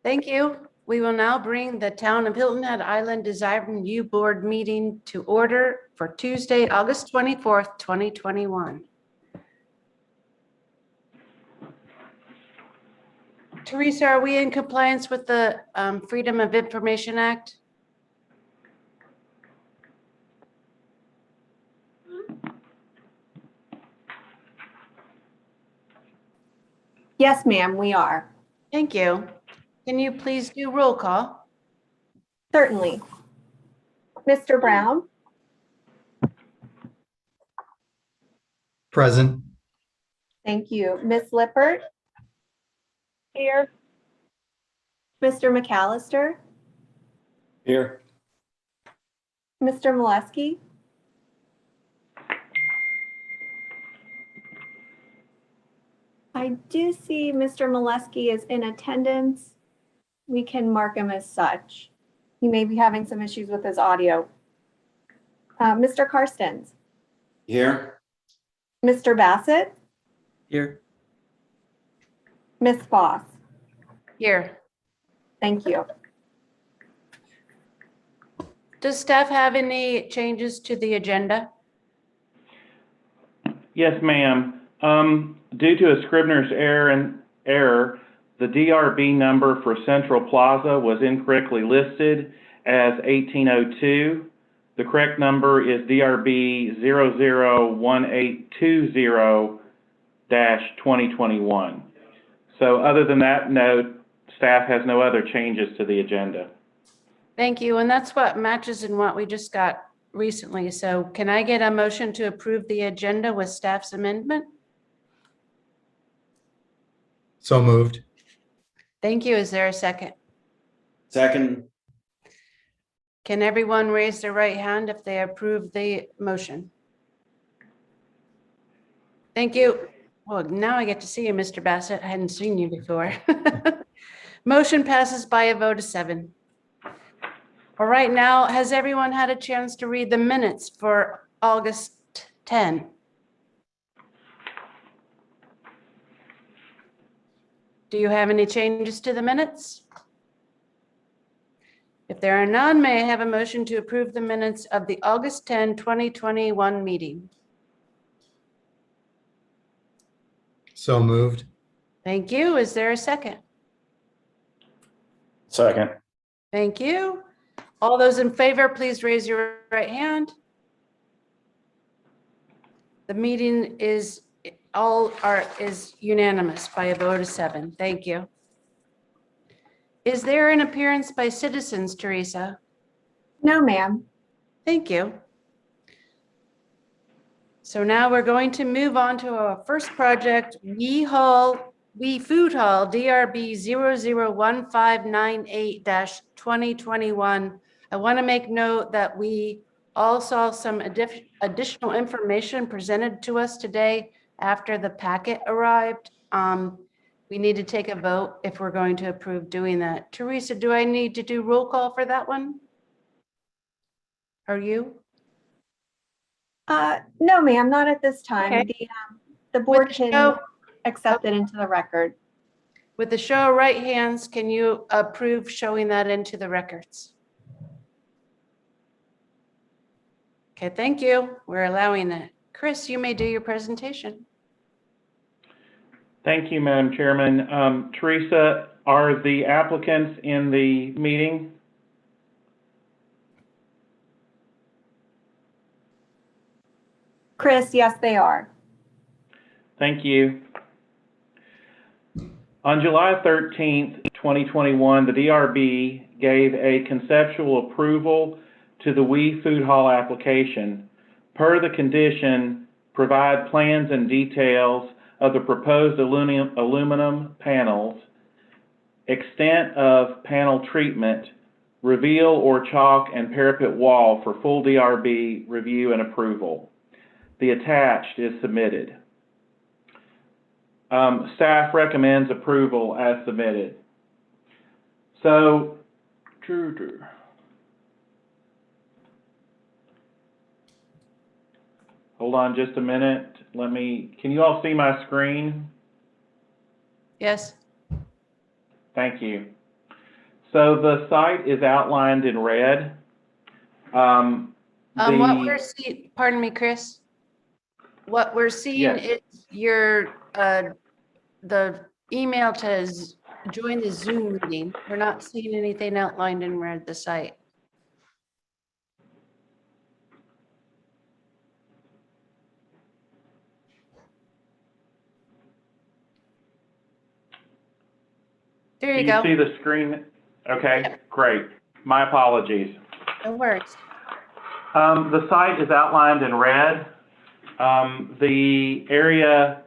Thank you. We will now bring the Town of Hilton Head Island Design Review Board meeting to order for Tuesday, August 24th, 2021. Teresa, are we in compliance with the Freedom of Information Act? Yes, ma'am, we are. Thank you. Can you please do roll call? Certainly. Mr. Brown, Present. thank you. Ms. Lippert, Here. Mr. McAllister, Here. Mr. Molesky, I do see Mr. Molesky is in attendance. We can mark him as such. He may be having some issues with his audio. Mr. Karstens, Here. Mr. Bassett, Here. Ms. Foss, Here. thank you. Does staff have any changes to the agenda? Yes, ma'am. Due to a Scribner's error, the DRB number for Central Plaza was incorrectly listed as 1802. The correct number is DRB 001820-2021. So other than that note, staff has no other changes to the agenda. Thank you. And that's what matches in what we just got recently. So can I get a motion to approve the agenda with staff's amendment? So moved. Thank you. Is there a second? Second. Can everyone raise their right hand if they approve the motion? Thank you. Well, now I get to see you, Mr. Bassett. I hadn't seen you before. Motion passes by a vote of 7. All right, now, has everyone had a chance to read the minutes for August 10? Do you have any changes to the minutes? If there are none, may I have a motion to approve the minutes of the August 10, 2021 meeting? So moved. Thank you. Is there a second? Second. Thank you. All those in favor, please raise your right hand. The meeting is unanimous by a vote of 7. Thank you. Is there an appearance by citizens, Teresa? No, ma'am. Thank you. So now we're going to move on to our first project, We Food Hall, DRB 001598-2021. I want to make note that we all saw some additional information presented to us today after the packet arrived. We need to take a vote if we're going to approve doing that. Teresa, do I need to do roll call for that one? Are you? No, ma'am, not at this time. Okay. The board With the can show- accept it into the record. With the show of right hands, can you approve showing that into the records? Okay, thank you. We're allowing that. Chris, you may do your presentation. Thank you, Madam Chairman. Teresa, are the applicants in the meeting? Chris, yes, they are. Thank you. On July 13th, 2021, the DRB gave a conceptual approval to the We Food Hall application. Per the condition, provide plans and details of the proposed aluminum panels, extent of panel treatment, reveal or chalk and parapet wall for full DRB review and approval. The attached is submitted. Staff recommends approval as submitted. So, hold on just a minute. Can you all see my screen? Yes. Thank you. So the site is outlined in red. What we're The, seeing, pardon me, Chris. What we're seeing Yes. is your, the email to join the Zoom meeting. We're not seeing anything outlined in red, the site. There do you you see go. the screen? Okay, great. My apologies. No worries. The site is outlined in red. The area,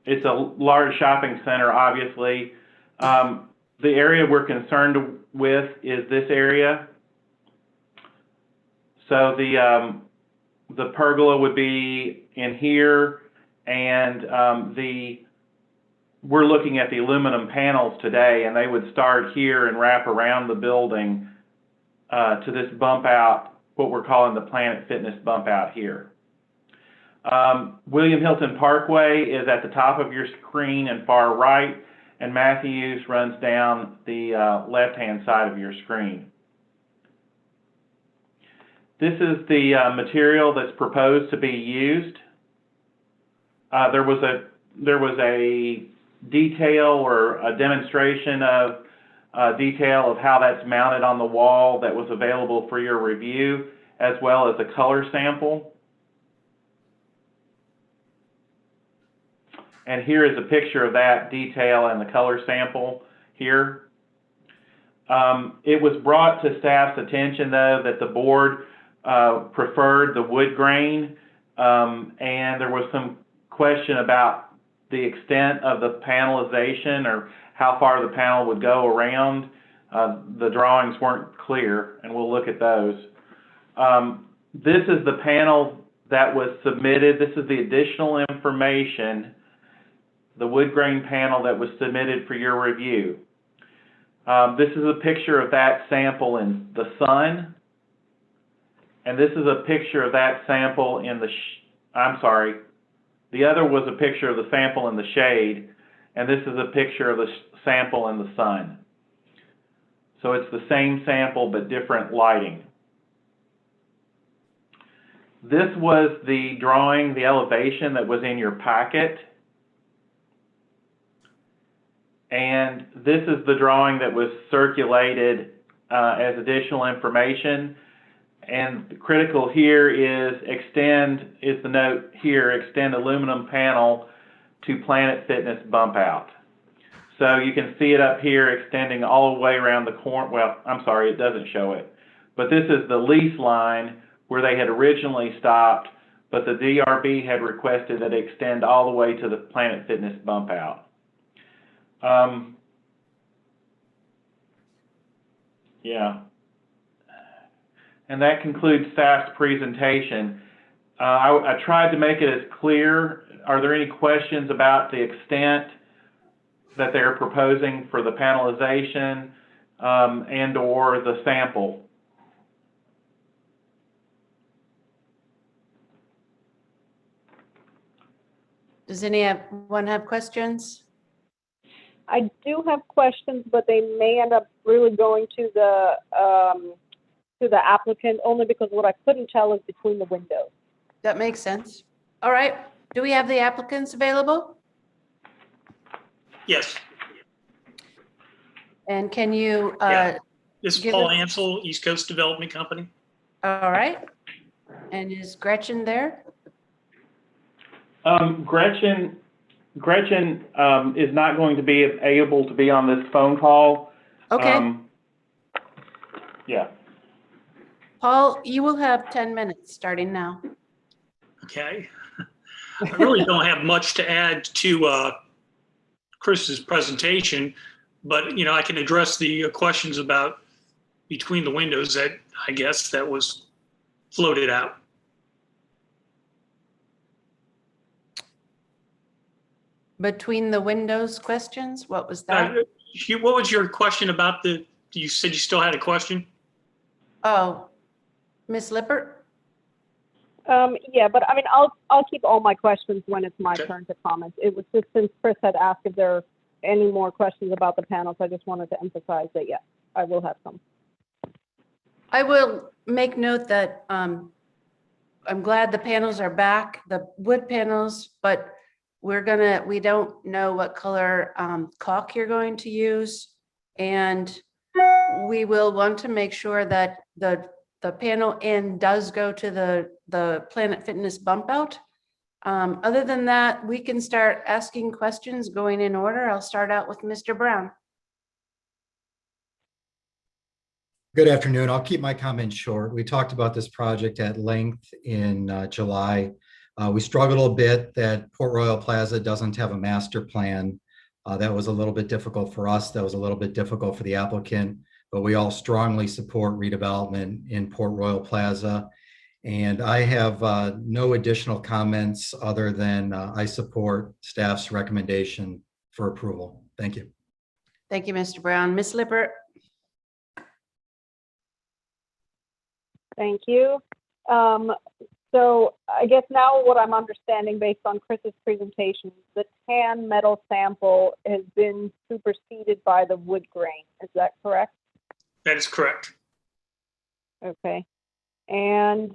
it's a large shopping center, obviously. The area we're concerned with is this area. So the pergola would be in here, and we're looking at the aluminum panels today, and they would start here and wrap around the building to this bump out, what we're calling the Planet Fitness bump out here. William Hilton Parkway is at the top of your screen and far right, and Matthews runs down the left-hand side of your screen. This is the material that's proposed to be used. There was a detail or a demonstration of detail of how that's mounted on the wall that was available for your review, as well as a color sample. And here is a picture of that detail and the color sample here. It was brought to staff's attention, though, that the board preferred the wood grain, and there was some question about the extent of the panelization or how far the panel would go around. The drawings weren't clear, and we'll look at those. This is the panel that was submitted. This is the additional information, the wood grain panel that was submitted for your review. This is a picture of that sample in the sun, and this is a picture of that sample in the, the other was a picture of the sample in the shade, and this is a picture of the sample in the sun. So it's the same sample but different lighting. This was the drawing, the elevation that was in your packet. And this is the drawing that was circulated as additional information. And critical here is the note here, extend aluminum panel to Planet Fitness bump out. So you can see it up here extending all the way around the corner. Well, I'm sorry, it doesn't show it. But this is the lease line where they had originally stopped, but the DRB had requested that it extend all the way to the Planet Fitness bump out. Yeah. And that concludes staff's presentation. I tried to make it as clear. Are there any questions about the extent that they're proposing for the panelization and or the sample? Does anyone have questions? I do have questions, but they may end up really going to the applicant only because what I couldn't tell is between the windows. That makes sense. All right. Do we have the applicants available? Yes, And can you, Yeah. this is Give Paul us- Ansel, East Coast Development Company. all right. And is Gretchen there? Gretchen is not going to be able to be on this phone call. Okay. Yeah. Paul, you will have 10 minutes starting now. Okay. I really don't have much to add to Chris's presentation, but I can address the questions about between the windows that I guess that was floated out. Between the windows questions, what was that? What was your question about you said you still had a question? Oh, Miss Lippert? Yeah, but I'll keep all my questions when it's my Okay. turn to comment. It was just since Chris had asked if there any more questions about the panels. I just wanted to emphasize that, yes, I will have some. I will make note that I'm glad the panels are back, the wood panels, but we don't know what color caulk you're going to use. And we will want to make sure that the panel in does go to the Planet Fitness bump out. Other than that, we can start asking questions going in order. I'll start out with Mr. Brown. Good afternoon. I'll keep my comments short. We talked about this project at length in July. We struggled a bit that Port Royal Plaza doesn't have a master plan. That was a little bit difficult for us. That was a little bit difficult for the applicant, but we all strongly support redevelopment in Port Royal Plaza. And I have no additional comments other than I support staff's recommendation for approval. Thank you. Thank you, Mr. Brown. Ms. Lippert? Thank you. So I guess now what I'm understanding based on Chris's presentation, the tan metal sample has been superseded by the wood grain. Is that correct? That is correct. Okay. And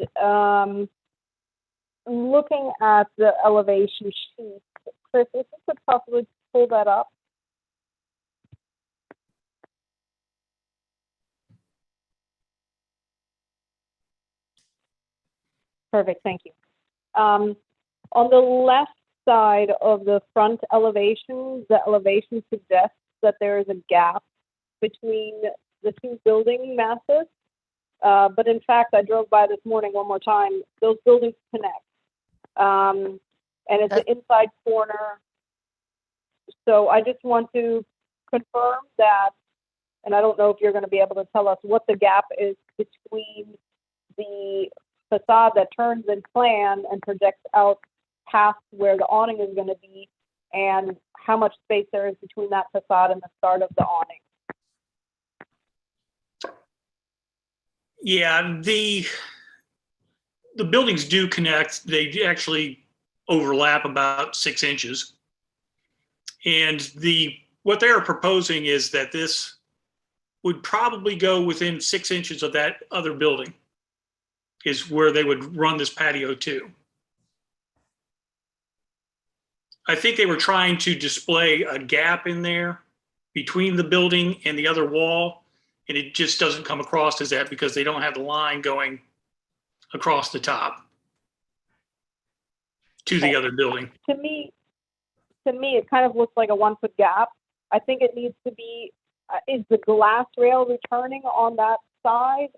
looking at the elevation sheet, Chris, if you could possibly pull that up. Perfect, thank you. On the left side of the front elevation, the elevation suggests that there is a gap between the two building masses. But in fact, I drove by this morning one more time. Those buildings connect. And it's an inside corner. So I just want to confirm that, and I don't know if you're going to be able to tell us what the gap is between the facade that turns in plan and projects out past where the awning is going to be, and how much space there is between that facade and the start of the awning. Yeah, the buildings do connect. They actually overlap about 6 inches. And what they are proposing is that this would probably go within 6 inches of that other building, is where they would run this patio to. I think they were trying to display a gap in there between the building and the other wall, and it just doesn't come across as that because they don't have the line going across the top to the other building. To me, it kind of looks like a 1 foot gap. I think it needs to be, is the glass rail returning on that side?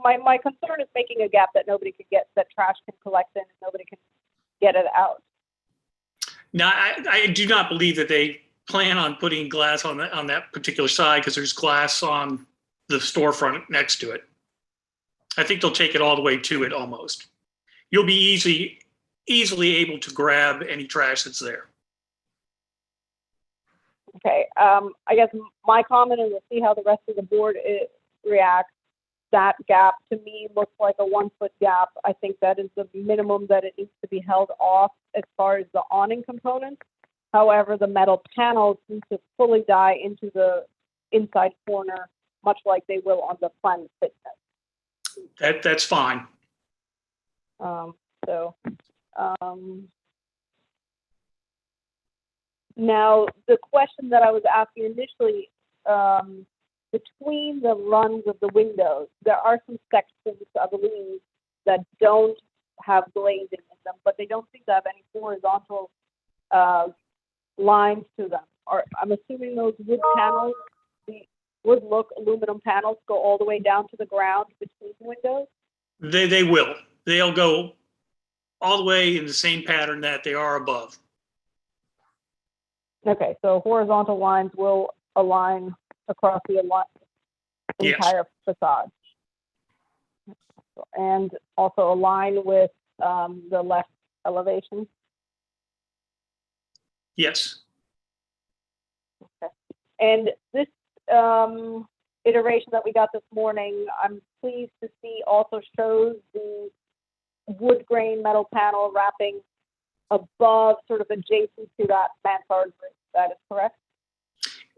My concern is making a gap that nobody can get, that trash can collect in and nobody can get it out. Now, I do not believe that they plan on putting glass on that particular side because there's glass on the storefront next to it. I think they'll take it all the way to it almost. You'll be easily able to grab any trash that's there. Okay, I guess my comment is to see how the rest of the board reacts. That gap to me looks like a 1 foot gap. I think that is the minimum that it needs to be held off as far as the awning components. However, the metal panels need to fully die into the inside corner, much like they will on the Planet Fitness. That's fine. Now, the question that I was asking initially, between the runs of the windows, there are some sections, I believe, that don't have glazing in them, but they don't seem to have any horizontal lines to them. I'm assuming those wood panels, the wood look aluminum panels, go all the way down to the ground between the windows? They will. They'll go all the way in the same pattern that they are above. Okay, so horizontal lines will align across the entire facade. And also align with the left elevation? Yes. Okay. And this iteration that we got this morning, I'm pleased to see also shows the wood grain metal panel wrapping above, sort of adjacent to that mansard roof. That is correct?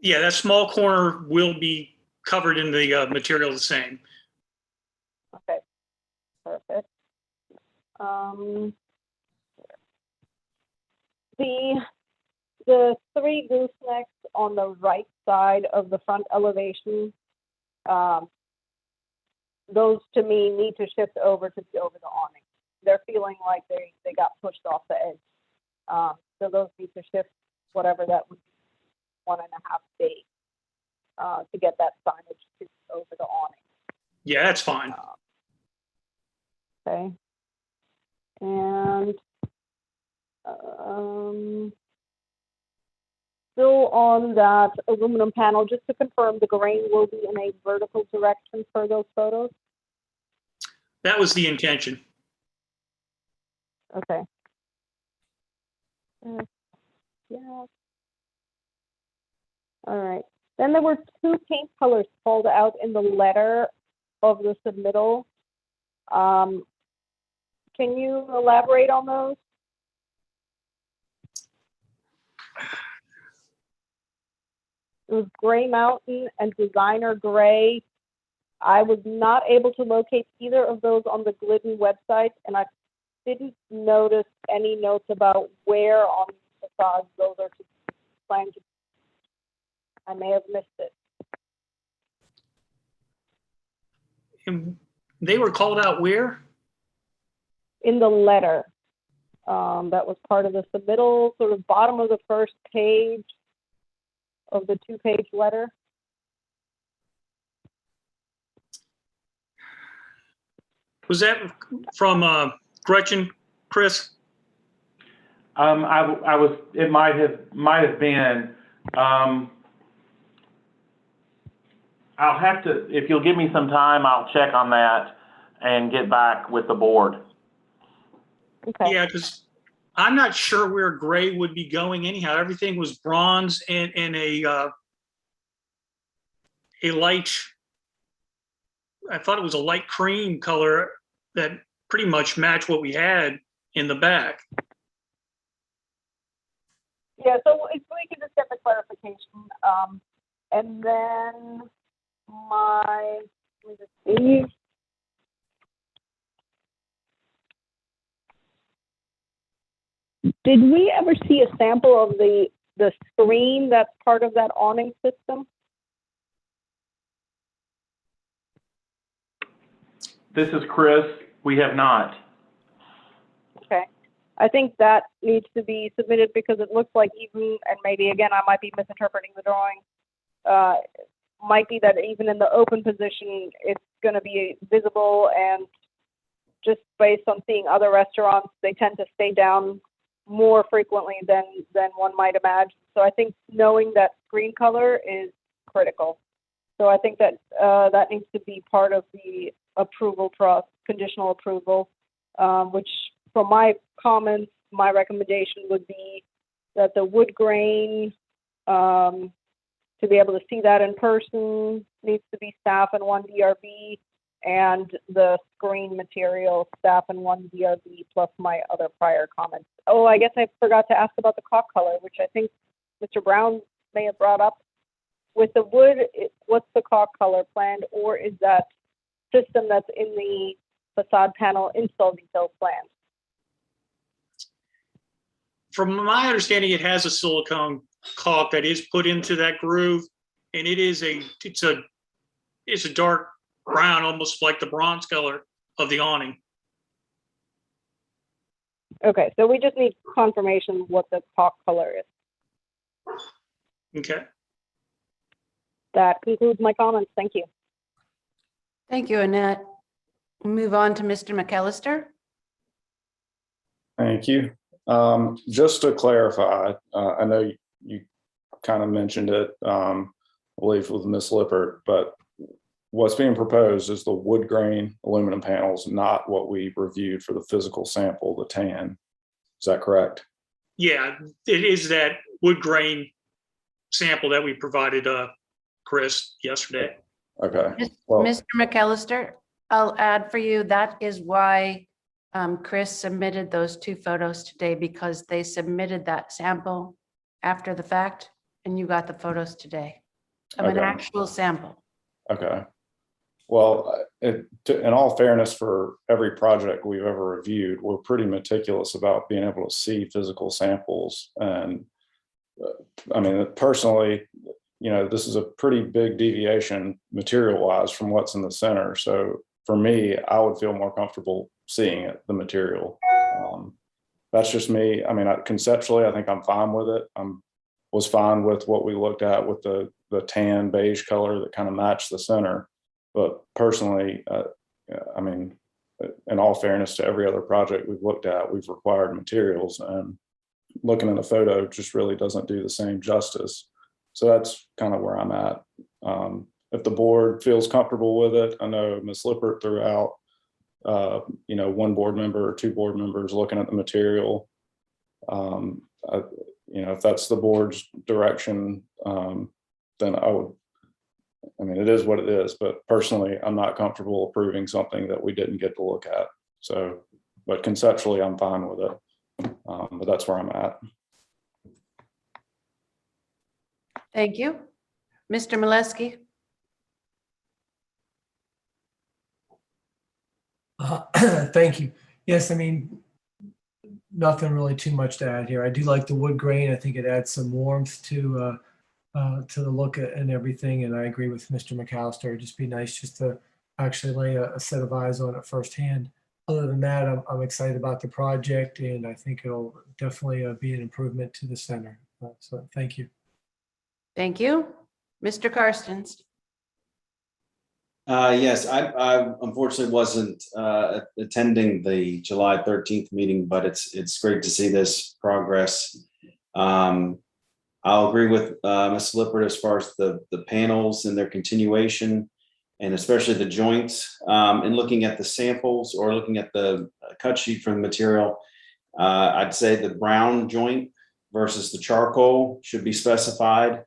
Yeah, that small corner will be covered in the material the same. Okay, perfect. The three goosenecks on the right side of the front elevation, those to me need to shift over to be over the awning. They're feeling like they got pushed off the edge. So those need to shift whatever that would be, 1.5 feet, to get that signage to over the awning. Yeah, that's fine. Okay. And still on that aluminum panel, just to confirm, the grain will be in a vertical direction for those photos? That was the intention. Okay. Yeah. All right. Then there were two paint colors called out in the letter of the submittal. Can you elaborate on those? It was Gray Mountain and Designer Gray. I was not able to locate either of those on the Glidden website, and I didn't notice any notes about where on the facades those are planned to be. I may have missed it. And they were called out where? In the letter that was part of the submittal, sort of bottom of the first page of the 2-page letter. Was that from Gretchen, Chris? I was, it might have been, I'll have to, if you'll give me some time, I'll check on that and get back with the board. Okay. Yeah, because I'm not sure where gray would be going anyhow. Everything was bronze and a light, I thought it was a light cream color that pretty much matched what we had in the back. Yeah, so if we can just get the clarification, and then let me just see. Did we ever see a sample of the screen that's part of that awning system? This is Chris. We have not. Okay. I think that needs to be submitted because it looks like even, and maybe again, I might be misinterpreting the drawing, might be that even in the open position, it's going to be visible, and just based on seeing other restaurants, they tend to stay down more frequently than one might imagine. So I think knowing that screen color is critical. So I think that that needs to be part of the approval process, conditional approval, which from my comments, my recommendation would be that the wood grain, to be able to see that in person, needs to be staff and 1 DRB, and the screen material staff and 1 DRB plus my other prior comments. Oh, I guess I forgot to ask about the caulk color, which I think Mr. Brown may have brought up. With the wood, what's the caulk color planned, or is that system that's in the facade panel install details planned? From my understanding, it has a silicone caulk that is put into that groove, and it's a dark brown, almost like the bronze color of the awning. Okay, so we just need confirmation what the caulk color is. Okay. That concludes my comments. Thank you. Thank you, Annette. We'll move on to Mr. McAllister. Thank you. Just to clarify, I know you kind of mentioned it, I believe with Ms. Lippert, but what's being proposed is the wood grain aluminum panels, not what we reviewed for the physical sample, the tan. Is that correct? Yeah, it is that wood grain sample that we provided Chris yesterday. Okay. Well, Mr. McAllister, I'll add for you, that is why Chris submitted those 2 photos today, because they submitted that sample after the fact. and you got the photos today of an Okay. actual sample. Okay. Well, in all fairness, for every project we've ever reviewed, we're pretty meticulous about being able to see physical samples. And I mean, personally, this is a pretty big deviation material wise from what's in the center. So for me, I would feel more comfortable seeing it, the material. That's just me. I mean, conceptually, I think I'm fine with it. Was fine with what we looked at with the tan beige color that kind of matched the center. But personally, I mean, in all fairness to every other project we've looked at, we've required materials, and looking at a photo just really doesn't do the same justice. So that's kind of where I'm at. If the board feels comfortable with it, I know Ms. Lippert threw out, one board member or two board members looking at the material. If that's the board's direction, then I mean, it is what it is, but personally, I'm not comfortable approving something that we didn't get to look at. So, but conceptually, I'm fine with it. But that's where I'm at. Thank you. Mr. Molesky? Thank you. Yes, I mean, nothing really too much to add here. I do like the wood grain. I think it adds some warmth to the look and everything. And I agree with Mr. McAllister. It'd just be nice just to actually lay a set of eyes on it firsthand. Other than that, I'm excited about the project, and I think it'll definitely be an improvement to the center. So thank you. Thank you. Mr. Karstens? Yes, I unfortunately wasn't attending the July 13th meeting, but it's great to see this progress. I'll agree with Ms. Lippert as far as the panels and their continuation, and especially the joints. And looking at the samples or looking at the cut sheet from the material, I'd say the brown joint versus the charcoal should be specified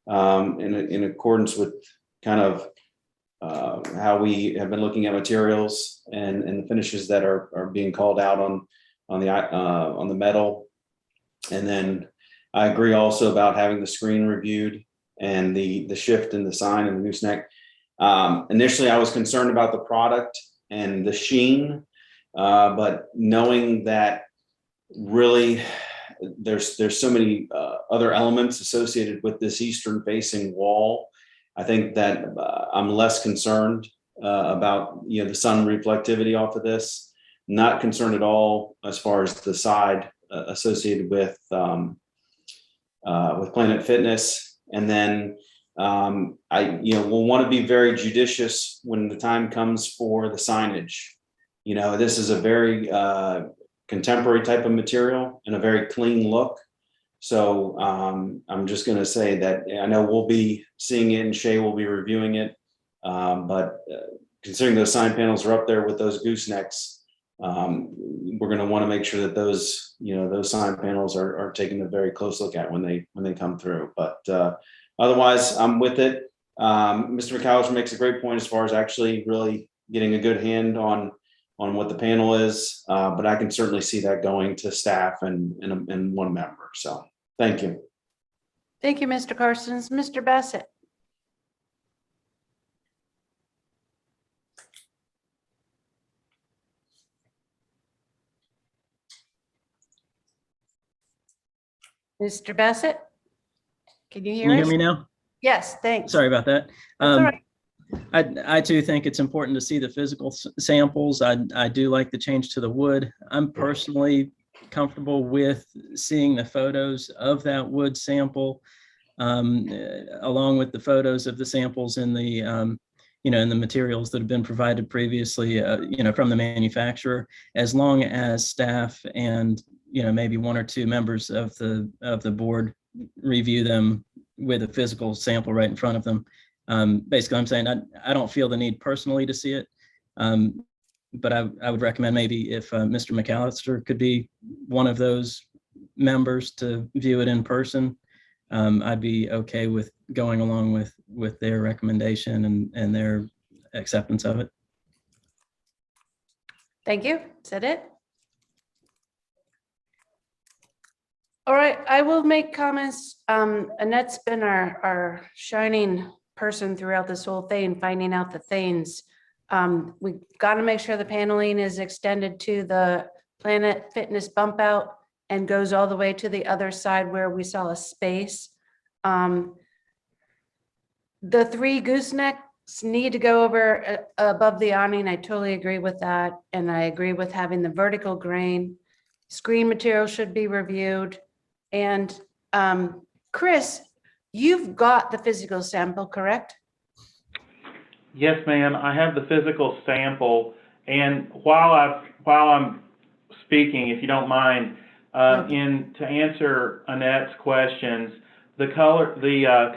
in accordance with kind of how we have been looking at materials and the finishes that are being called out on the metal. And then I agree also about having the screen reviewed and the shift in the sign and the gooseneck. Initially, I was concerned about the product and the sheen, but knowing that really there's so many other elements associated with this eastern facing wall, I think that I'm less concerned about the sun reflectivity off of this. Not concerned at all as far as the side associated with Planet Fitness. And then we'll want to be very judicious when the time comes for the signage. This is a very contemporary type of material and a very clean look. So I'm just going to say that I know we'll be seeing it and Shay will be reviewing it. But considering those sign panels are up there with those goosenecks, we're going to want to make sure that those sign panels are taken a very close look at when they come through. But otherwise, I'm with it. Mr. McAllister makes a great point as far as actually really getting a good hand on what the panel is. But I can certainly see that going to staff and one member. So thank you. Thank you, Mr. Karstens. Mr. Bassett? Mr. Bassett? Can you hear Can you us? hear me now? Yes, thanks. Sorry about that. That's all right. I too think it's important to see the physical samples. I do like the change to the wood. I'm personally comfortable with seeing the photos of that wood sample along with the photos of the samples in the in the materials that have been provided previously from the manufacturer, as long as staff and maybe one or two members of the board review them with a physical sample right in front of them. Basically, I'm saying I don't feel the need personally to see it, but I would recommend maybe if Mr. McAllister could be one of those members to view it in person. I'd be okay with going along with their recommendation and their acceptance of it. Thank you. Is that it? All right, I will make comments. Annette's been our shining person throughout this whole thing, finding out the things. We got to make sure the paneling is extended to the Planet Fitness bump out and goes all the way to the other side where we saw a space. The 3 goosenecks need to go over above the awning. I totally agree with that. And I agree with having the vertical grain. Screen material should be reviewed. And Chris, you've got the physical sample, correct? Yes, ma'am. I have the physical sample, and while I'm speaking, if you don't mind, to answer Annette's questions, the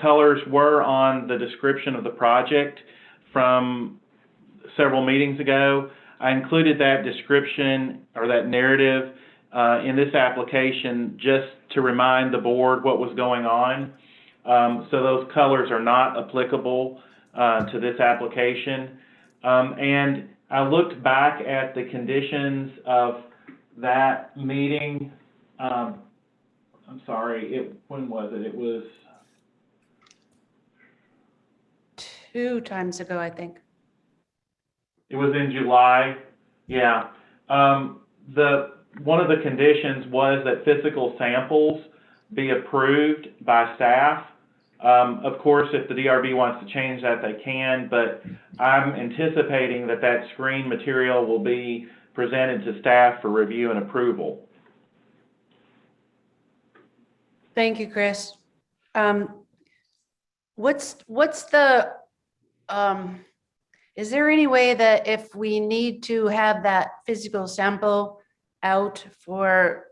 colors were on the description of the project from several meetings ago. I included that description or that narrative in this application just to remind the board what was going on. So those colors are not applicable to this application. And I looked back at the conditions of that meeting. I'm sorry, when was it? It was 2 times ago, I think. It was in July. Yeah. One of the conditions was that physical samples be approved by staff. Of course, if the DRB wants to change that, they can, but I'm anticipating that screen material will be presented to staff for review and approval. Thank you, Chris. What's the, is there any way that if we need to have that physical sample out for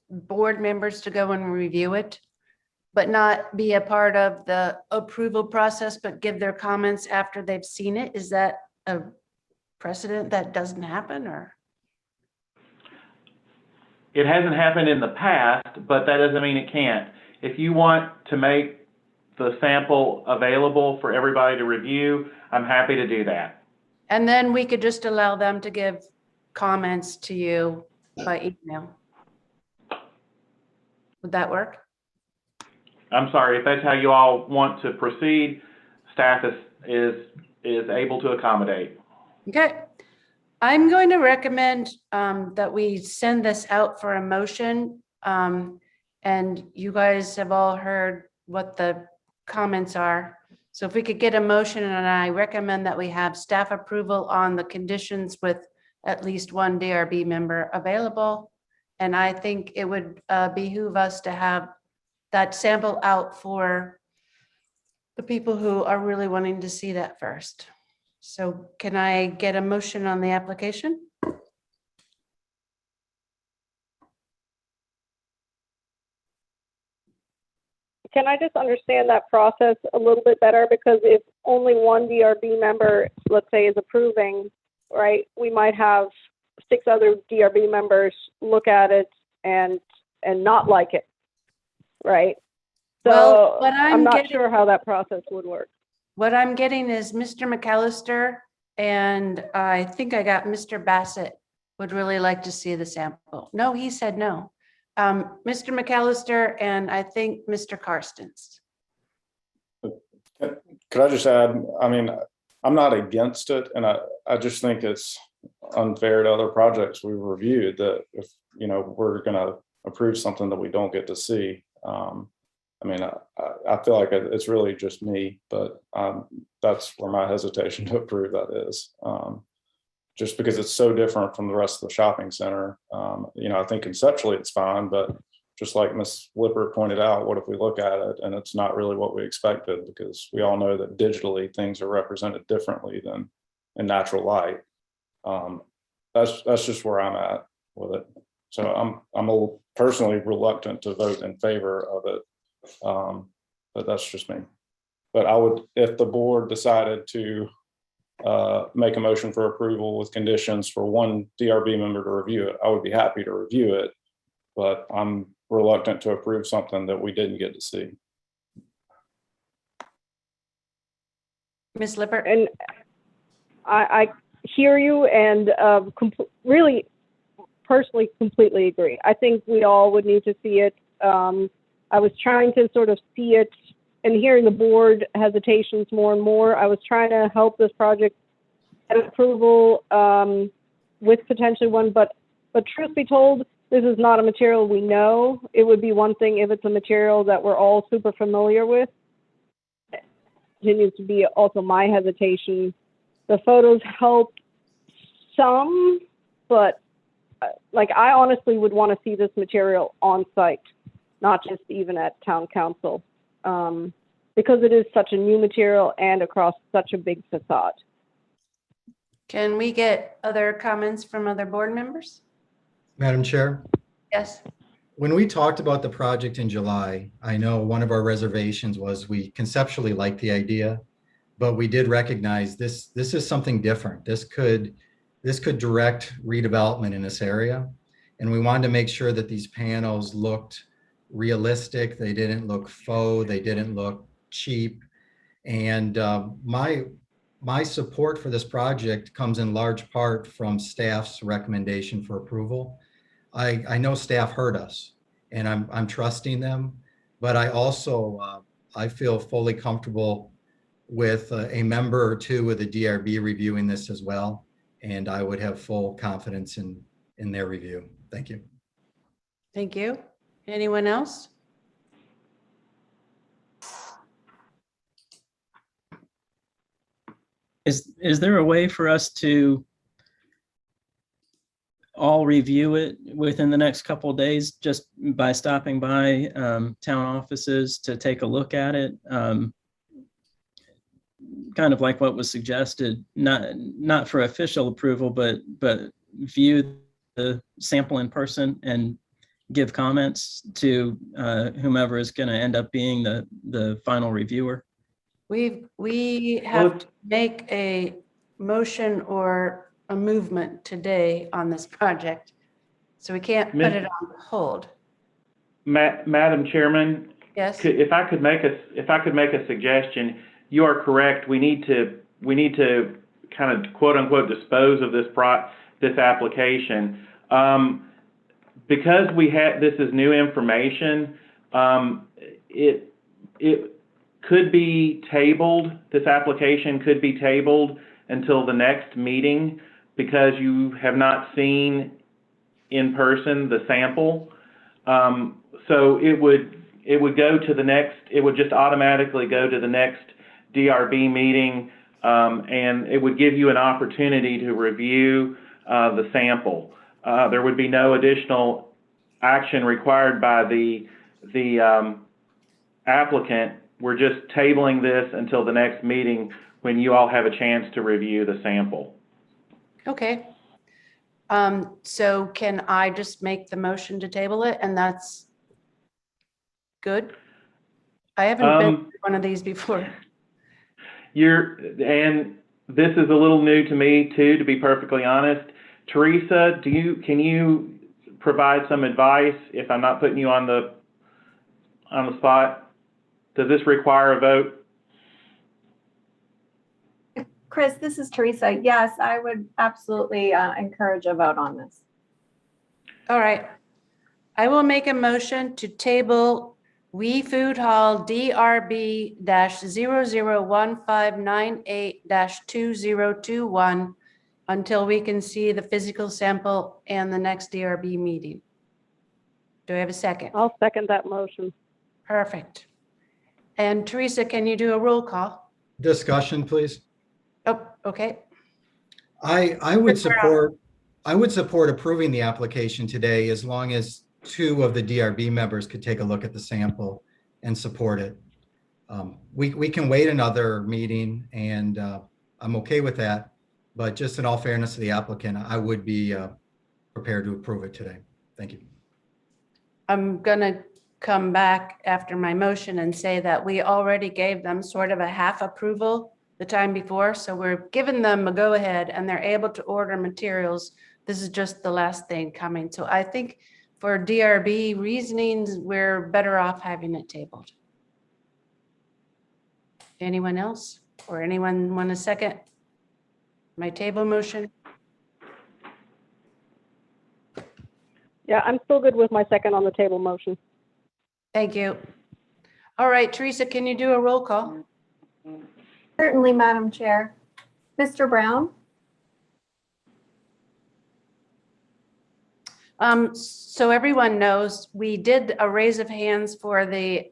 board members to go and review it, but not be a part of the approval process, but give their comments after they've seen it? Is that a precedent that doesn't happen, or? It hasn't happened in the past, but that doesn't mean it can't. If you want to make the sample available for everybody to review, I'm happy to do that. And then we could just allow them to give comments to you by email. Would that work? I'm sorry, if that's how you all want to proceed, staff is able to accommodate. Okay. I'm going to recommend that we send this out for a motion. And you guys have all heard what the comments are. So if we could get a motion, and I recommend that we have staff approval on the conditions with at least 1 DRB member available. And I think it would behoove us to have that sample out for the people who are really wanting to see that first. So can I get a motion on the application? Can I just understand that process a little bit better? Because if only 1 DRB member, let's say, is approving, right, we might have 6 other DRB members look at it and not like it, right? So Well, what I'm not getting- sure how that process would work. What I'm getting is Mr. McAllister, and I think I got Mr. Bassett would really like to see the sample. No, he said no. Mr. McAllister and I think Mr. Karstens. Could I just add, I mean, I'm not against it, and I just think it's unfair to other projects we reviewed that if, we're gonna approve something that we don't get to see. I mean, I feel like it's really just me, but that's where my hesitation to approve that is. Just because it's so different from the rest of the shopping center. I think conceptually it's fine, but just like Ms. Lippert pointed out, what if we look at it and it's not really what we expected? Because we all know that digitally things are represented differently than in natural light. That's just where I'm at with it. So I'm personally reluctant to vote in favor of it. But that's just me. But I would, if the board decided to make a motion for approval with conditions for 1 DRB member to review it, I would be happy to review it, but I'm reluctant to approve something that we didn't get to see. Ms. Lippert? And I hear you, and really, personally, completely agree. I think we all would need to see it. I was trying to sort of see it and hearing the board hesitations more and more. I was trying to help this project get approval with potentially one, but truth be told, this is not a material we know. It would be one thing if it's a material that we're all super familiar with. It continues to be also my hesitation. The photos help some, but like I honestly would want to see this material on site, not just even at town council, because it is such a new material and across such a big facade. Can we get other comments from other board members? Madam Chair, Yes. when we talked about the project in July, I know one of our reservations was we conceptually liked the idea, but we did recognize this is something different. This could direct redevelopment in this area. And we wanted to make sure that these panels looked realistic. They didn't look faux, they didn't look cheap. And my support for this project comes in large part from staff's recommendation for approval. I know staff heard us, and I'm trusting them, but I also I feel fully comfortable with a member or two of the DRB reviewing this as well, and I would have full confidence in their review. Thank you. Thank you. Anyone else? Is there a way for us to all review it within the next couple of days, just by stopping by town offices to take a look at it? Kind of like what was suggested, not for official approval, but view the sample in person and give comments to whomever is going to end up being the final reviewer. We have to make a motion or a movement today on this project, so we can't put it on hold. Madam Chairman, Yes. if I could make a suggestion, you are correct. We need to kind of quote unquote dispose of this application. Because this is new information, it could be tabled. This application could be tabled until the next meeting because you have not seen in person the sample. So it would go to the next. It would just automatically go to the next DRB meeting, and it would give you an opportunity to review the sample. There would be no additional action required by the applicant. We're just tabling this until the next meeting when you all have a chance to review the sample. Okay. So can I just make the motion to table it, and that's good? I haven't been to one of these before. And this is a little new to me too, to be perfectly honest. Teresa, can you provide some advice if I'm not putting you on the spot? Does this require a vote? Chris, this is Teresa. Yes, I would absolutely encourage a vote on this. All right. I will make a motion to table We Food Hall DRB-001598-2021 until we can see the physical sample and the next DRB meeting. Do I have a second? I'll second that motion. Perfect. And Teresa, can you do a roll call? Discussion, please. Oh, okay. I would support approving the application today as long as two of the DRB members could take a look at the sample and support it. We can wait another meeting, and I'm okay with that. But just in all fairness to the applicant, I would be prepared to approve it today. Thank you. I'm gonna come back after my motion and say that we already gave them sort of a half approval the time before. So we're giving them a go ahead and they're able to order materials. This is just the last thing coming. So I think for DRB reasonings, we're better off having it tabled. Anyone else or anyone want a second? My table motion? Yeah, I'm still good with my second on the table motion. Thank you. All right, Teresa, can you do a roll call? Certainly, Madam Chair. Mr. Brown? So everyone knows, we did a raise of hands for the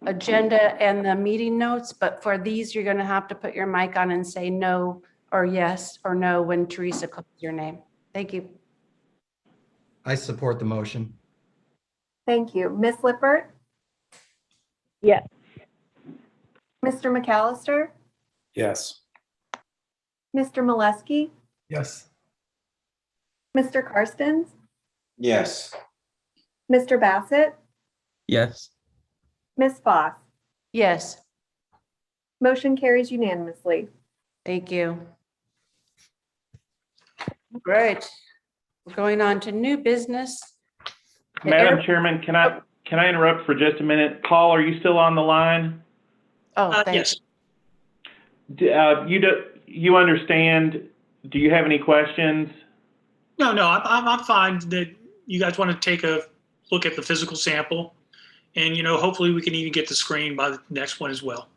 agenda and the meeting notes, but for these, you're gonna have to put your mic on and say no or yes or no when Teresa calls your name. Thank you. I support the motion. Thank you. Ms. Lippert? Yes. Mr. McAllister? Yes. Mr. Molesky? Yes. Mr. Karstens? Yes. Mr. Bassett? Yes. Ms. Foss? Yes, Motion carries unanimously. thank you. All right, we're going on to new business. The Madam air- Chairman, can I interrupt for just a minute? Paul, are you still on the line? Oh, Yes. You understand, do you have any questions? No, I'm fine that you guys want to take a look at the physical sample. And, hopefully we can even get the screen by the next one as well.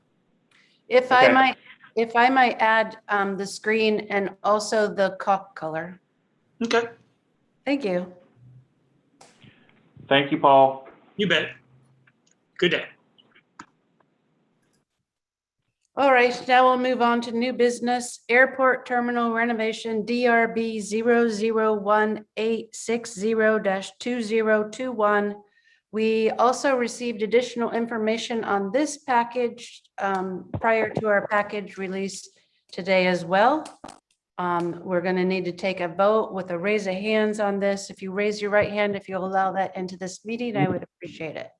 If I Okay. might add the screen and also the caulk color. Okay, Thank you. Thank you, Paul. you bet. Good day. All right, now we'll move on to new business, airport terminal renovation, DRB 001-860-2021. We also received additional information on this package prior to our package release today as well. We're going to need to take a vote with a raise of hands on this. If you raise your right hand, if you'll allow that into this meeting, I would appreciate it.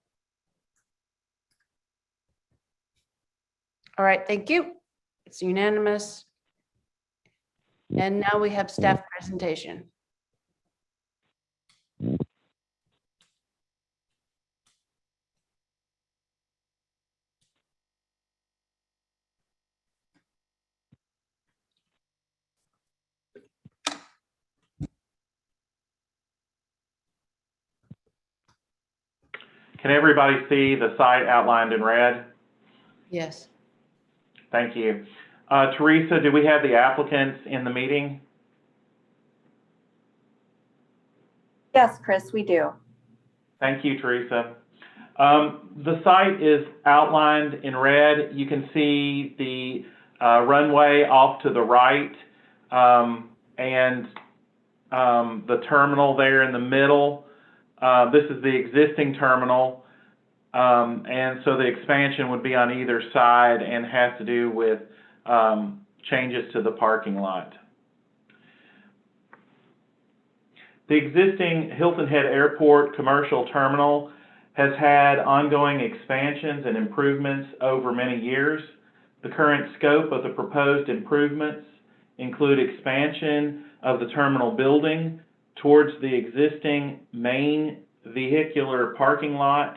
All right, thank you. It's unanimous. And now we have staff presentation. Can everybody see the site outlined in red? Yes. Thank you. Teresa, do we have the applicants in the meeting? Yes, Chris, we do. Thank you, Teresa. The site is outlined in red. You can see the runway off to the right and the terminal there in the middle. This is the existing terminal, and so the expansion would be on either side and has to do with changes to the parking lot. The existing Hilton Head Airport commercial terminal has had ongoing expansions and improvements over many years. The current scope of the proposed improvements include expansion of the terminal building towards the existing main vehicular parking lot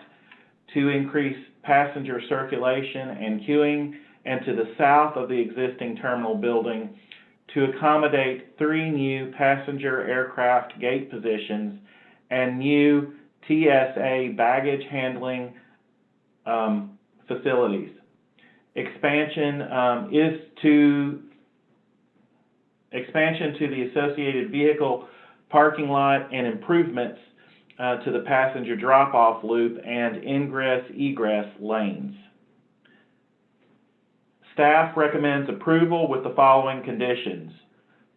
to increase passenger circulation and queuing, and to the south of the existing terminal building to accommodate 3 new passenger aircraft gate positions and new TSA baggage handling facilities. Expansion to the associated vehicle parking lot and improvements to the passenger drop-off loop and ingress-egress lanes. Staff recommends approval with the following conditions.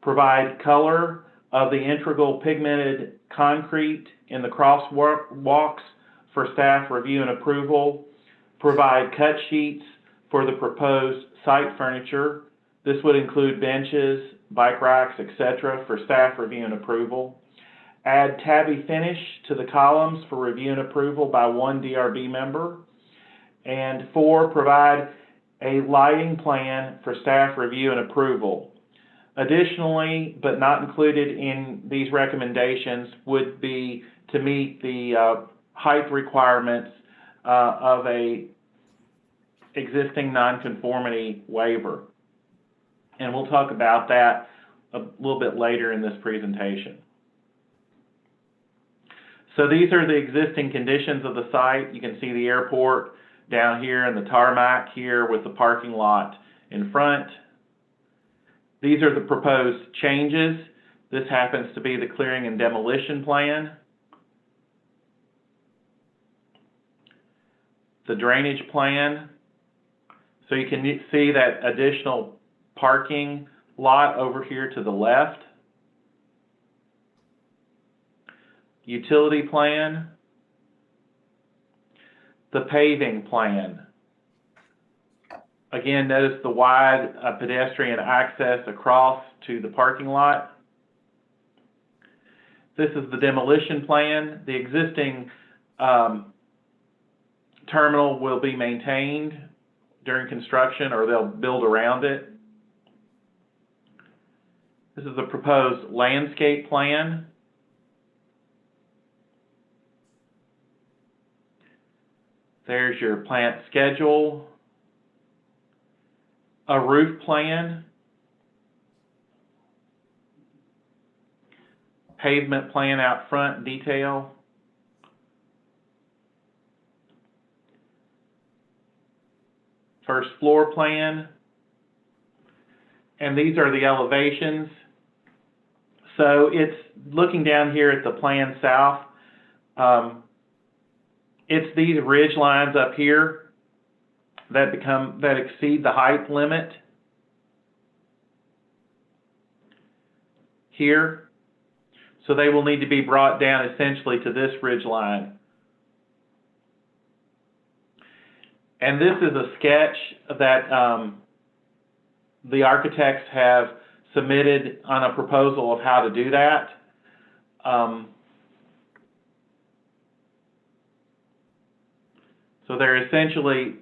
Provide color of the integral pigmented concrete in the crosswalks for staff review and approval. Provide cut sheets for the proposed site furniture. This would include benches, bike racks, etc. for staff review and approval. Add tabby finish to the columns for review and approval by 1 DRB member. And 4, provide a lighting plan for staff review and approval. Additionally, but not included in these recommendations, would be to meet the height requirements of a existing non-conformity waiver. And we'll talk about that a little bit later in this presentation. So these are the existing conditions of the site. You can see the airport down here and the tarmac here with the parking lot in front. These are the proposed changes. This happens to be the clearing and demolition plan. The drainage plan. So you can see that additional parking lot over here to the left. Utility plan. The paving plan. Again, notice the wide pedestrian access across to the parking lot. This is the demolition plan. The existing terminal will be maintained during construction, or they'll build around it. This is the proposed landscape plan. There's your plant schedule. A roof plan. Pavement plan out front detail. First floor plan. And these are the elevations. So it's looking down here at the plan south. It's these ridge lines up here that exceed the height limit here. So they will need to be brought down essentially to this ridge line. And this is a sketch that the architects have submitted on a proposal of how to do that. So they're essentially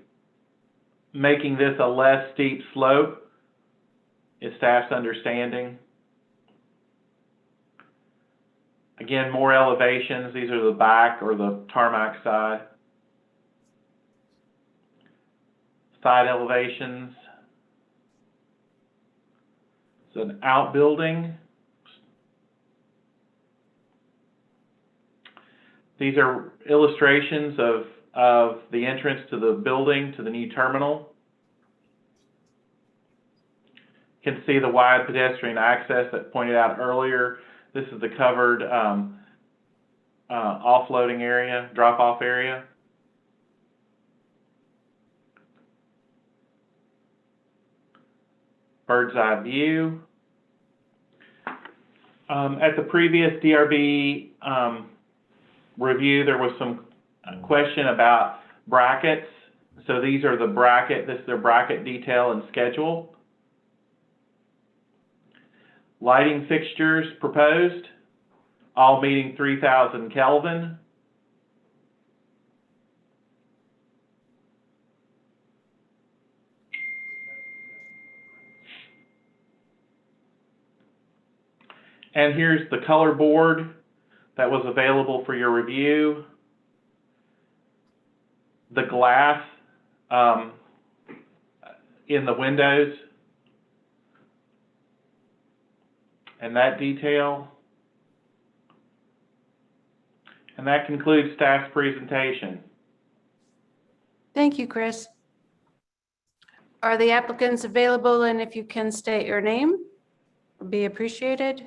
making this a less steep slope, is staff's understanding. Again, more elevations. These are the back or the tarmac side. Side elevations. It's an outbuilding. These are illustrations of the entrance to the building, to the new terminal. You can see the wide pedestrian access that pointed out earlier. This is the covered offloading area, drop-off area. Bird's eye view. At the previous DRB review, there was some question about brackets. So these are the bracket, this is their bracket detail and schedule. Lighting fixtures proposed, all meeting 3000 Kelvin. And here's the color board that was available for your review. The glass in the windows and that detail. And that concludes staff's presentation. Thank you, Chris. Are the applicants available, and if you can state your name, would be appreciated.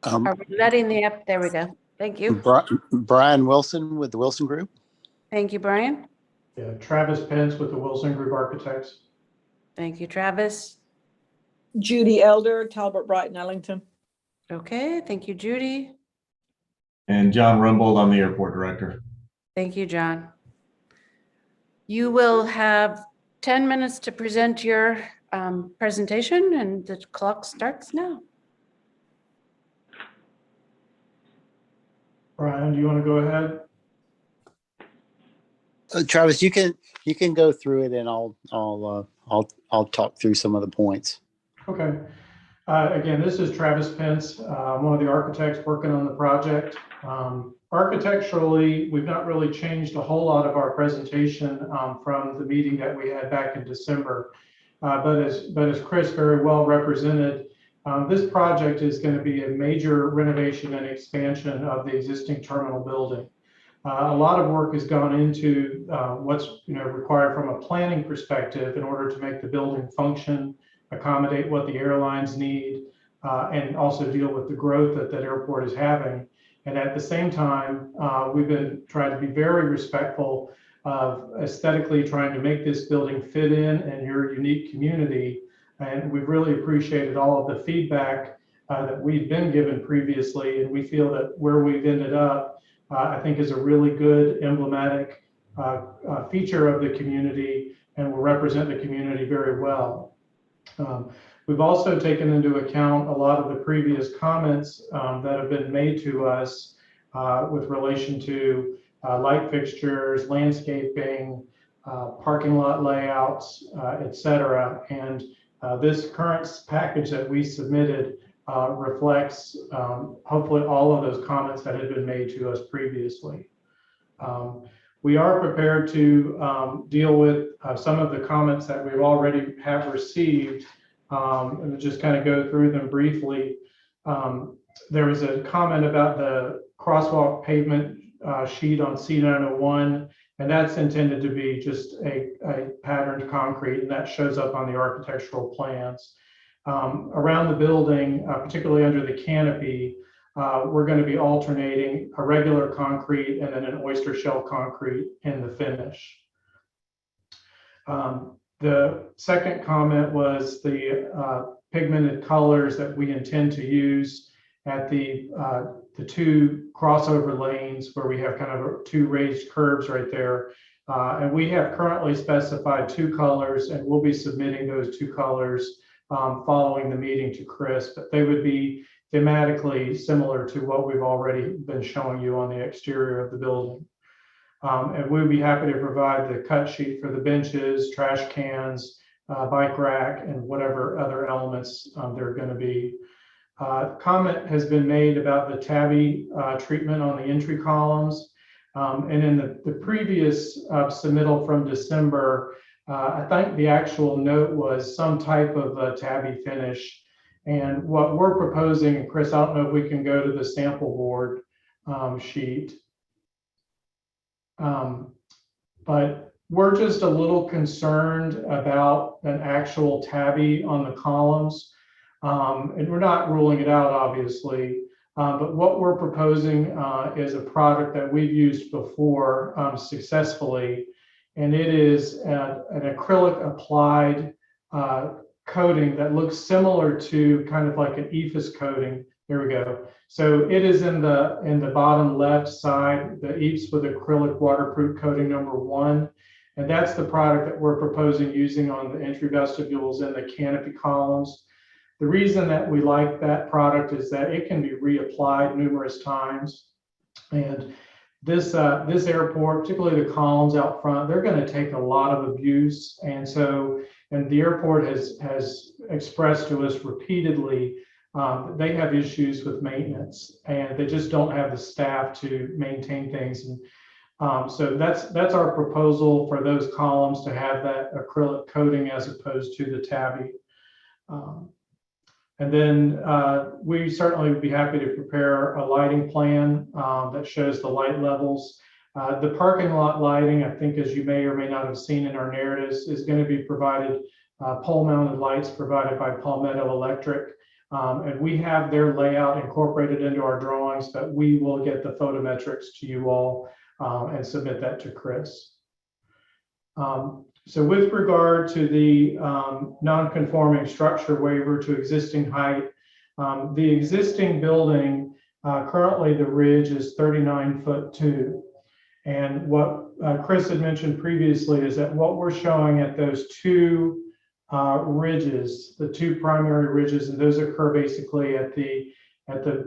Are we letting the app? There we go. Thank you. Brian Wilson with the Wilson Group. Thank you, Brian. Yeah, Travis Pence with the Wilson Group Architects. Thank you, Travis. Judy Elder, Talbot Brighton, Ellington. Okay, thank you, Judy. And John Rumbold, I'm the airport director. Thank you, John. You will have 10 minutes to present your presentation, and the clock starts now. Brian, do you want to go ahead? Travis, you can go through it, and I'll talk through some of the points. Okay. Again, this is Travis Pence, one of the architects working on the project. Architecturally, we've not really changed a whole lot of our presentation from the meeting that we had back in December. But as Chris very well represented, this project is going to be a major renovation and expansion of the existing terminal building. A lot of work has gone into what's required from a planning perspective in order to make the building function, accommodate what the airlines need, and also deal with the growth that airport is having. And at the same time, we've been trying to be very respectful of aesthetically trying to make this building fit in your unique community. And we've really appreciated all of the feedback that we've been given previously. And we feel that where we've ended up, I think is a really good emblematic feature of the community and will represent the community very well. We've also taken into account a lot of the previous comments that have been made to us with relation to light fixtures, landscaping, parking lot layouts, et cetera. And this current package that we submitted reflects hopefully all of those comments that had been made to us previously. We are prepared to deal with some of the comments that we've already have received and just kind of go through them briefly. There was a comment about the crosswalk pavement sheet on C901, and that's intended to be just a patterned concrete, and that shows up on the architectural plans. Around the building, particularly under the canopy, we're going to be alternating a regular concrete and then an oyster shell concrete in the finish. The second comment was the pigmented colors that we intend to use at the two crossover lanes where we have kind of two raised curbs right there. And we have currently specified two colors, and we'll be submitting those two colors following the meeting to Chris, but they would be thematically similar to what we've already been showing you on the exterior of the building. And we'll be happy to provide the cut sheet for the benches, trash cans, bike rack, and whatever other elements there are going to be. Comment has been made about the tabby treatment on the entry columns. And in the previous submittal from December, I think the actual note was some type of tabby finish. And what we're proposing, and Chris, I don't know if we can go to the sample board sheet, but we're just a little concerned about an actual tabby on the columns. And we're not ruling it out, obviously, but what we're proposing is a product that we've used before successfully, and it is an acrylic applied coating that looks similar to kind of like an EIFS coating. There we go. So it is in the bottom left side, the EIFS with acrylic waterproof coating #1. And that's the product that we're proposing using on the entry vestibules and the canopy columns. The reason that we like that product is that it can be reapplied numerous times. And this airport, particularly the columns out front, they're going to take a lot of abuse. And the airport has expressed to us repeatedly that they have issues with maintenance, and they just don't have the staff to maintain things. And so that's our proposal for those columns, to have that acrylic coating as opposed to the tabby. And then we certainly would be happy to prepare a lighting plan that shows the light levels. The parking lot lighting, I think, as you may or may not have seen in our narratives, is going to be provided, pole-mounted lights provided by Palmetto Electric. And we have their layout incorporated into our drawings, but we will get the photometrics to you all and submit that to Chris. So with regard to the non-conforming structure waiver to existing height, the existing building, currently the ridge is 39'2". And what Chris had mentioned previously is that what we're showing at those two ridges, the two primary ridges, and those occur basically at the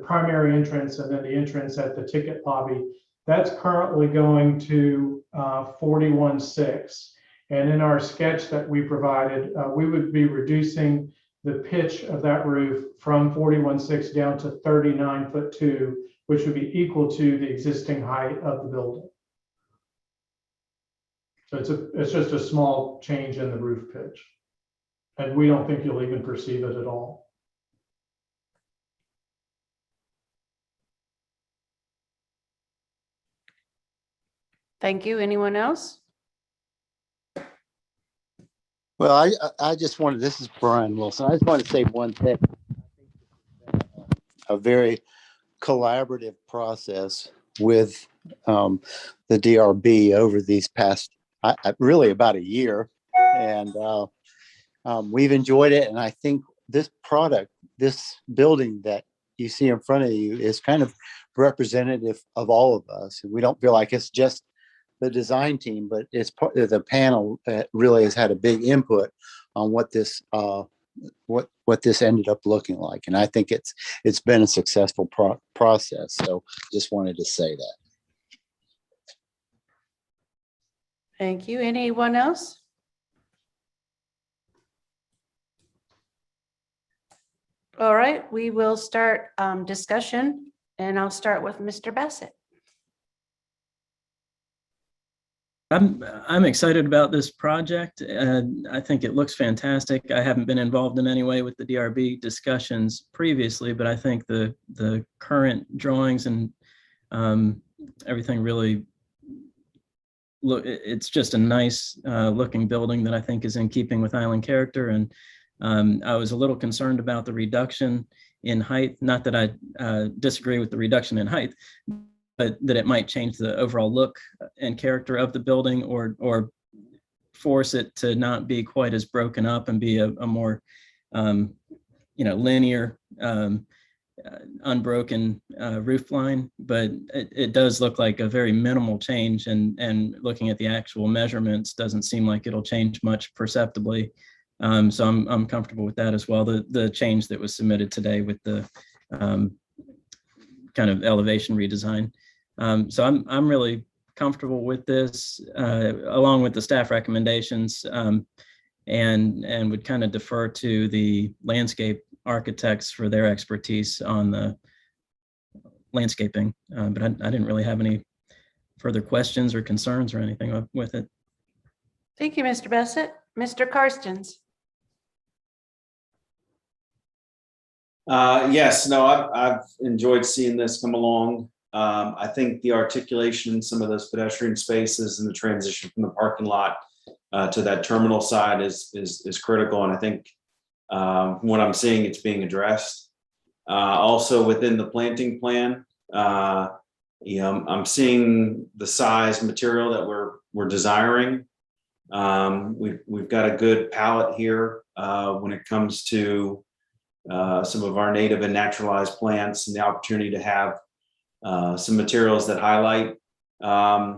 primary entrance and then the entrance at the ticket lobby, that's currently going to 41.6. And in our sketch that we provided, we would be reducing the pitch of that roof from 41.6 down to 39'2", which would be equal to the existing height of the building. So it's just a small change in the roof pitch. And we don't think you'll even perceive it at all. Thank you. Anyone else? Well, I just wanted, this is Brian Wilson. I just want to say one thing. A very collaborative process with the DRB over these past, really about a year. And we've enjoyed it. And I think this product, this building that you see in front of you is kind of representative of all of us. And we don't feel like it's just the design team, but it's part of the panel that really has had a big input on what this what this ended up looking like. And I think it's been a successful process. So just wanted to say that. Thank you. Anyone else? All right, we will start discussion, and I'll start with Mr. Bassett. I'm excited about this project. I think it looks fantastic. I haven't been involved in any way with the DRB discussions previously, but I think the current drawings and everything really look. It's just a nice looking building that I think is in keeping with island character. And I was a little concerned about the reduction in height. Not that I disagree with the reduction in height, but that it might change the overall look and character of the building, or force it to not be quite as broken up and be a more, linear, unbroken roof line. But it does look like a very minimal change, and looking at the actual measurements, doesn't seem like it'll change much perceptibly. So I'm comfortable with that as well. The change that was submitted today with the kind of elevation redesign. So I'm really comfortable with this, along with the staff recommendations, and would kind of defer to the landscape architects for their expertise on the landscaping. But I didn't really have any further questions or concerns or anything with it. Thank you, Mr. Bassett. Mr. Karstens. Yes, no, I've enjoyed seeing this come along. I think the articulation in some of those pedestrian spaces and the transition from the parking lot to that terminal side is critical. And I think from what I'm seeing, it's being addressed. Also within the planting plan, I'm seeing the size material that we're desiring. We've got a good palette here when it comes to some of our native and naturalized plants, and the opportunity to have some materials that highlight. I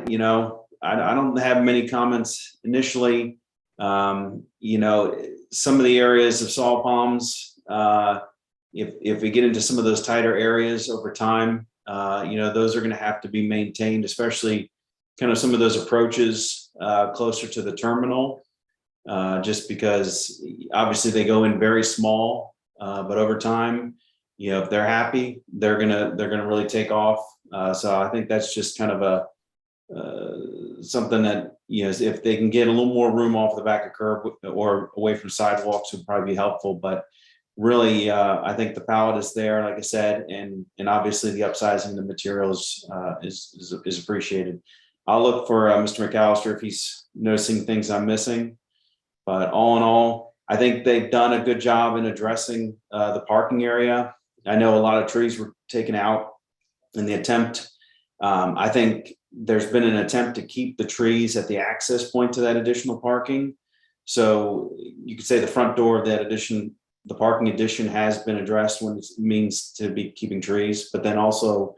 don't have many comments initially. Some of the areas of saw palms, if we get into some of those tighter areas over time, those are going to have to be maintained, especially kind of some of those approaches closer to the terminal, just because obviously they go in very small, but over time, if they're happy, they're gonna really take off. So I think that's just kind of something that, if they can get a little more room off the back of curb or away from sidewalks would probably be helpful. But really, I think the palette is there, like I said, and obviously the upsizing the materials is appreciated. I'll look for Mr. McAllister if he's noticing things I'm missing. But all in all, I think they've done a good job in addressing the parking area. I know a lot of trees were taken out in the attempt. I think there's been an attempt to keep the trees at the access point to that additional parking. So you could say the front door of that addition, the parking addition, has been addressed when it means to be keeping trees, but then also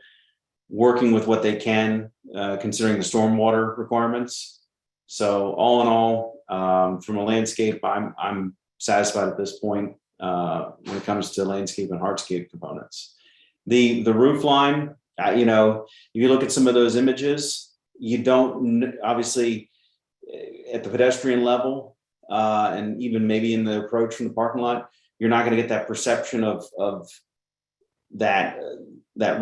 working with what they can, considering the stormwater requirements. So all in all, from a landscape, I'm satisfied at this point when it comes to landscape and hardscape components. The roof line, if you look at some of those images, you don't obviously at the pedestrian level, and even maybe in the approach from the parking lot, you're not going to get that perception of that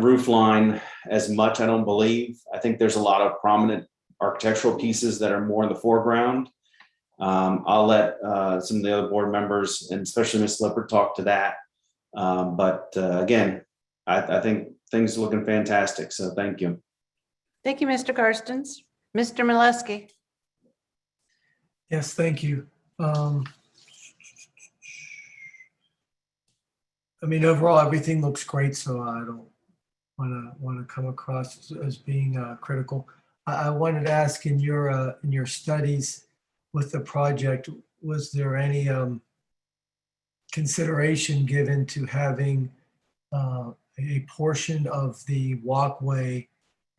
roof line as much, I don't believe. I think there's a lot of prominent architectural pieces that are more in the foreground. I'll let some of the other board members, and especially Ms. Lippert, talk to that. But again, I think things are looking fantastic. So thank you. Thank you, Mr. Karstens. Mr. Molesky. Yes, thank you. I mean, overall, everything looks great, so I don't want to come across as being critical. I wanted to ask, in your studies with the project, was there any consideration given to having a portion of the walkway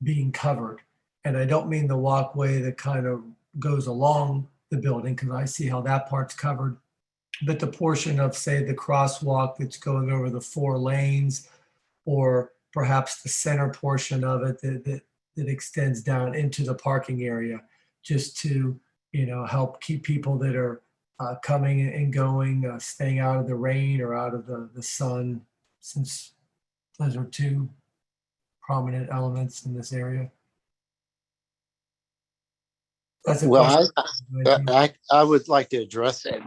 being covered? And I don't mean the walkway that kind of goes along the building, because I see how that part's covered, but the portion of, say, the crosswalk that's going over the 4 lanes, or perhaps the center portion of it that extends down into the parking area, just to, help keep people that are coming and going, staying out of the rain or out of the sun, since those are 2 prominent elements in this area. That's a Well, question. I would like to address that.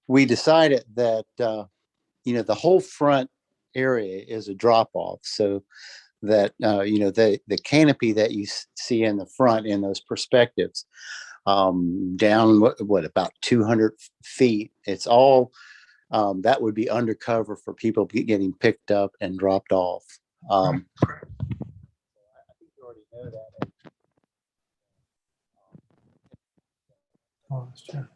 We decided that, the whole front area is a drop off, so that, the canopy that you see in the front in those perspectives, down about 200 feet, it's all, that would be undercover for people getting picked up and dropped off. I think you already know that. Oh, that's true.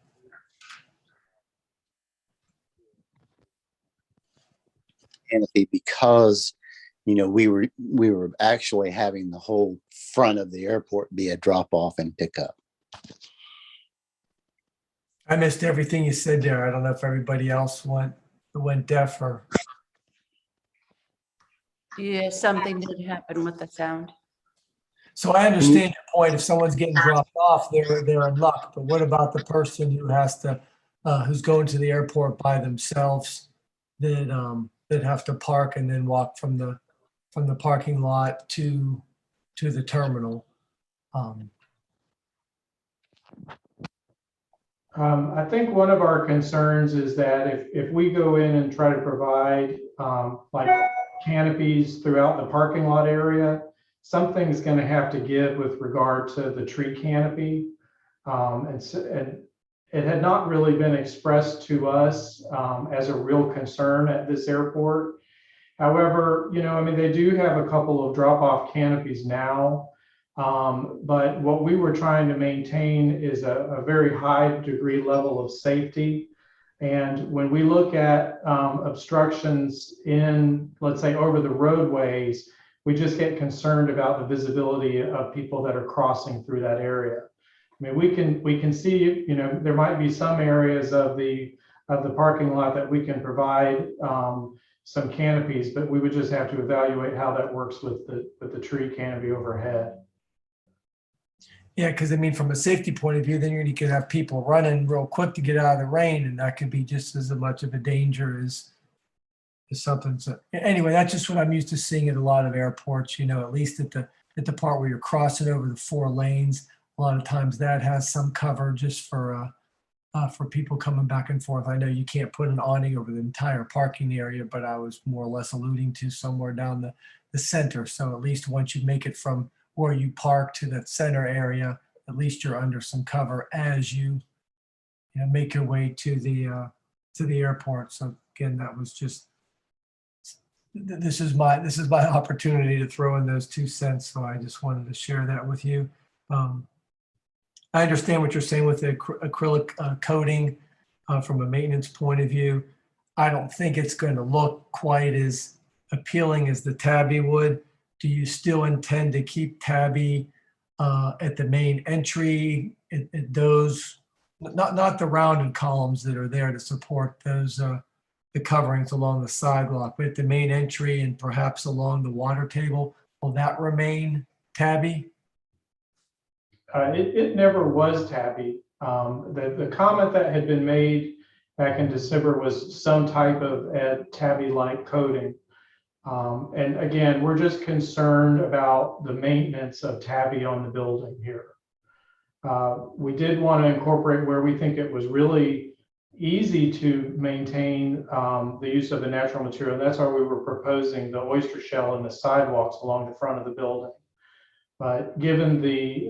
Canopy, because we were actually having the whole front of the airport be a drop off and pick up. I missed everything you said there. I don't know if everybody else went deaf or. Yeah, something did happen with the sound. So I understand your point. If someone's getting dropped off, they're in luck. But what about the person who has to, who's going to the airport by themselves, that have to park and then walk from the parking lot to the terminal? I think one of our concerns is that if we go in and try to provide like canopies throughout the parking lot area, something's going to have to give with regard to the tree canopy. And it had not really been expressed to us as a real concern at this airport. However, they do have a couple of drop-off canopies now. But what we were trying to maintain is a very high degree level of safety. And when we look at obstructions in, let's say, over the roadways, we just get concerned about the visibility of people that are crossing through that area. I mean, we can see, there might be some areas of the parking lot that we can provide some canopies, but we would just have to evaluate how that works with the tree canopy overhead. Yeah, because from a safety point of view, then you could have people running real quick to get out of the rain, and that could be just as much of a danger as something. So anyway, that's just what I'm used to seeing at a lot of airports. At least at the part where you're crossing over the 4 lanes, a lot of times that has some cover just for people coming back and forth. I know you can't put an awning over the entire parking area, but I was more or less alluding to somewhere down the center. So at least once you make it from where you park to that center area, at least you're under some cover as you make your way to the airport. So again, that was just, this is my opportunity to throw in those 2 cents. So I just wanted to share that with you. I understand what you're saying with the acrylic coating from a maintenance point of view. I don't think it's going to look quite as appealing as the tabby would. Do you still intend to keep tabby at the main entry, at those, not the rounded columns that are there to support those the coverings along the sidewalk, but at the main entry and perhaps along the water table? Will that remain tabby? It never was tabby. The comment that had been made back in December was some type of tabby-like coating. And again, we're just concerned about the maintenance of tabby on the building here. We did want to incorporate where we think it was really easy to maintain the use of the natural material. That's why we were proposing the oyster shell and the sidewalks along the front of the building. But given the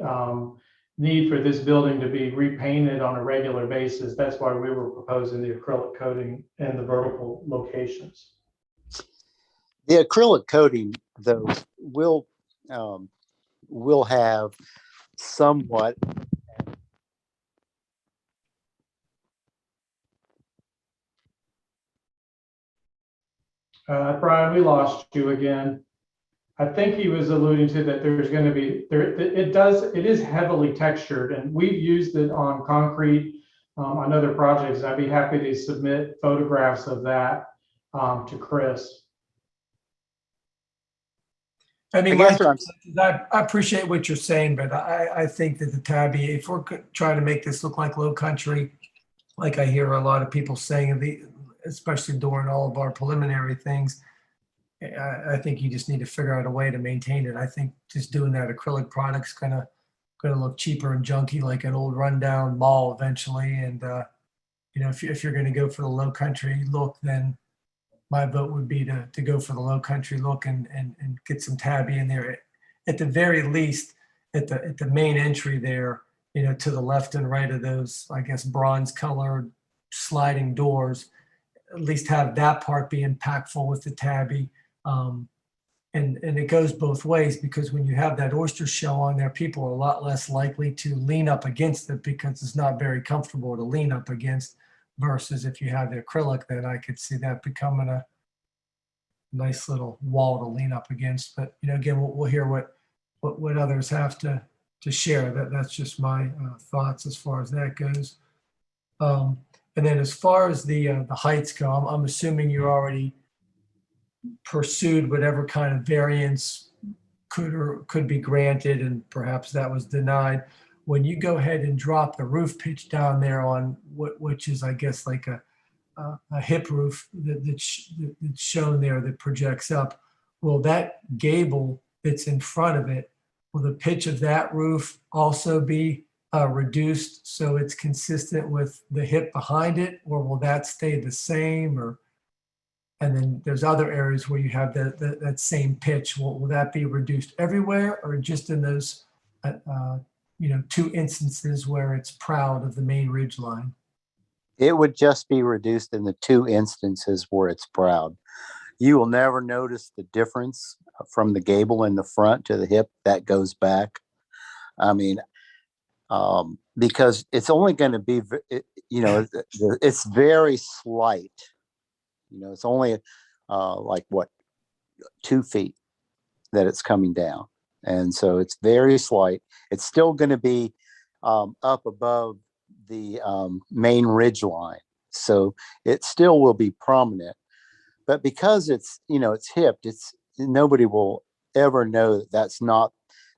need for this building to be repainted on a regular basis, that's why we were proposing the acrylic coating in the vertical locations. The acrylic coating, though, will have somewhat. Brian, we lost you again. I think he was alluding to that there's going to be it is heavily textured, and we've used it on concrete on other projects. I'd be happy to submit photographs of that to Chris. I mean, I guess I appreciate what you're saying, but I think that the tabby, if we're trying to make this look like low country, like I hear a lot of people saying, especially during all of our preliminary things, I think you just need to figure out a way to maintain it. I think just doing that acrylic product's gonna look cheaper and junky like an old rundown mall eventually. And if you're gonna go for the low country look, then my vote would be to go for the low country look and get some tabby in there. At the very least, at the main entry there, to the left and right of those, I guess, bronze colored sliding doors, at least have that part be impactful with the tabby. And it goes both ways, because when you have that oyster shell on there, people are a lot less likely to lean up against it because it's not very comfortable to lean up against, versus if you have the acrylic, then I could see that becoming a nice little wall to lean up against. But again, we'll hear what others have to share. That's just my thoughts as far as that goes. And then as far as the heights go, I'm assuming you're already pursued whatever kind of variance could be granted, and perhaps that was denied. When you go ahead and drop the roof pitch down there on which is, I guess, like a hip roof that's shown there that projects up, will that gable that's in front of it, will the pitch of that roof also be reduced so it's consistent with the hip behind it, or will that stay the same? And then there's other areas where you have that same pitch. Will that be reduced everywhere, or just in those two instances where it's proud of the main ridge line? It would just be reduced in the 2 instances where it's proud. You will never notice the difference from the gable in the front to the hip that goes back. I mean, because it's only going to be, it's very slight. It's only like 2 feet that it's coming down. And so it's very slight. It's still going to be up above the main ridge line. So it still will be prominent. But because it's hipped, nobody will ever know that that's not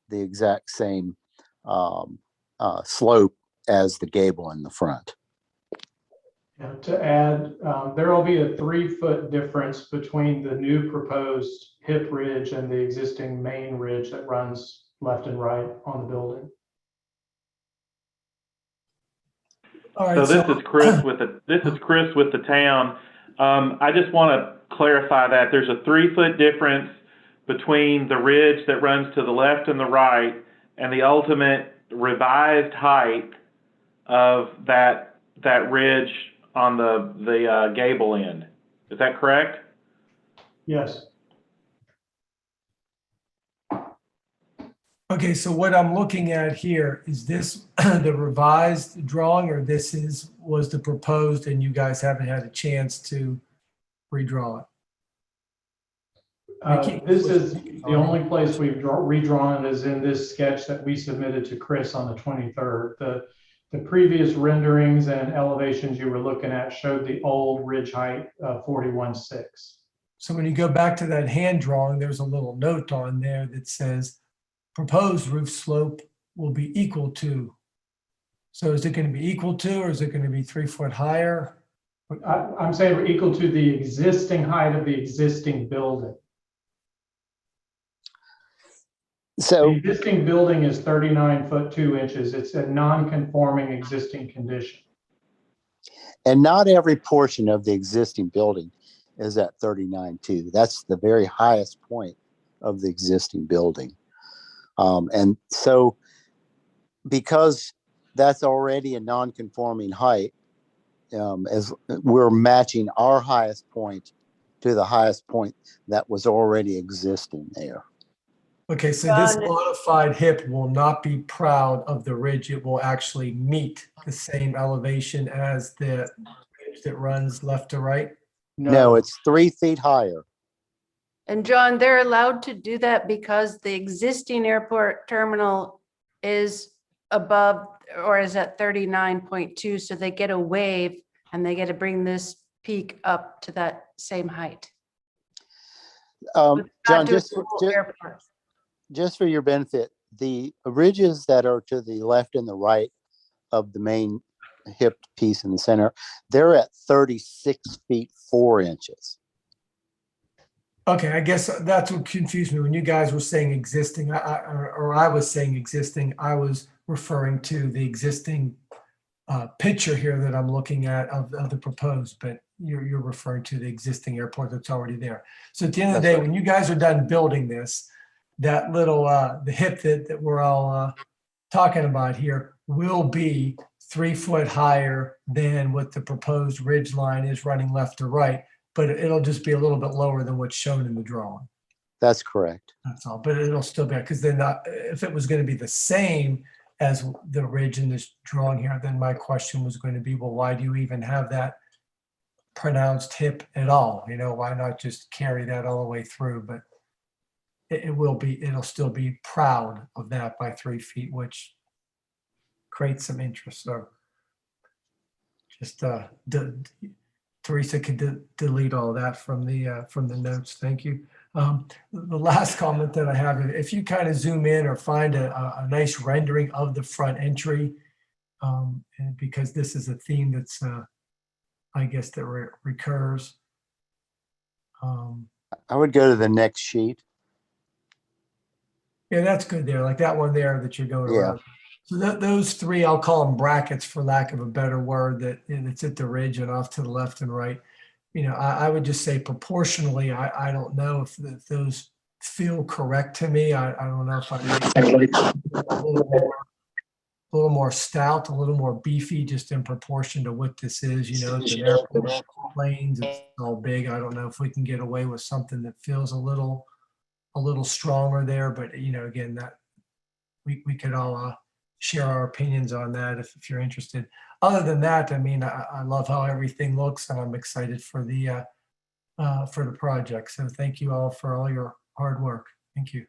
the exact same slope as the gable in the front. To add, there will be a 3-foot difference between the new proposed hip ridge and the existing main ridge that runs left and right on the building. All right, So this is Chris with the town. I just want to clarify that there's a 3-foot difference between the ridge that runs to the left and the right and the ultimate revised height of that ridge on the gable end. Is that correct? Yes. Okay, so what I'm looking at here, is this the revised drawing, or was the proposed and you guys haven't had a chance to redraw it? This is the only place we've redrawn it is in this sketch that we submitted to Chris on the 23rd. The previous renderings and elevations you were looking at showed the old ridge height of 41.6. So when you go back to that hand drawing, there's a little note on there that says proposed roof slope will be equal to. So is it going to be equal to, or is it going to be 3 foot higher? I'm saying we're equal to the existing height of the existing building. The So, existing building is 39 foot 2 inches. It's a non-conforming existing condition. and not every portion of the existing building is at 39.2. That's the very highest point of the existing building. And so because that's already a non-conforming height, as we're matching our highest point to the highest point that was already existing there. Okay, so this Got it. modified hip will not be proud of the ridge. It will actually meet the same elevation as the ridge that runs left to right. No, it's 3 feet higher. And John, they're allowed to do that because the existing airport terminal is above or is at 39.2, so they get a wave and they get to bring this peak up to that same height. John, Not to a just full airport. just for your benefit, the ridges that are to the left and the right of the main hip piece in the center, they're at 36 feet 4 inches. Okay, I guess that's what confused me. When you guys were saying existing, I was saying existing, I was referring to the existing picture here that I'm looking at of the proposed, but you're referring to the existing airport that's already there. So at the end of the day, when you guys are done building this, that little, the hip that we're all talking about here will be 3 foot higher than what the proposed ridge line is running left to right, but it'll just be a little bit lower than what's shown in the drawing. That's correct. That's all, but it'll still be, because then if it was going to be the same as the ridge in this drawing here, then my question was going to be, well, why do you even have that pronounced hip at all? You know, why not just carry that all the way through? But it'll still be proud of that by 3 feet, which creates some interest. So just Teresa could delete all that from the notes. Thank you. The last comment that I have, if you kind of zoom in or find a nice rendering of the front entry, and because this is a theme that's, I guess, that recurs. I would go to the next sheet. Yeah, that's good there, like that one there that you're going Yeah. around. So those three, I'll call them brackets for lack of a better word, it's at the ridge and off to the left and right. You know, I would just say proportionally, I don't know if those feel correct to me. I don't know if I a little more stout, a little more beefy, just in proportion to what this is. You know, it's an airport planes, it's all big. I don't know if we can get away with something that feels a little stronger there, but you know, again, that we could all share our opinions on that if you're interested. Other than that, I mean, I love how everything looks, and I'm excited for the project. So thank you all for all your hard work. Thank you.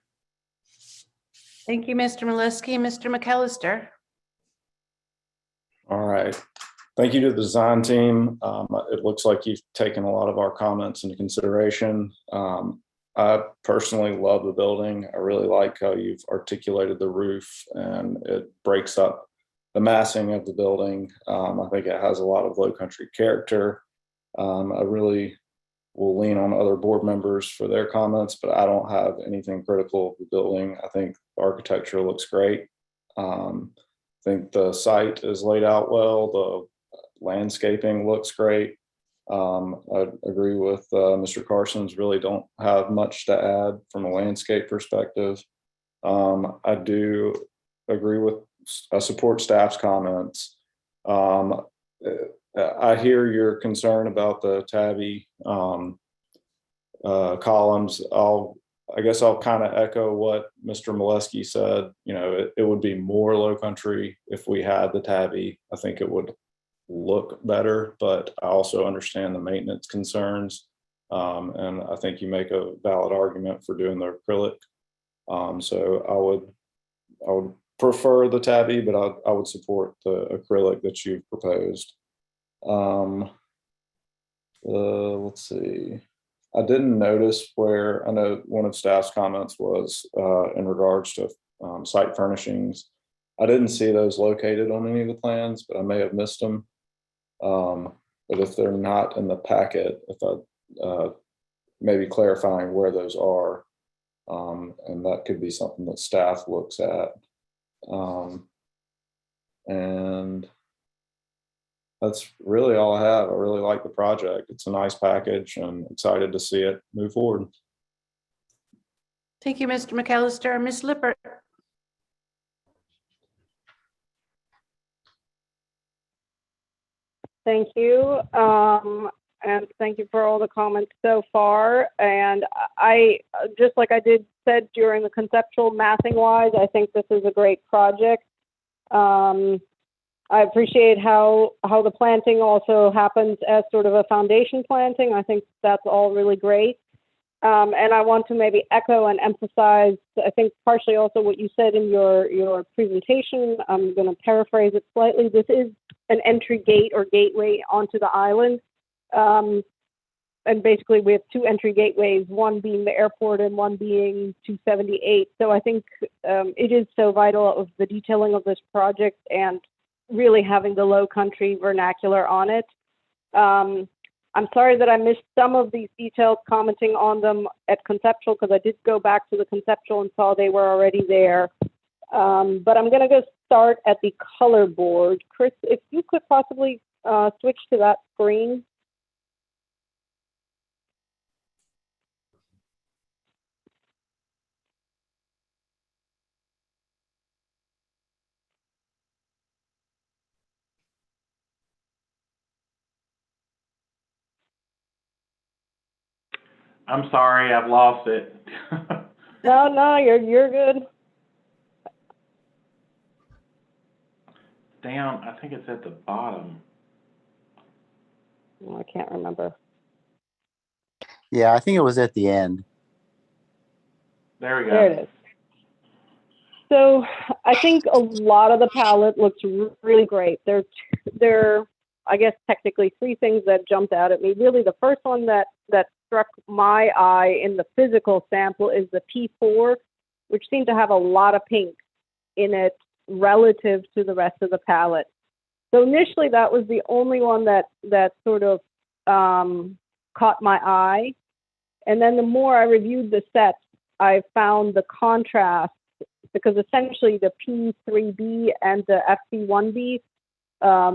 Thank you, Mr. Maliski. Mr. McAllister. All right. Thank you to the design team. It looks like you've taken a lot of our comments into consideration. I personally love the building. I really like how you've articulated the roof, and it breaks up the massing of the building. I think it has a lot of low country character. I really will lean on other board members for their comments, but I don't have anything critical of the building. I think the architecture looks great. I think the site is laid out well. The landscaping looks great. I agree with Mr. Carson's, really don't have much to add from a landscape perspective. I do agree with, I support staff's comments. I hear your concern about the tabby columns. I guess I'll kind of echo what Mr. Maleski said. You know, it would be more low country if we had the tabby. I think it would look better, but I also understand the maintenance concerns. And I think you make a valid argument for doing the acrylic. So I would prefer the tabby, but I would support the acrylic that you've proposed. Let's see. I didn't notice where, I know one of staff's comments was in regards to site furnishings. I didn't see those located on any of the plans, but I may have missed them. But if they're not in the packet, if I maybe clarifying where those are, and that could be something that staff looks at. And that's really all I have. I really like the project. It's a nice package and excited to see it move forward. Thank you, Mr. McAllister. Ms. Lippert? Thank you. And thank you for all the comments so far. And I, just like I said during the conceptual massing wise, I think this is a great project. I appreciate how the planting also happens as sort of a foundation planting. I think that's all really great. And I want to maybe echo and emphasize, I think partially also what you said in your presentation. I'm going to paraphrase it slightly. This is an entry gate or gateway onto the island. And basically we have two entry gateways, one being the airport and one being 278. So I think it is so vital of the detailing of this project and really having the low country vernacular on it. I'm sorry that I missed some of these details, commenting on them at conceptual, because I did go back to the conceptual and saw they were already there. But I'm going to go start at the color board. Chris, if you could possibly switch to that screen. I'm sorry, I've lost it. No, you're good. Down, I think it's at the bottom. I can't remember. Yeah, I think it was at the end. There we go. There it is. So I think a lot of the palette looks really great. There are, I guess, technically three things that jumped out at me. Really, the first one that struck my eye in the physical sample is the P4, which seemed to have a lot of pink in it relative to the rest of the palette. So initially, that was the only one that sort of caught my eye. And then the more I reviewed the set, I found the contrast, because essentially the P3B and the FC1B,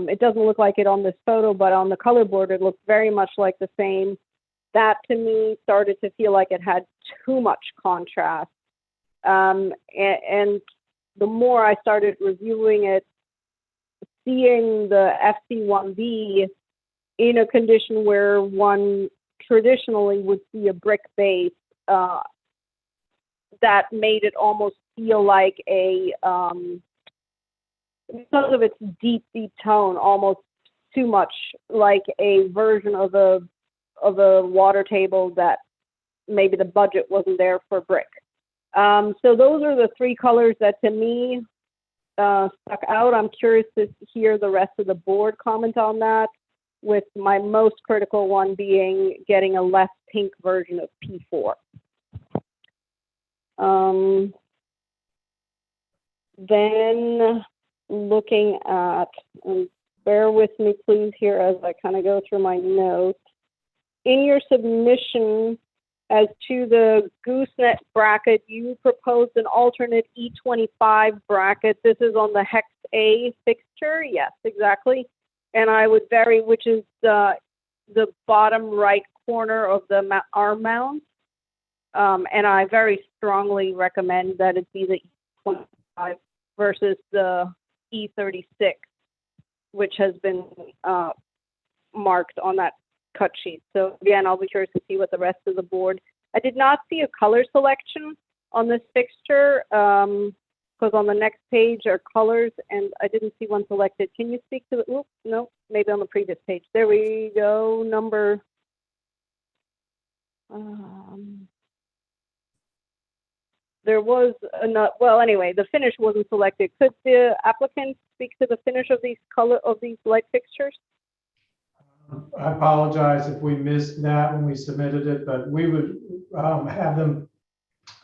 it doesn't look like it on this photo, but on the color board, it looks very much like the same. That to me started to feel like it had too much contrast. And the more I started reviewing it, seeing the FC1B in a condition where one traditionally would see a brick base, that made it almost feel like a, because of its deep tone, almost too much like a version of a water table that maybe the budget wasn't there for brick. So those are the three colors that to me stuck out. I'm curious to hear the rest of the board comment on that, with my most critical one being getting a less pink version of P4. Then looking at, and bear with me please here as I kind of go through my notes. In your submission as to the Gooseneck bracket, you proposed an alternate E25 bracket. This is on the Hex A fixture. Yes, exactly. And I would vary, which is the bottom right corner of the arm mount. And I very strongly recommend that it be the E25 versus the E36, which has been marked on that cut sheet. So again, I'll be curious to see what the rest of the board. I did not see a color selection on this fixture, because on the next page are colors and I didn't see one selected. Can you speak to the, oops, no, maybe on the previous page. There we go, number, there was another, well, anyway, the finish wasn't selected. Could the applicant speak to the finish of these light fixtures? I apologize if we missed that when we submitted it, but we would have them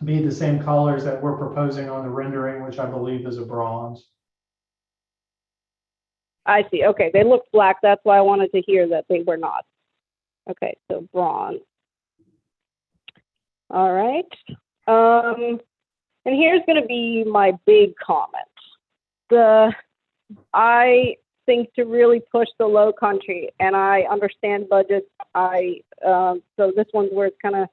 be the same colors that we're proposing on the rendering, which I believe is a bronze. I see. Okay, they look black. That's why I wanted to hear that they were not. Okay, so bronze. All right. And here's going to be my big comment. I think to really push the low country, and I understand budgets. So this one's where it's kind of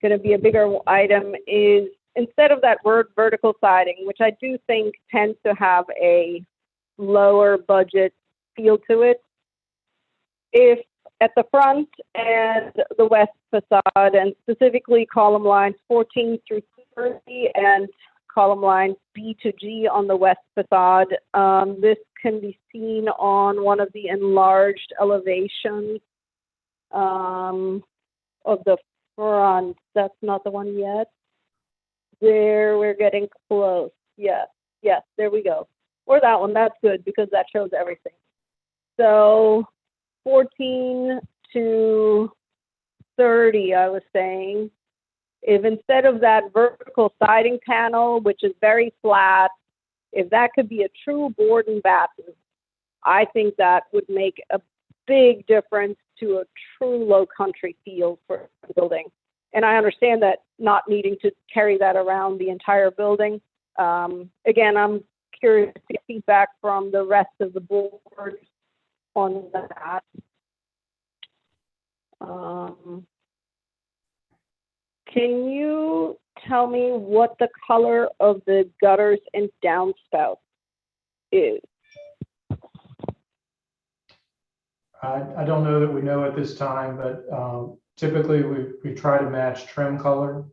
going to be a bigger item, is instead of that word vertical siding, which I do think tends to have a lower budget feel to it, if at the front and the west facade, and specifically column lines 14 through 30 and column lines B to G on the west facade, this can be seen on one of the enlarged elevations of the front. That's not the one yet. There, we're getting close. Yes, there we go. Or that one, that's good because that shows everything. So 14 to 30, I was saying, if instead of that vertical siding panel, which is very flat, if that could be a true board and batten, I think that would make a big difference to a true low country feel for the building. And I understand that not needing to carry that around the entire building. Again, I'm curious to get feedback from the rest of the board on that. Can you tell me what the color of the gutters and downspouts is? I don't know that we know at this time, but typically we try to match trim color.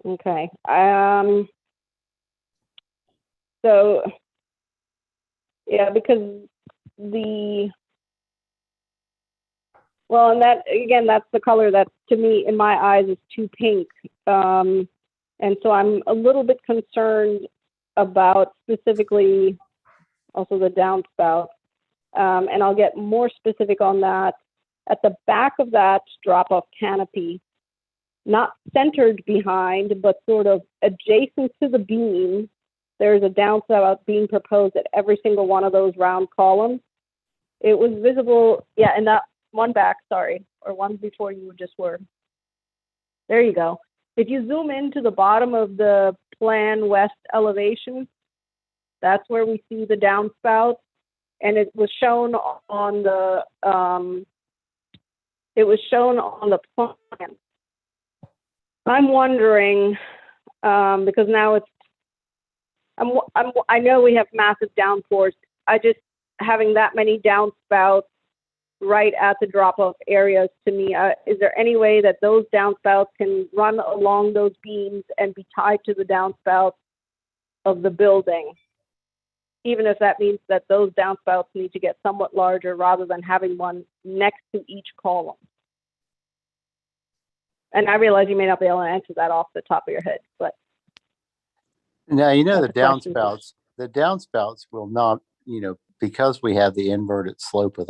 Okay. So, yeah, because and that, again, that's the color that, to me, in my eyes, is too pink. And so I'm a little bit concerned about specifically also the downspout. And I'll get more specific on that. At the back of that drop-off canopy, not centered behind, but sort of adjacent to the beam, there's a downspout being proposed at every single one of those round columns. It was visible, yeah, and that one back, sorry, or one before you just were. There you go. If you zoom into the bottom of the plan west elevation, that's where we see the downspout, and it was shown on the plan. I'm wondering, because now I know we have massive downpours. Having that many downspouts right at the drop-off areas, to me, is there any way that those downspouts can run along those beams and be tied to the downspouts of the building? Even if that means that those downspouts need to get somewhat larger rather than having one next to each column. And I realize you may not be able to answer that off the top of your head, but. Now, the That's a question. downspouts will not, because we have the inverted slope of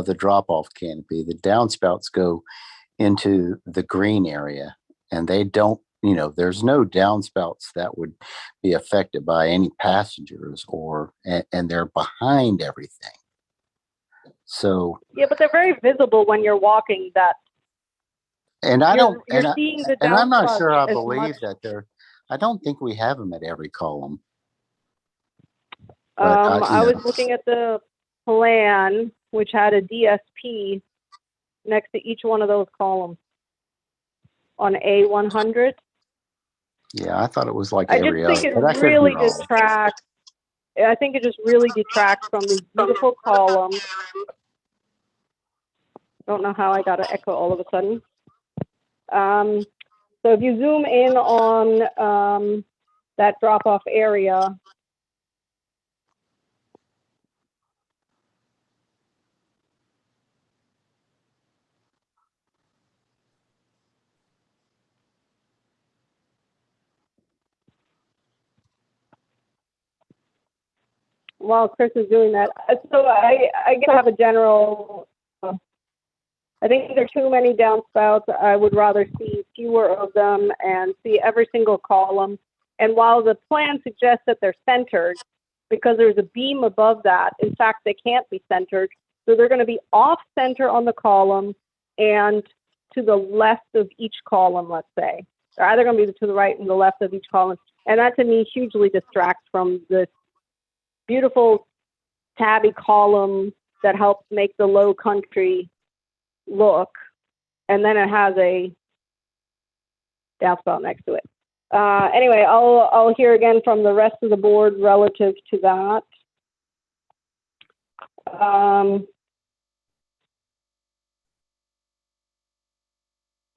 the drop-off canopy, the downspouts go into the green area, and they don't, there's no downspouts that would be affected by any passengers and they're behind everything. So. Yeah, but they're very visible when you're walking that. And I don't, you're seeing the and I'm not downspouts sure I as believe much. that I don't think we have them at every column. I was looking at the plan, which had a DSP next to each one of those columns on A100. Yeah, I thought it was like I every just think other. it really detracts. I think it just really detracts from these beautiful columns. Don't know how I got an echo all of a sudden. So if you zoom in on that drop-off area, while Chris is doing that, so I guess I have a general. I think there are too many downspouts. I would rather see fewer of them and see every single column And while the plan suggests that they're centered, because there's a beam above that, in fact, they can't be centered. So they're going to be off center on the column and to the left of each column, let's say. They're either going to be to the right and the left of each column. And that to me hugely distracts from this beautiful tabby column that helps make the low country look. And then it has a downspout next to it. Anyway, I'll hear again from the rest of the board relative to that.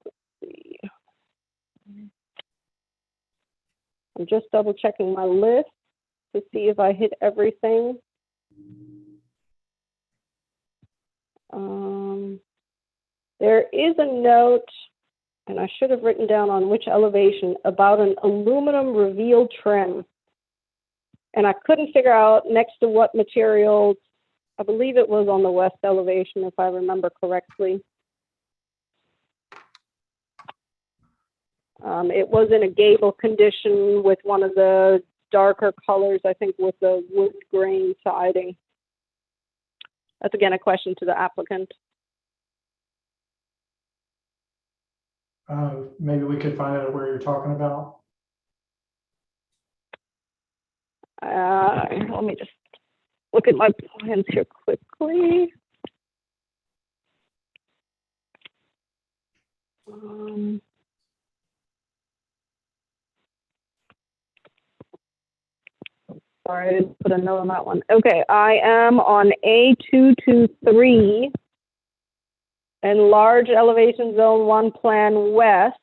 Let's see. I'm just double checking my list to see if I hit everything. There is a note, and I should have written down on which elevation, about an aluminum reveal trim. And I couldn't figure out next to what materials. I believe it was on the west elevation, if I remember correctly. It was in a gable condition with one of the darker colors, I think with the wood grain siding. That's again a question to the applicant. Maybe we could find out where you're talking about. Let me just look at my plans here quickly. Sorry, I didn't put a note on that one. Okay, I am on A223 and large elevation zone 1 plan west.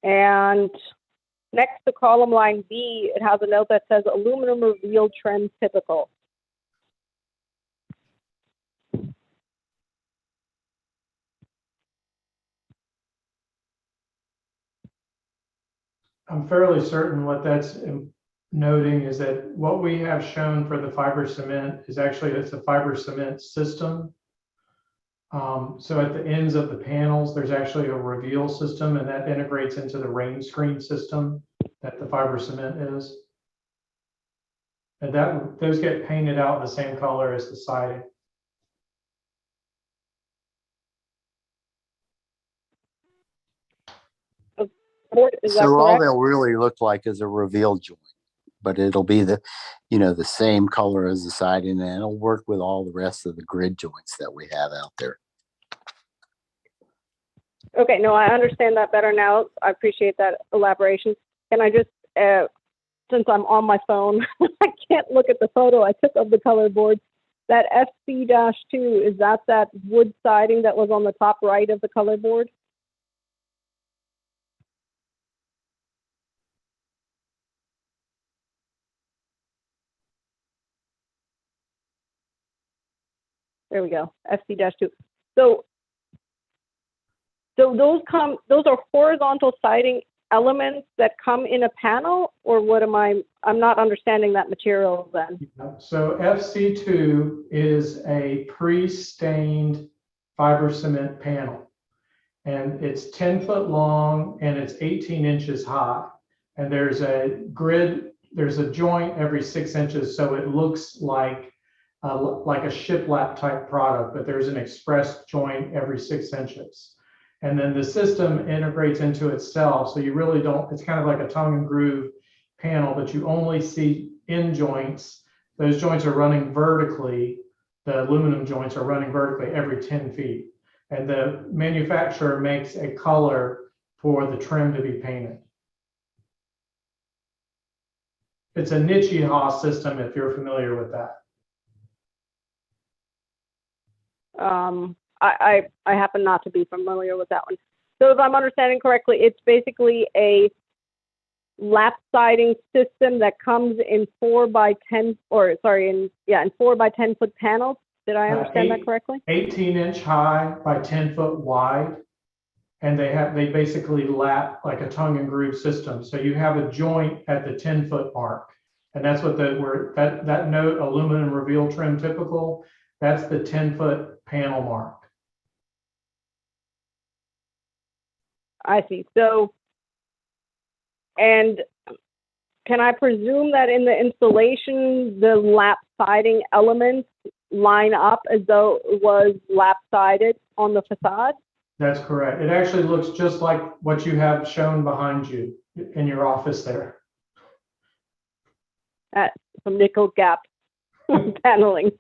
And next to column line B, it has a note that says aluminum reveal trim typical. I'm fairly certain what that's noting is that what we have shown for the fiber cement is actually, it's a fiber cement system. So at the ends of the panels, there's actually a reveal system, and that integrates into the rain screen system that the fiber cement is. And those get painted out the same color as the siding. Is that So all correct? they'll really look like is a reveal joint, but it'll be the, the same color as the siding, and it'll work with all the rest of the grid joints that we have out there. Okay, no, I understand that better now. I appreciate that elaboration. Can I just, since I'm on my phone, I can't look at the photo I took of the color board. That FC-2, is that wood siding that was on the top right of the color board? There we go, FC-2. So those are horizontal siding elements that come in a panel, or what I'm not understanding that material then. So FC2 is a pre-stained fiber cement panel, and it's 10 foot long and it's 18 inches high. And there's a joint every 6 inches, so it looks like a shiplap type product, but there's an express joint every 6 inches. And then the system integrates into itself. So you really don't, it's kind of like a tongue and groove panel, but you only see end joints. Those joints are running vertically. The aluminum joints are running vertically every 10 feet. And the manufacturer makes a color for the trim to be painted. It's a Nichi-Ha system, if you're familiar with that. I happen not to be familiar with that one. So if I'm understanding correctly, it's basically a lap siding system that comes in 4 by 10, in 4 by 10 foot panels. Did I understand that correctly? 18 inch high by 10 foot wide. And they basically lap like a tongue and groove system. So you have a joint at the 10 foot mark. And that's what that note, aluminum reveal trim typical, that's the 10 foot panel mark. I see. So, and can I presume that in the installation, the lap siding elements line up as though it was lap sided on the facade? That's correct. It actually looks just like what you have shown behind you in your office there. Some nickel gap paneling.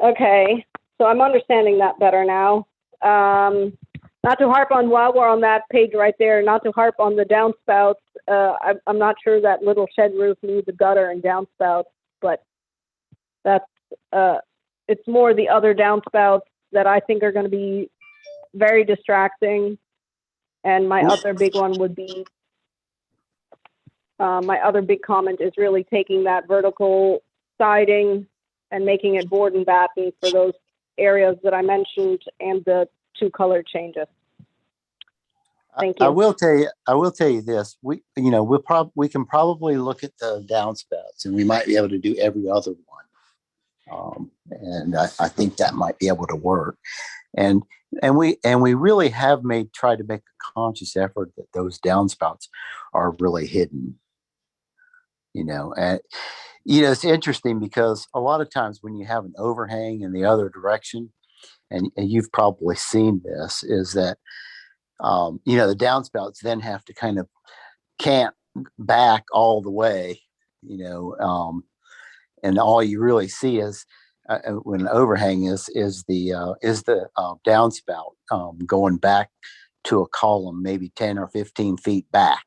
Okay, so I'm understanding that better now. Not to harp on, while we're on that page right there, not to harp on the downspouts. I'm not sure that little shed roof needs a gutter and downspouts, but that's, it's more the other downspouts that I think are going to be very distracting. And my other big one would be, my other big comment is really taking that vertical siding and making it board and batten for those areas that I mentioned and the 2 color changes. Thank you. I will tell you this. We can probably look at the downspouts, and we might be able to do every other one. And I think that might be able to work. And we really have tried to make a conscious effort that those downspouts are really hidden. And it's interesting because a lot of times when you have an overhang in the other direction, and you've probably seen this, is that the downspouts then have to kind of cant back all the way, and all you really see is when an overhang is the downspout going back to a column, maybe 10 or 15 feet back.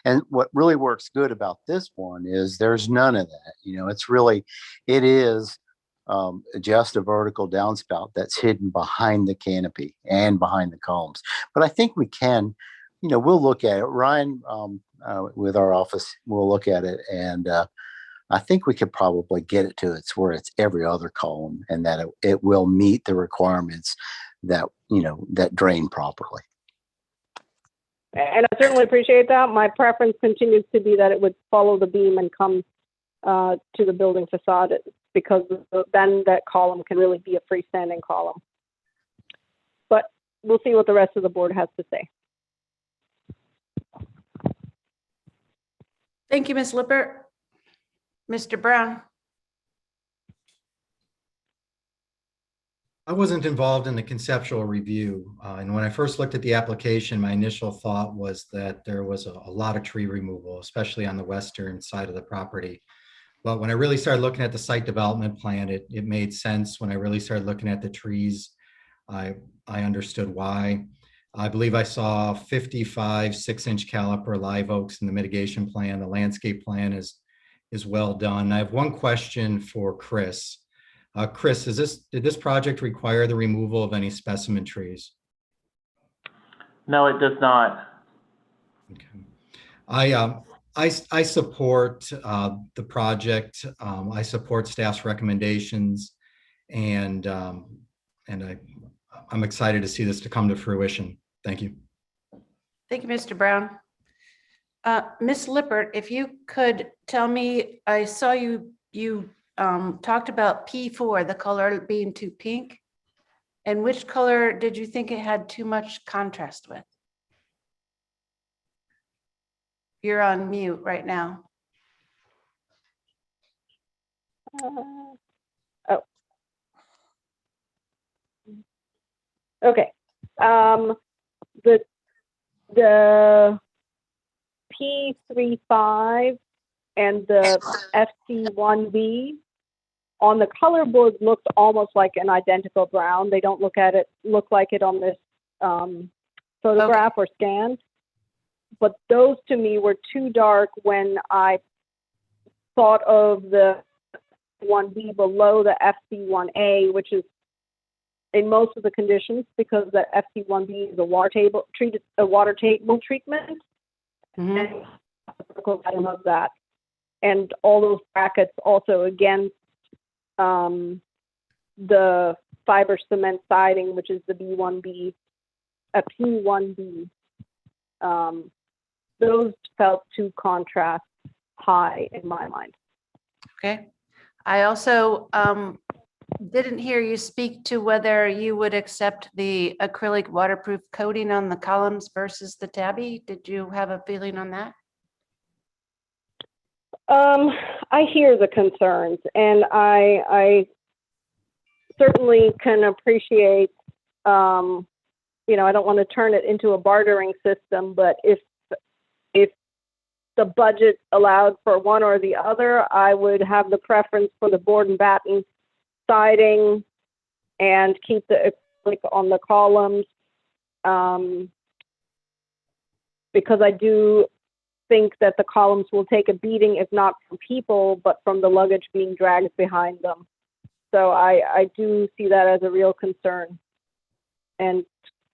And what really works good about this one is there's none of that. It is just a vertical downspout that's hidden behind the canopy and behind the columns. But I think we can, we'll look at it. Ryan, with our office, we'll look at it, and I think we could probably get it to where it's every other column, and that it will meet the requirements that that drain properly. And I certainly appreciate that. My preference continues to be that it would follow the beam and come to the building facade, because then that column can really be a freestanding column. But we'll see what the rest of the board has to say. Thank you, Ms. Lippert. Mr. Brown. I wasn't involved in the conceptual review. And when I first looked at the application, my initial thought was that there was a lot of tree removal, especially on the western side of the property. But when I really started looking at the site development plan, it made sense. When I really started looking at the trees, I understood why. I believe I saw 55 6-inch caliper live oaks in the mitigation plan. The landscape plan is well done. I have one question for Chris. Chris, did this project require the removal of any specimen trees? No, it does not. Okay. I support the project. I support staff's recommendations, and I'm excited to see this to come to fruition. Thank you. Thank you, Mr. Brown. Ms. Lippert, if you could tell me, I saw you talked about P4, the color being too pink. And which color did you think it had too much contrast with? You're on mute right now. Okay. The P35 and the FC1B on the color board looked almost like an identical brown. They don't look like it on this photograph or scan. But those to me were too dark when I thought of the 1B below the FC1A, which is in most of the conditions, because the FC1B is a water table treatment. Mm-hmm. And I love that. And all those brackets also against the fiber cement siding, which is the B1B, a P1B. Those felt too contrast high in my mind. Okay. I also didn't hear you speak to whether you would accept the acrylic waterproof coating on the columns versus the tabby. Did you have a feeling on that? I hear the concerns, and I certainly can appreciate, I don't want to turn it into a bartering system, but if the budget allowed for one or the other, I would have the preference for the board and batten siding and keep the acrylic on the columns, because I do think that the columns will take a beating, if not from people, but from the luggage being dragged behind them. So I do see that as a real concern and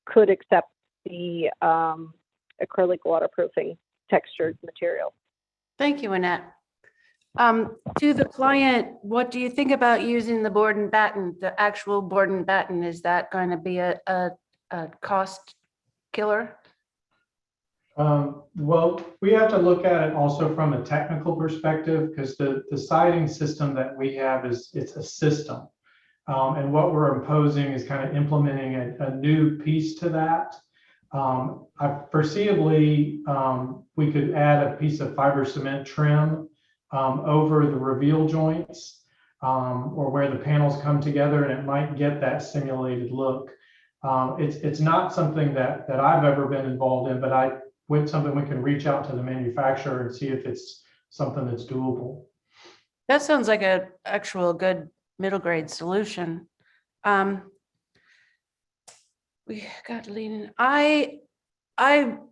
could accept the acrylic waterproofing textured material. Thank you, Annette. To the client, what do you think about using the board and batten, the actual board and batten? Is that going to be a cost killer? Well, we have to look at it also from a technical perspective, because the siding system that we have it's a system. And what we're imposing is kind of implementing a new piece to that. Foreseeably, we could add a piece of fiber cement trim over the reveal joints, or where the panels come together, and it might get that simulated look. It's not something that I've ever been involved in, but something we can reach out to the manufacturer and see if it's something that's doable. That sounds like a actual good middle grade solution. We got leaning. I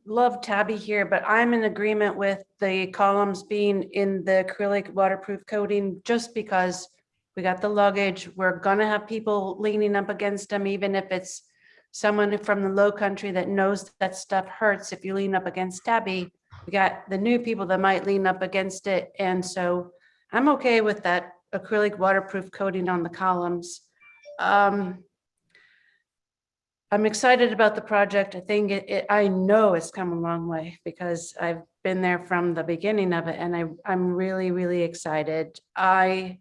love tabby here, but I'm in agreement with the columns being in the acrylic waterproof coating, just because we got the luggage. We're gonna have people leaning up against them, even if it's someone from the low country that knows that stuff hurts if you lean up against tabby. We got the new people that might lean up against it. And so I'm okay with that acrylic waterproof coating on the columns. I'm excited about the project. I think I know it's come a long way because I've been there from the beginning of it, and I'm really, really excited. I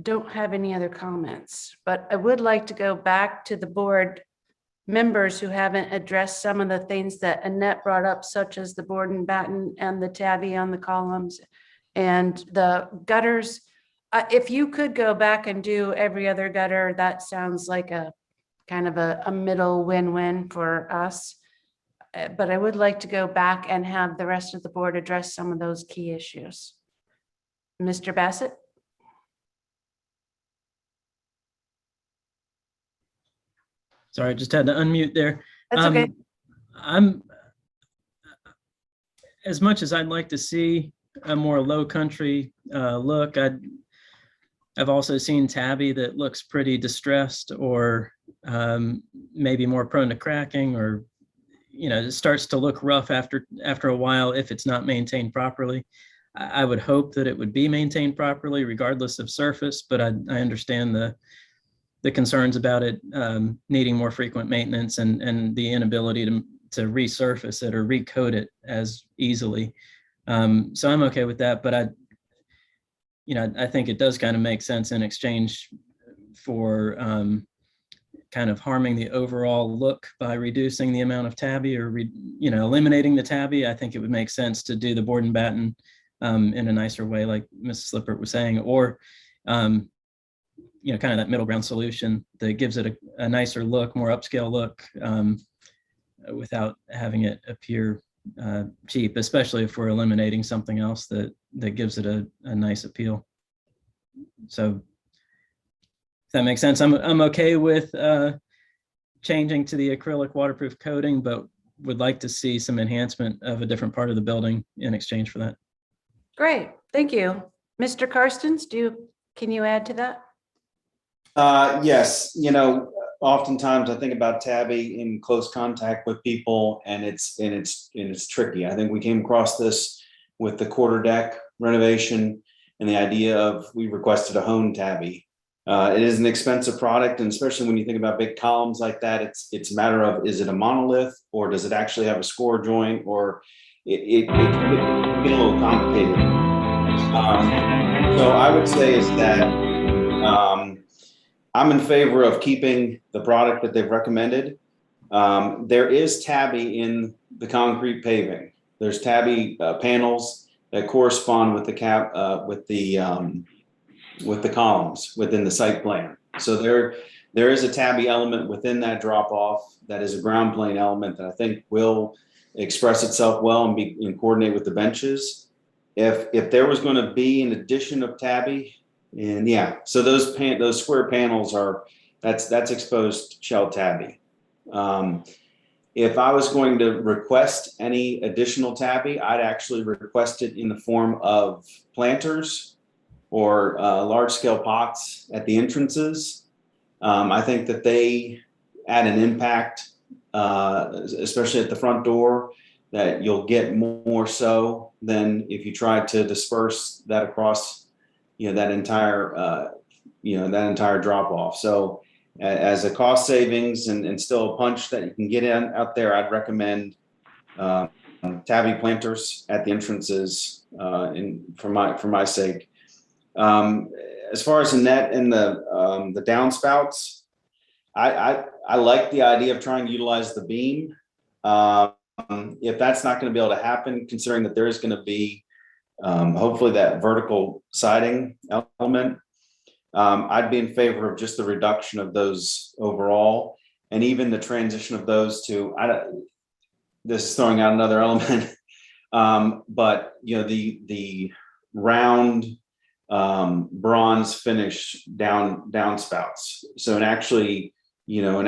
don't have any other comments, but I would like to go back to the board members who haven't addressed some of the things that Annette brought up, such as the board and batten and the tabby on the columns and the gutters. If you could go back and do every other gutter, that sounds like a kind of a middle win-win for us. But I would like to go back and have the rest of the board address some of those key issues. Mr. Bassett? Sorry, I just had to unmute there. That's okay. I'm, as much as I'd like to see a more low country look, I've also seen tabby that looks pretty distressed, or maybe more prone to cracking, or it starts to look rough after a while if it's not maintained properly. I would hope that it would be maintained properly regardless of surface, but I understand the concerns about it needing more frequent maintenance and the inability to resurface it or recoat it as easily. So I'm okay with that, but I think it does kind of make sense in exchange for kind of harming the overall look by reducing the amount of tabby, or eliminating the tabby. I think it would make sense to do the board and batten in a nicer way, like Mrs. Lippert was saying, or kind of that middle ground solution that gives it a nicer look, more upscale look, without having it appear cheap, especially if we're eliminating something else that gives it a nice appeal. So if that makes sense, I'm okay with changing to the acrylic waterproof coating, but would like to see some enhancement of a different part of the building in exchange for that. Great, thank you. Mr. Karstens, can you add to that? Yes, oftentimes I think about tabby in close contact with people, and it's tricky. I think we came across this with the quarter deck renovation and the idea of, we requested a hone tabby. It is an expensive product, and especially when you think about big columns like that, it's a matter of, is it a monolith, or does it actually have a score joint, or it can get a little complicated. So I would say is that I'm in favor of keeping the product that they've recommended. There is tabby in the concrete paving. There's tabby panels that correspond with the with the columns within the site plan. So there is a tabby element within that drop off that is a ground plane element that I think will express itself well and coordinate with the benches. If there was going to be an addition of tabby, and yeah, so those square panels that's exposed shell tabby. If I was going to request any additional tabby, I'd actually request it in the form of planters or large scale pots at the entrances. I think that they add an impact, especially at the front door, that you'll get more so than if you try to disperse that across, that entire, that entire drop off. So as a cost savings and still a punch that you can get out there, I'd recommend tabby planters at the entrances for my sake. As far as the net and the downspouts, I like the idea of trying to utilize the beam. If that's not going to be able to happen, considering that there is going to be hopefully that vertical siding element, I'd be in favor of just the reduction of those overall, and even the transition of those to, this is throwing out another element, but the round bronze finish downspouts. So an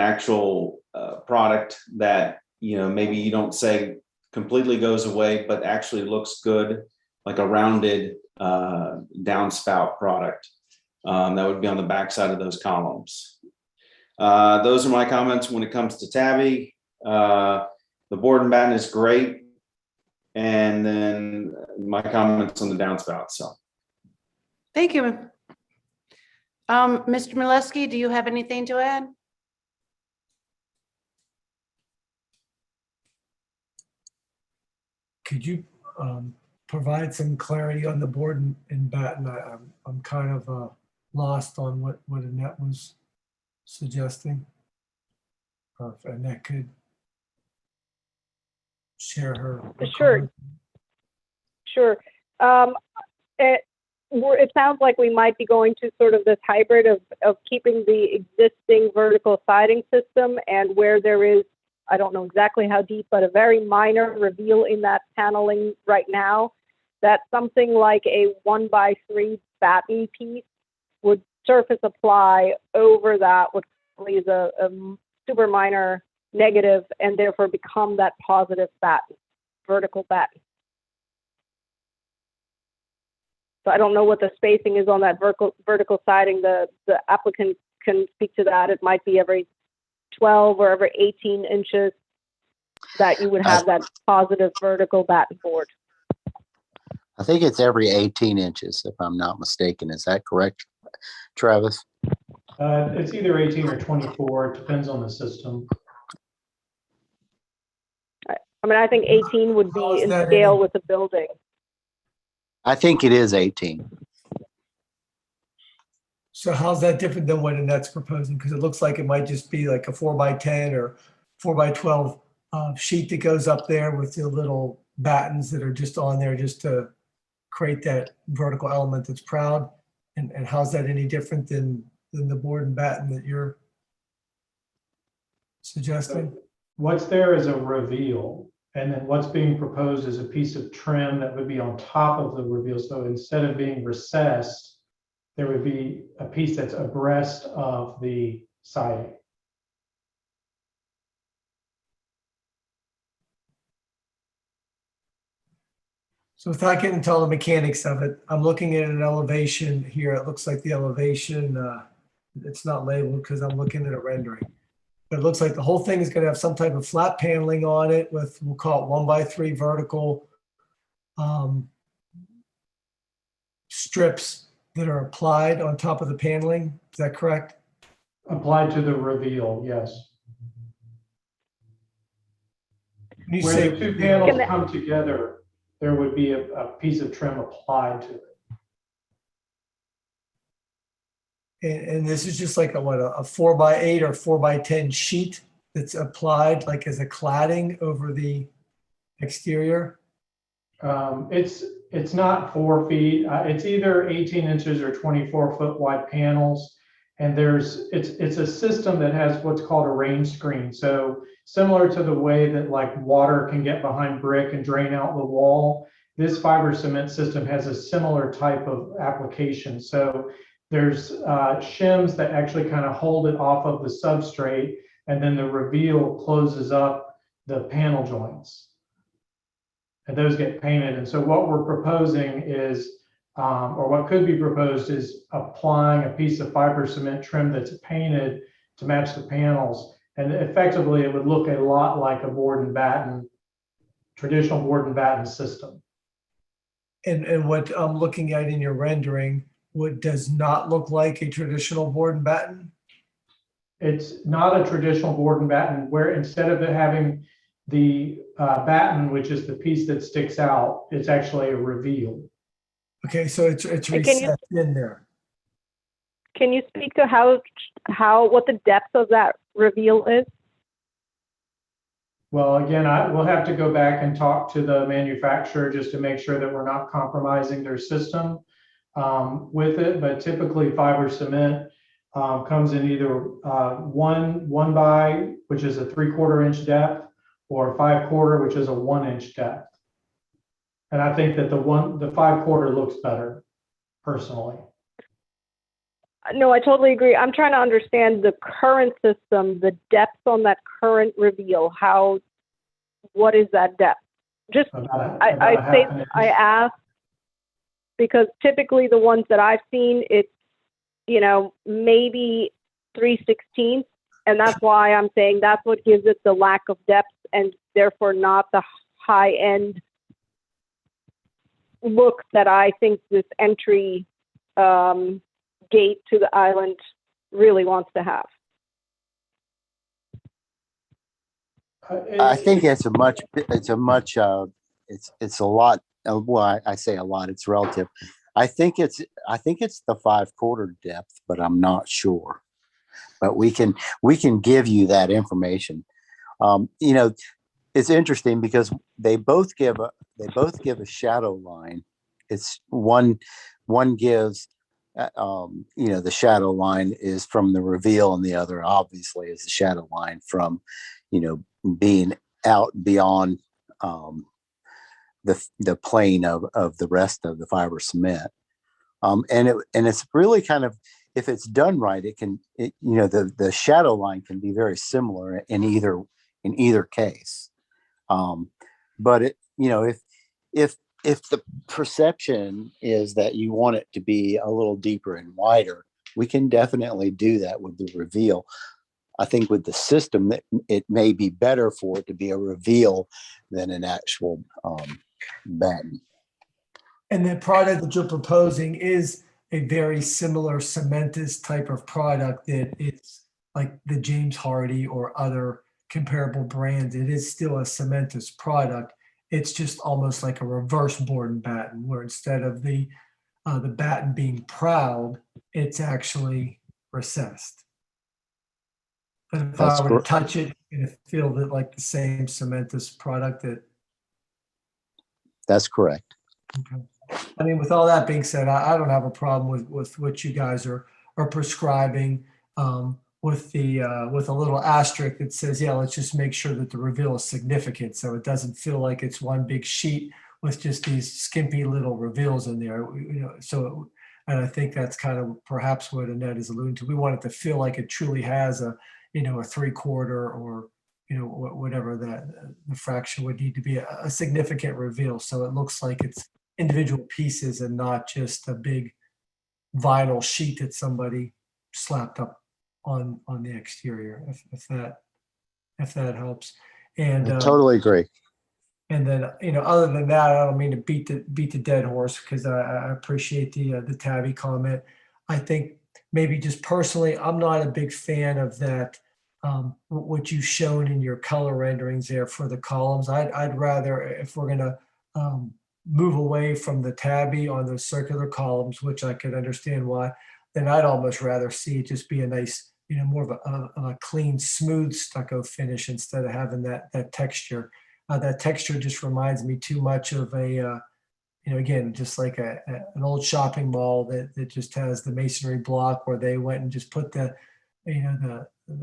actual product that, maybe you don't say completely goes away, but actually looks good, like a rounded downspout product. That would be on the backside of those columns. Those are my comments when it comes to tabby. The board and batten is great. And then my comments on the downspouts. So. Thank you. Mr. Molesky, do you have anything to add? Could you provide some clarity on the board and batten? I'm kind of lost on what Annette was suggesting. If Annette could share her. Sure. Sure. It sounds like we might be going to sort of this hybrid of keeping the existing vertical siding system, and where there is, I don't know exactly how deep, but a very minor reveal in that paneling right now, that something like a 1x3 batten piece would surface apply over that, which is a super minor negative, and therefore become that positive batten, vertical batten. So I don't know what the spacing is on that vertical siding. The applicant can speak to that. It might be every 12 or every 18 inches that you would have that positive vertical batten board. I think it's every 18 inches, if I'm not mistaken. Is that correct, Travis? It's either 18 or 24. It depends on the system. I mean, I think 18 would be in scale with the building. I think it is 18. So how's that different than what Annette's proposing? Because it looks like it might just be like a 4x10 or 4x12 sheet that goes up there with the little battens that are just on there just to create that vertical element that's proud. And how's that any different than the board and batten that you're suggesting? What's there is a reveal, and then what's being proposed is a piece of trim that would be on top of the reveal. So instead of being recessed, there would be a piece that's abreast of the siding. So without getting into all the mechanics of it, I'm looking at an elevation here. It looks like the elevation, it's not labeled because I'm looking at a rendering. But it looks like the whole thing is going to have some type of flat paneling on it with, we'll call it 1x3 vertical strips that are applied on top of the paneling. Is that correct? Applied to the reveal, yes. When you Where say the two panels come together, there would be a piece of trim applied to it. And this is just like a 4x8 or 4x10 sheet that's applied like as a cladding over the exterior? It's not 4 feet. It's either 18 inches or 24-foot wide panels. And it's a system that has what's called a rain screen. So similar to the way that like water can get behind brick and drain out the wall, this fiber cement system has a similar type of application. So there's shims that actually kind of hold it off of the substrate, and then the reveal closes up the panel joints. And those get painted. And so what we're proposing is, or what could be proposed is applying a piece of fiber cement trim that's painted to match the panels. And effectively, it would look a lot like a board and batten, traditional board and batten system. And what I'm looking at in your rendering, what does not look like a traditional board and batten? It's not a traditional board and batten, where instead of it having the batten, which is the piece that sticks out, it's actually a reveal. Okay, so it's Can you- recessed in there. Can you speak to what the depth of that reveal is? Well, again, we'll have to go back and talk to the manufacturer just to make sure that we're not compromising their system with it. But typically fiber cement comes in either one by, which is a 3/4 inch depth, or 5/4, which is a 1 inch depth. And I think that the 5/4 looks better personally. No, I totally agree. I'm trying to understand the current system, the depth on that current reveal. What is that depth? Just, I ask because typically the ones that I've seen, it's, maybe 3/16. And that's why I'm saying that's what gives it the lack of depth and therefore not the high end look that I think this entry gate to the island really wants to have. I think it's a lot. Well, I say a lot, it's relative. I think it's the 5/4 depth, but I'm not sure. But we can give you that information. It's interesting because they both give a shadow line. It's one gives, the shadow line is from the reveal, and the other obviously is the shadow line from, being out beyond the plane of the rest of the fiber cement. And it's really kind of, if it's done right, the shadow line can be very similar in either case. But if the perception is that you want it to be a little deeper and wider, we can definitely do that with the reveal. I think with the system, that it may be better for it to be a reveal than an actual batten. And the product that you're proposing is a very similar cementous type of product that it's like the James Hardy or other comparable brands. It is still a cementous product. It's just almost like a reverse board and batten, where instead of the batten being proud, it's actually recessed. But if I were to touch it and feel that like the same cementous product That's correct. Okay. I mean, with all that being said, I don't have a problem with what you guys are prescribing with a little asterisk that says, yeah, let's just make sure that the reveal is significant, so it doesn't feel like it's one big sheet with just these skimpy little reveals in there. And I think that's kind of perhaps what Annette is alluding to. We want it to feel like it truly has a 3/4 or whatever the fraction would need to be, a significant reveal. So it looks like it's individual pieces and not just a big vinyl sheet that somebody slapped up on the exterior, if that helps. And I totally agree. And then, other than that, I don't mean to beat the dead horse, because I appreciate the tabby comment. I think maybe just personally, I'm not a big fan of that, what you've shown in your color renderings there for the columns. I'd rather, if we're going to move away from the tabby on those circular columns, which I could understand why, then I'd almost rather see it just be a nice, more of a clean, smooth stucco finish instead of having that texture. That texture just reminds me too much of a, again, just like an old shopping mall that just has the masonry block where they went and just put the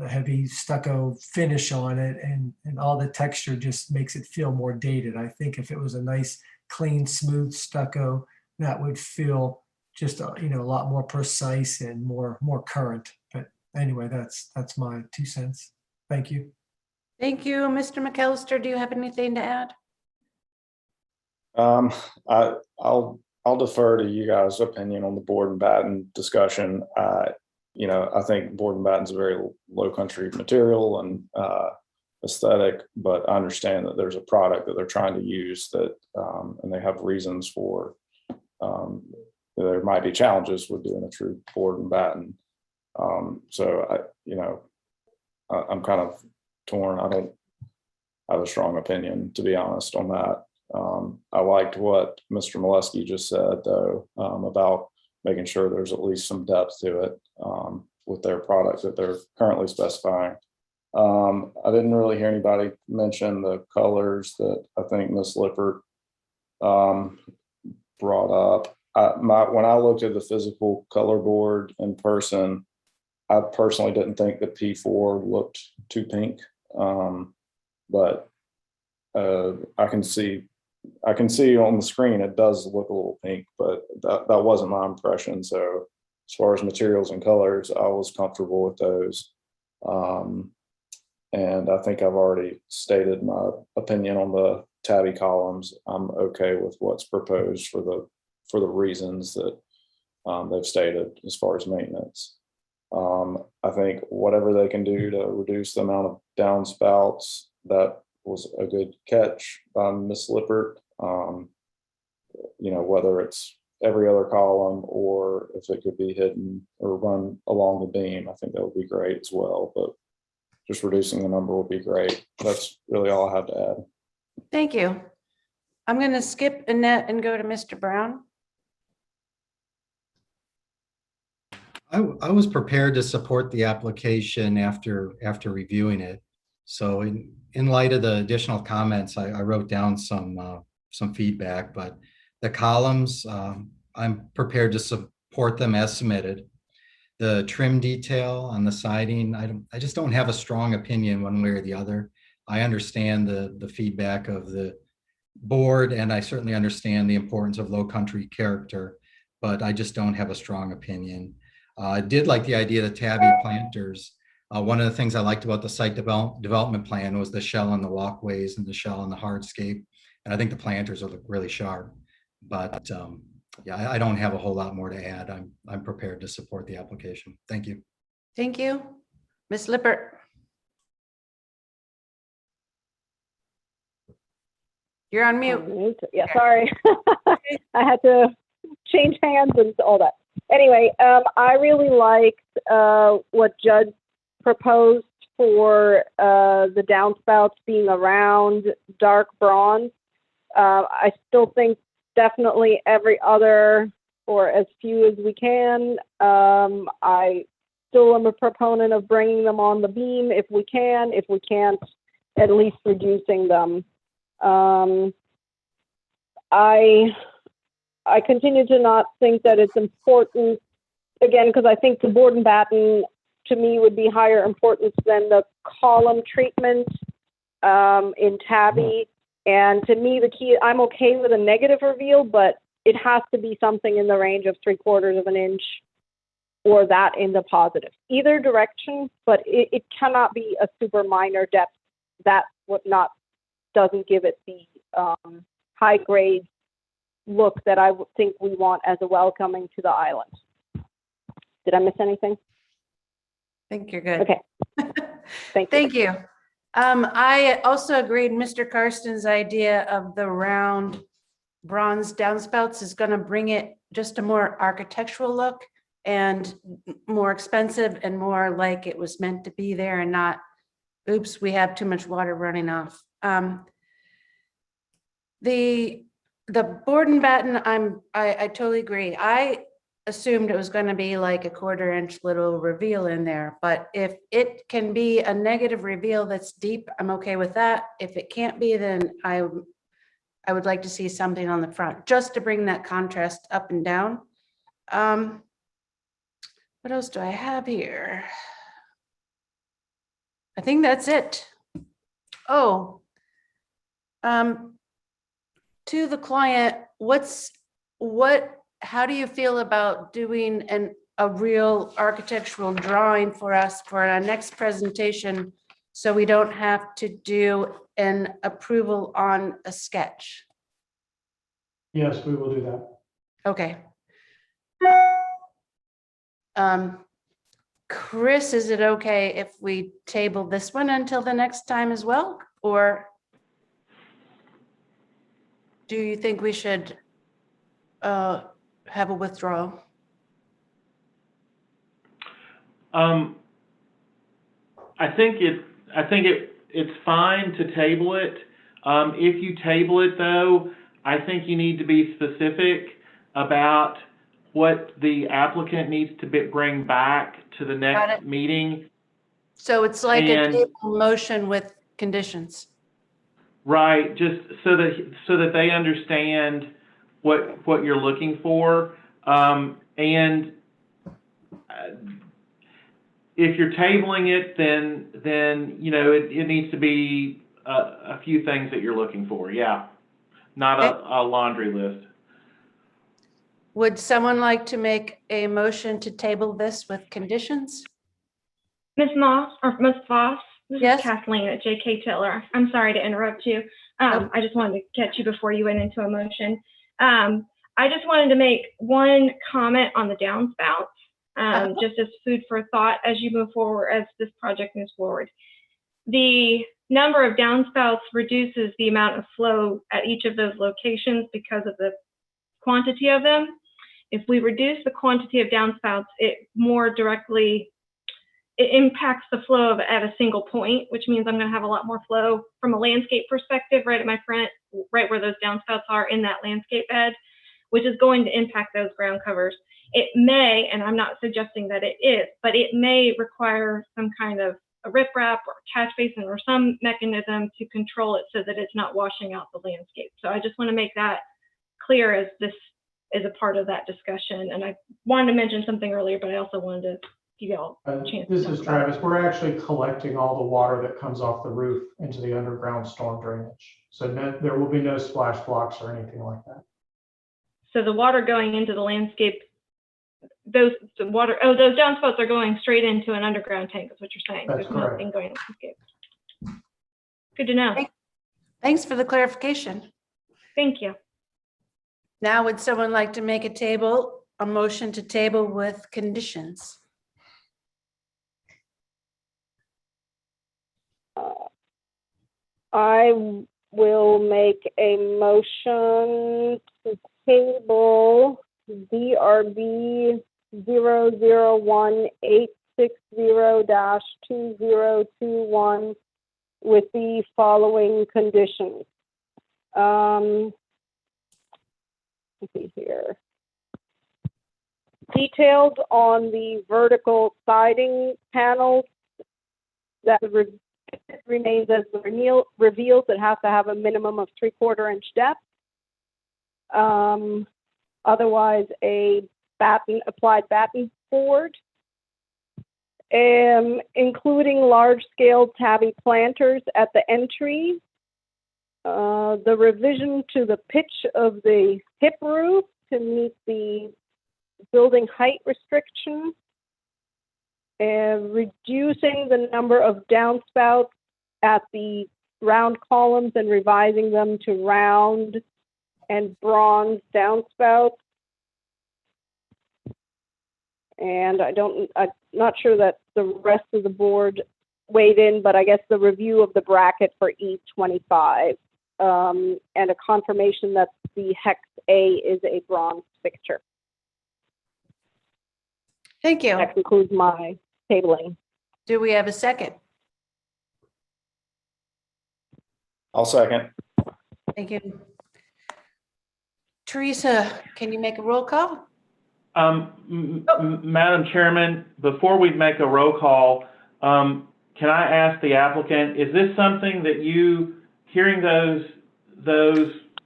heavy stucco finish on it, and all the texture just makes it feel more dated. I think if it was a nice, clean, smooth stucco, that would feel just a lot more precise and more current. But anyway, that's my 2 cents. Thank you. Thank you. Mr. McAllister, do you have anything to add? I'll defer to you guys' opinion on the board and batten discussion. I think board and batten's a very low country material and aesthetic, but I understand that there's a product that they're trying to use that, and they have reasons for, there might be challenges with doing a true board and batten. So I'm kind of torn. I don't have a strong opinion, to be honest, on that. I liked what Mr. Molesky just said, though, about making sure there's at least some depth to it with their products that they're currently specifying. I didn't really hear anybody mention the colors that I think Ms. Lippert brought up. When I looked at the physical color board in person, I personally didn't think the P4 looked too pink, but I can see on the screen it does look a little pink, but that wasn't my impression. So as far as materials and colors, I was comfortable with those. And I think I've already stated my opinion on the tabby columns. I'm okay with what's proposed for the reasons that they've stated as far as maintenance. I think whatever they can do to reduce the amount of downspouts, that was a good catch by Ms. Lippert. Whether it's every other column or if it could be hidden or run along the beam, I think that would be great as well. But just reducing the number would be great. That's really all I have to add. Thank you. I'm going to skip Annette and go to Mr. Brown. I was prepared to support the application after reviewing it. So in light of the additional comments, I wrote down some feedback, but the columns, I'm prepared to support them as submitted. The trim detail on the siding, I just don't have a strong opinion one way or the other. I understand the feedback of the board, and I certainly understand the importance of low country character, but I just don't have a strong opinion. I did like the idea of the tabby planters. One of the things I liked about the site development plan was the shell on the walkways and the shell on the hardscape. And I think the planters will look really sharp. But yeah, I don't have a whole lot more to add. I'm prepared to support the application. Thank you. Thank you. Ms. Lippert. You're on mute. Yeah, sorry. I had to change hands and all that. Anyway, I really liked what Judd proposed for the downspouts being around dark bronze. I still think definitely every other or as few as we can. I still am a proponent of bringing them on the beam if we can. If we can't, at least reducing them. I continue to not think that it's important, again, because I think the board and batten to me would be higher importance than the column treatment in tabby. And to me, the key, I'm okay with a negative reveal, but it has to be something in the range of 3/4 of an inch or that in the positive. Either direction, but it cannot be a super minor depth. That's what doesn't give it the high grade look that I would think we want as a welcoming to the island. Did I miss anything? I think you're good. Okay. Thank you. Thank you. I also agreed Mr. Karsten's idea of the round bronze downspouts is going to bring it just a more architectural look and more expensive and more like it was meant to be there and not, oops, we have too much water running off. The board and batten, I totally agree. assumed it was going to be like a 1/4 inch little reveal in there, but if it can be a negative reveal that's deep, I'm okay with that. If it can't be, then I would like to see something on the front, just to bring that contrast up and down. What else do I have here? I think that's it. Oh, to the client, how do you feel about doing a real architectural drawing for us for our next presentation? So we don't have to do an approval on a sketch. Yes, we will do that. Okay. Chris, is it okay if we table this one until the next time as well? Or do you think we should have a withdrawal? I think it's fine to table it. If you table it though, I think you need to be specific about what the applicant needs to bring back to the next meeting. So it's like a And- table motion with conditions. Right, just so that they understand what you're looking for. And if you're tabling it, then you know it needs to be a few things that you're looking for. Yeah, not a laundry list. Would someone like to make a motion to table this with conditions? Ms. Moss or Ms. Voss, this Yes. is Kathleen at JK Tiller. I'm sorry to interrupt you. I just wanted to catch you before you went into a motion. I just wanted to make one comment on the downspouts, just as food for thought as you move forward, as this project moves forward. The number of downspouts reduces the amount of flow at each of those locations because of the quantity of them. If we reduce the quantity of downspouts, it impacts the flow at a single point, which means I'm going to have a lot more flow from a landscape perspective right at my front, right where those downspouts are in that landscape bed, which is going to impact those ground covers. It may, and I'm not suggesting that it is, but it may require some kind of a riprap or catch basin or some mechanism to control it so that it's not washing out the landscape. So I just want to make that clear as this is a part of that discussion. And I wanted to mention something earlier, but I also wanted to give you all a chance. This is Travis. We're actually collecting all the water that comes off the roof into the underground storm drainage. So there will be no splash blocks or anything like that. So the water going into the landscape, those downspouts are going straight into an underground tank, is what you're saying. That's There's correct. nothing going in the landscape. Good to know. Thanks for the clarification. Thank you. Now, would someone like to make a motion to table with conditions? I will make a motion to table DRB 001-860-2021 with the following conditions. Let's see here. Details on the vertical siding panels that remains as the reveals. It has to have a minimum of 3/4 inch depth. Otherwise, a applied batten board, including large-scale tabby planters at the entry. The revision to the pitch of the hip roof to meet the building height restriction. Reducing the number of downspouts at the round columns and revising them to round and bronze downspouts. And I'm not sure that the rest of the board weighed in, but I guess the review of the bracket for E25 and a confirmation that the hex A is a bronze fixture. Thank you. That concludes my tabling. Do we have a second? I'll second. Thank you. Teresa, can you make a roll call? Madam Chairman, before we make a roll call, can I ask the applicant, is this something that you, hearing those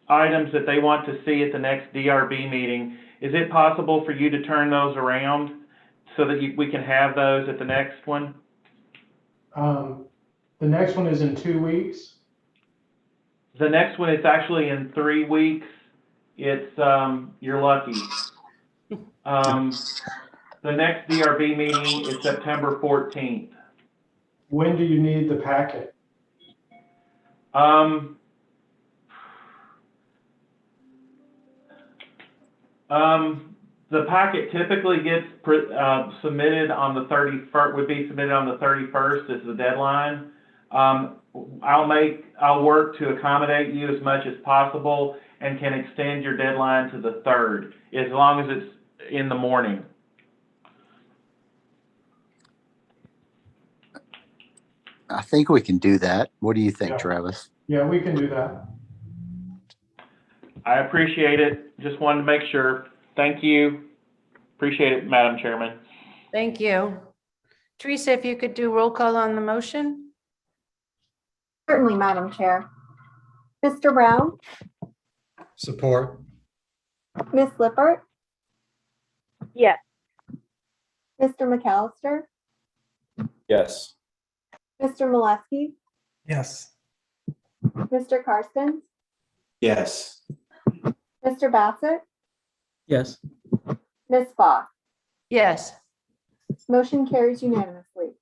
items that they want to see at the next DRB meeting, is it possible for you to turn those around so that we can have those at the next one? The next one is in 2 weeks. The next one is actually in 3 weeks. It's, you're lucky. The next DRB meeting is September 14th. When do you need the packet? The packet typically gets submitted on the 31st, would be submitted on the 31st is the deadline. I'll work to accommodate you as much as possible and can extend your deadline to the 3rd, as long as it's in the morning. I think we can do that. What do you think, Yeah. Travis? Yeah, we can do that. I appreciate it. Just wanted to make sure. Thank you. Appreciate it, Madam Chairman. Thank you. Teresa, if you could do roll call on the motion? Certainly, Madam Chair. Mr. Brown, Support. Ms. Lippert, Yes. Mr. McAllister, Yes. Mr. Molesky, Yes. Mr. Karstens, Yes. Mr. Bassett, Yes. Ms. Fox. Yes, Motion carries unanimously.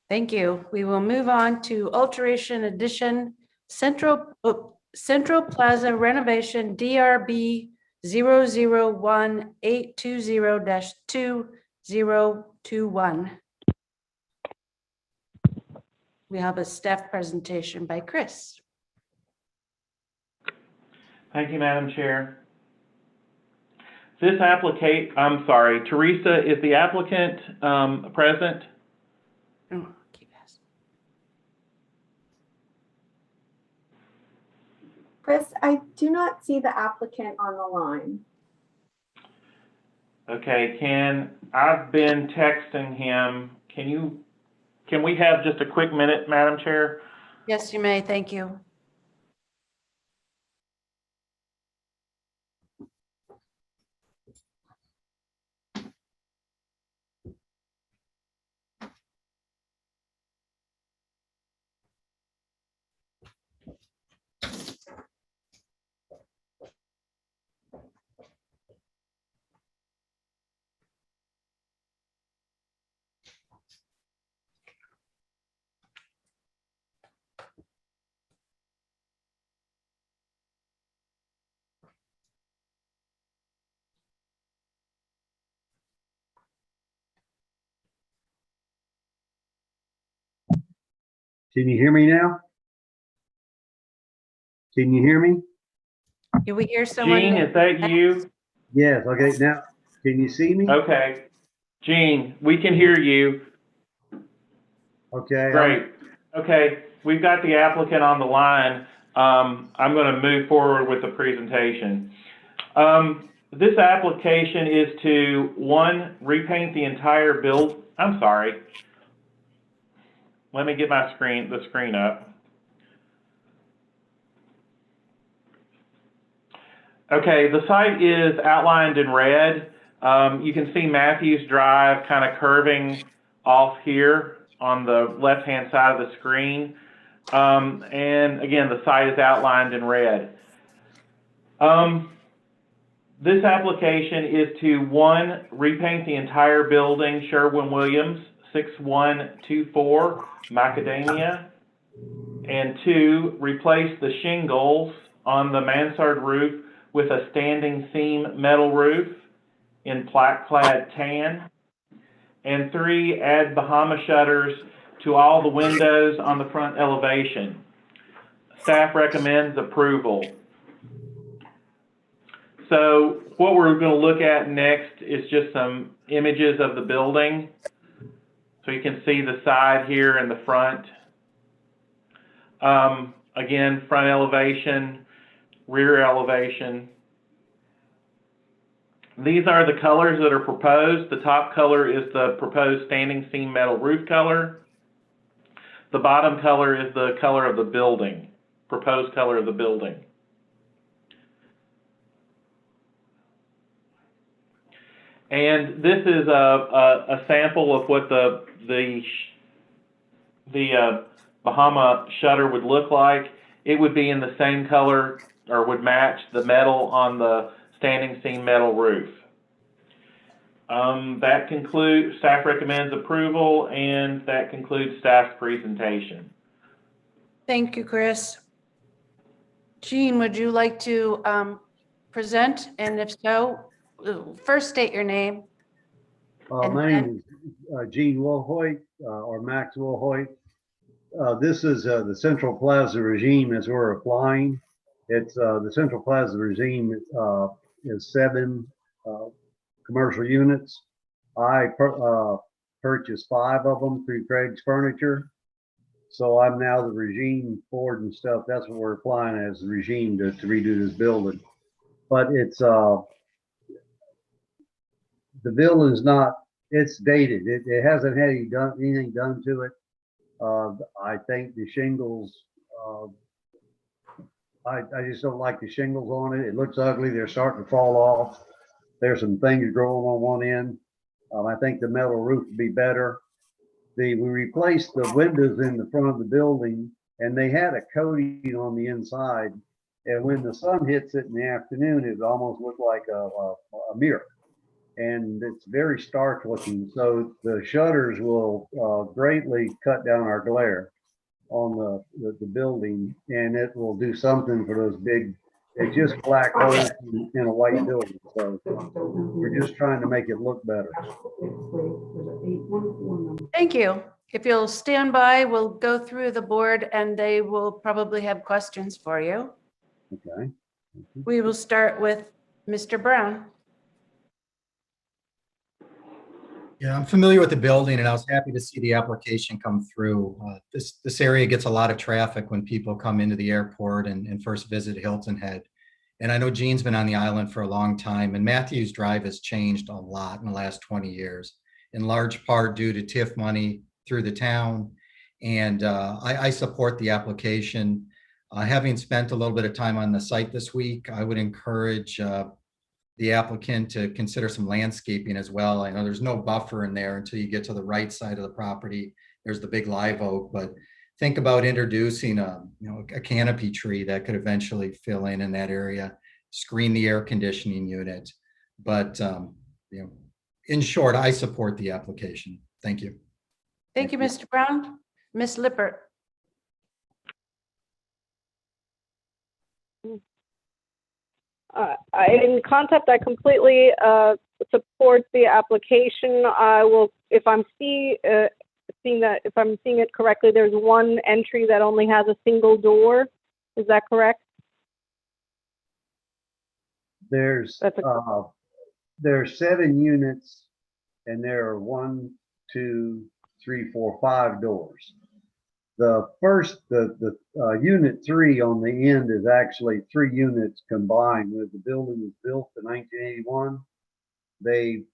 thank you. We will move on to alteration addition, Central Plaza renovation, DRB 001-820-2021. We have a staff presentation by Chris. Thank you, Madam Chair. I'm sorry, Teresa, is the applicant present? Oh, keep asking. Chris, I do not see the applicant on the line. Okay, I've been texting him. Can we have just a quick minute, Madam Chair? Yes, you may. Thank you. Can you hear me now? Can you hear me? Do we hear someone? Gene, is that you? Yes, okay, now, can you see me? Okay. Gene, we can hear you. Okay. Great. Okay, we've got the applicant on the line. I'm going to move forward with the presentation. This application is to, one, repaint the entire I'm sorry. Let me get the screen up. Okay, the site is outlined in red. You can see Matthews Drive kind of curving off here on the left-hand side of the screen. And again, the site is outlined in red. This application is to, one, repaint the entire building, Sherwin-Williams, 6124 Macadamia, and two, replace the shingles on the mansard roof with a standing seam metal roof in plaque-clad tan, and three, add Bahama shutters to all the windows on the front elevation. Staff recommends approval. So what we're going to look at next is just some images of the building. So you can see the side here and the front. Again, front elevation, rear elevation. These are the colors that are proposed. The top color is the proposed standing seam metal roof color. The bottom color is the color of the building, proposed color of the building. And this is a sample of what the Bahama shutter would look like. It would be in the same color or would match the metal on the standing seam metal roof. That concludes, staff recommends approval, and that concludes staff's presentation. Thank you, Chris. Jean, would you like to present? And if so, first state your name. My name is Gene Wilhoit, or Max Wilhoit. This is the Central Plaza regime as we're applying. It's the Central Plaza regime is 7 commercial units. I purchased 5 of them through Craig's Furniture. So I'm now the regime board and stuff. That's what we're applying as the regime to redo this building. But it's the building's not, it's dated. It hasn't had anything done to it. I think the shingles, I just don't like the shingles on it. It looks ugly. They're starting to fall off. There's some things growing on one end. I think the metal roof would be better. We replaced the windows in the front of the building, and they had a coating on the inside. And when the sun hits it in the afternoon, it almost looked like a mirror. And it's very stark looking. So the shutters will greatly cut down our glare on the building, and it will do something for those big, it's just black holes in a white building. So we're just trying to make it look better. Thank you. If you'll stand by, we'll go through the board and they will probably have questions for you. Okay. We will start with Mr. Brown. Yeah, I'm familiar with the building and I was happy to see the application come through. This area gets a lot of traffic when people come into the airport and first visit Hilton Head. And I know Gene's been on the island for a long time, and Matthews Drive has changed a lot in the last 20 years, in large part due to TIF money through the town. And I support the application. Having spent a little bit of time on the site this week, I would encourage the applicant to consider some landscaping as well. I know there's no buffer in there until you get to the right side of the property. There's the big live oak, but think about introducing a canopy tree that could eventually fill in that area, screen the air conditioning unit. But in short, I support the application. Thank you. Thank you, Mr. Brown. Ms. Lippert. In concept, I completely support the application. I will, if I'm seeing it correctly, there's one entry that only has a single door. Is that correct? There's 7 units, and there are 1, 2, 3, 4, 5 doors. The first, the unit 3 on the end is actually 3 units combined. When the building was built in 1981, they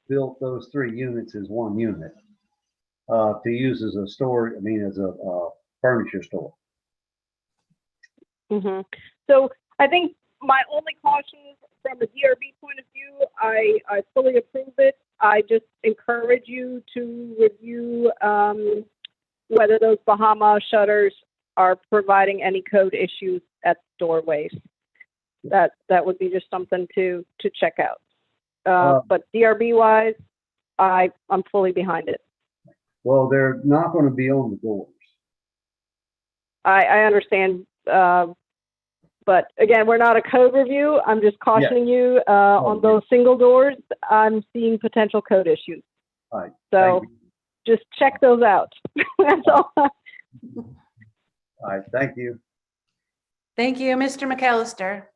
built those 3 units as 1 unit to use as a store, as a furniture store. Mm-hmm. So I think my only caution from the DRB point of view, I fully approve it. I just encourage you to review whether those Bahama shutters are providing any code issues at doorways. That would be just something to check out. But DRB wise, I'm fully behind it. Well, they're not going to be on the doors. I understand, but again, we're not a code review. I'm just cautioning you on those single doors. I'm seeing potential code issues. All right. So just check those out. That's all. All right. Thank you. Thank you, Mr. McAllister.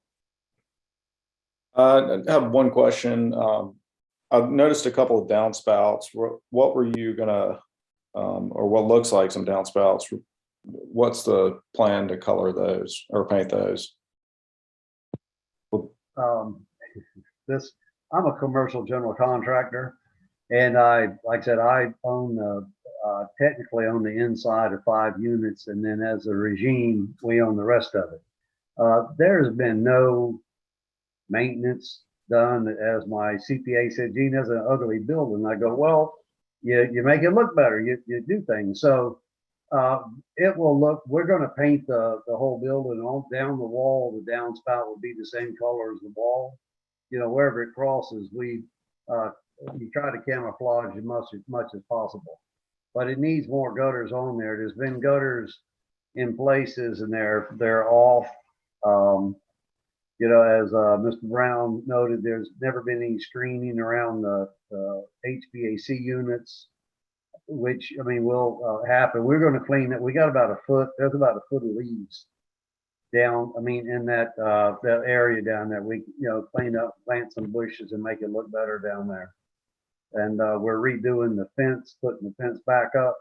I have one question. I've noticed a couple of downspouts. What were you gonna, or what looks like some downspouts? What's the plan to color those or paint those? I'm a commercial general contractor, and like I said, I own technically own the inside of 5 units, and then as a regime, we own the rest of it. There has been no maintenance done. As my CPA said, Gene, that's an ugly building. I go, well, you make it look better. You do things. So it will look, we're going to paint the whole building all down the wall. The downspout will be the same color as the wall. You know, wherever it crosses, we try to camouflage as much as possible. But it needs more gutters on there. There's been gutters in places and they're off. You know, as Mr. Brown noted, there's never been any screening around the HVAC units, which, I mean, will happen. We're going to clean it. We got about a foot, there's about a foot of leaves down, I mean, in that area down there. We, you know, clean up, plant some bushes and make it look better down there. And we're redoing the fence, putting the fence back up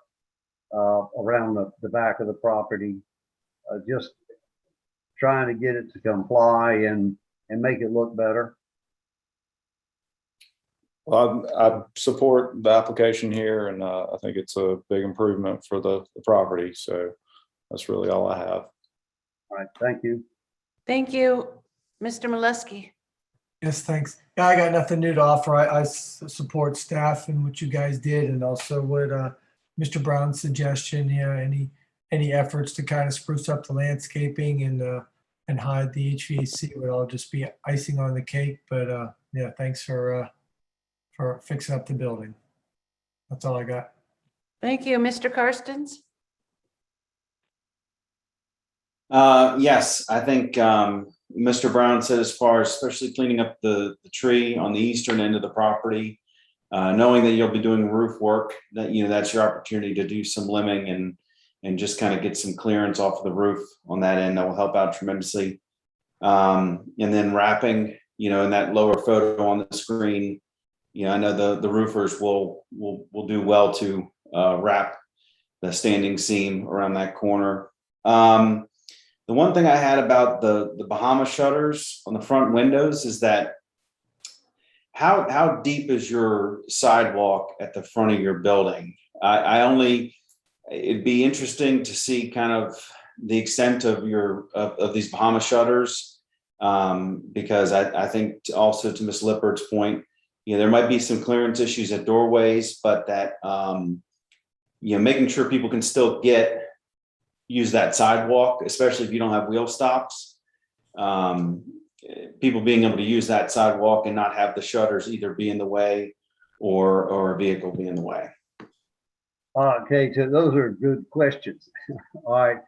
around the back of the property, just trying to get it to comply and make it look better. Well, I support the application here, and I think it's a big improvement for the property. So that's really all I have. All right, thank you. Thank you, Mr. Molesky. Yes, thanks. Yeah, I got nothing new to offer. I support staff and what you guys did, and also what Mr. Brown's suggestion. Yeah, any efforts to kind of spruce up the landscaping and hide the HVAC would all just be icing on the cake. But yeah, thanks for fixing up the building. That's all I got. Thank you, Mr. Karstens. Yes, I think Mr. Brown said, as far as especially cleaning up the tree on the eastern end of the property, knowing that you'll be doing roof work, that, you know, that's your opportunity to do some limbing and just kind of get some clearance off of the roof on that end. That will help out tremendously. And then wrapping, you know, in that lower photo on the screen, you know, I know the roofers will do well to wrap the standing seam around that corner. The one thing I had about the Bahama shutters on the front windows is that how deep is your sidewalk at the front of your building? It'd be interesting to see kind of the extent of of these Bahama shutters, because I think also to Ms. Lippert's point, you know, there might be some clearance issues at doorways, but that you know, making sure people can still use that sidewalk, especially if you don't have wheel stops. People being able to use that sidewalk and not have the shutters either be in the way or a vehicle be in the way. Okay, so those are good questions. All right.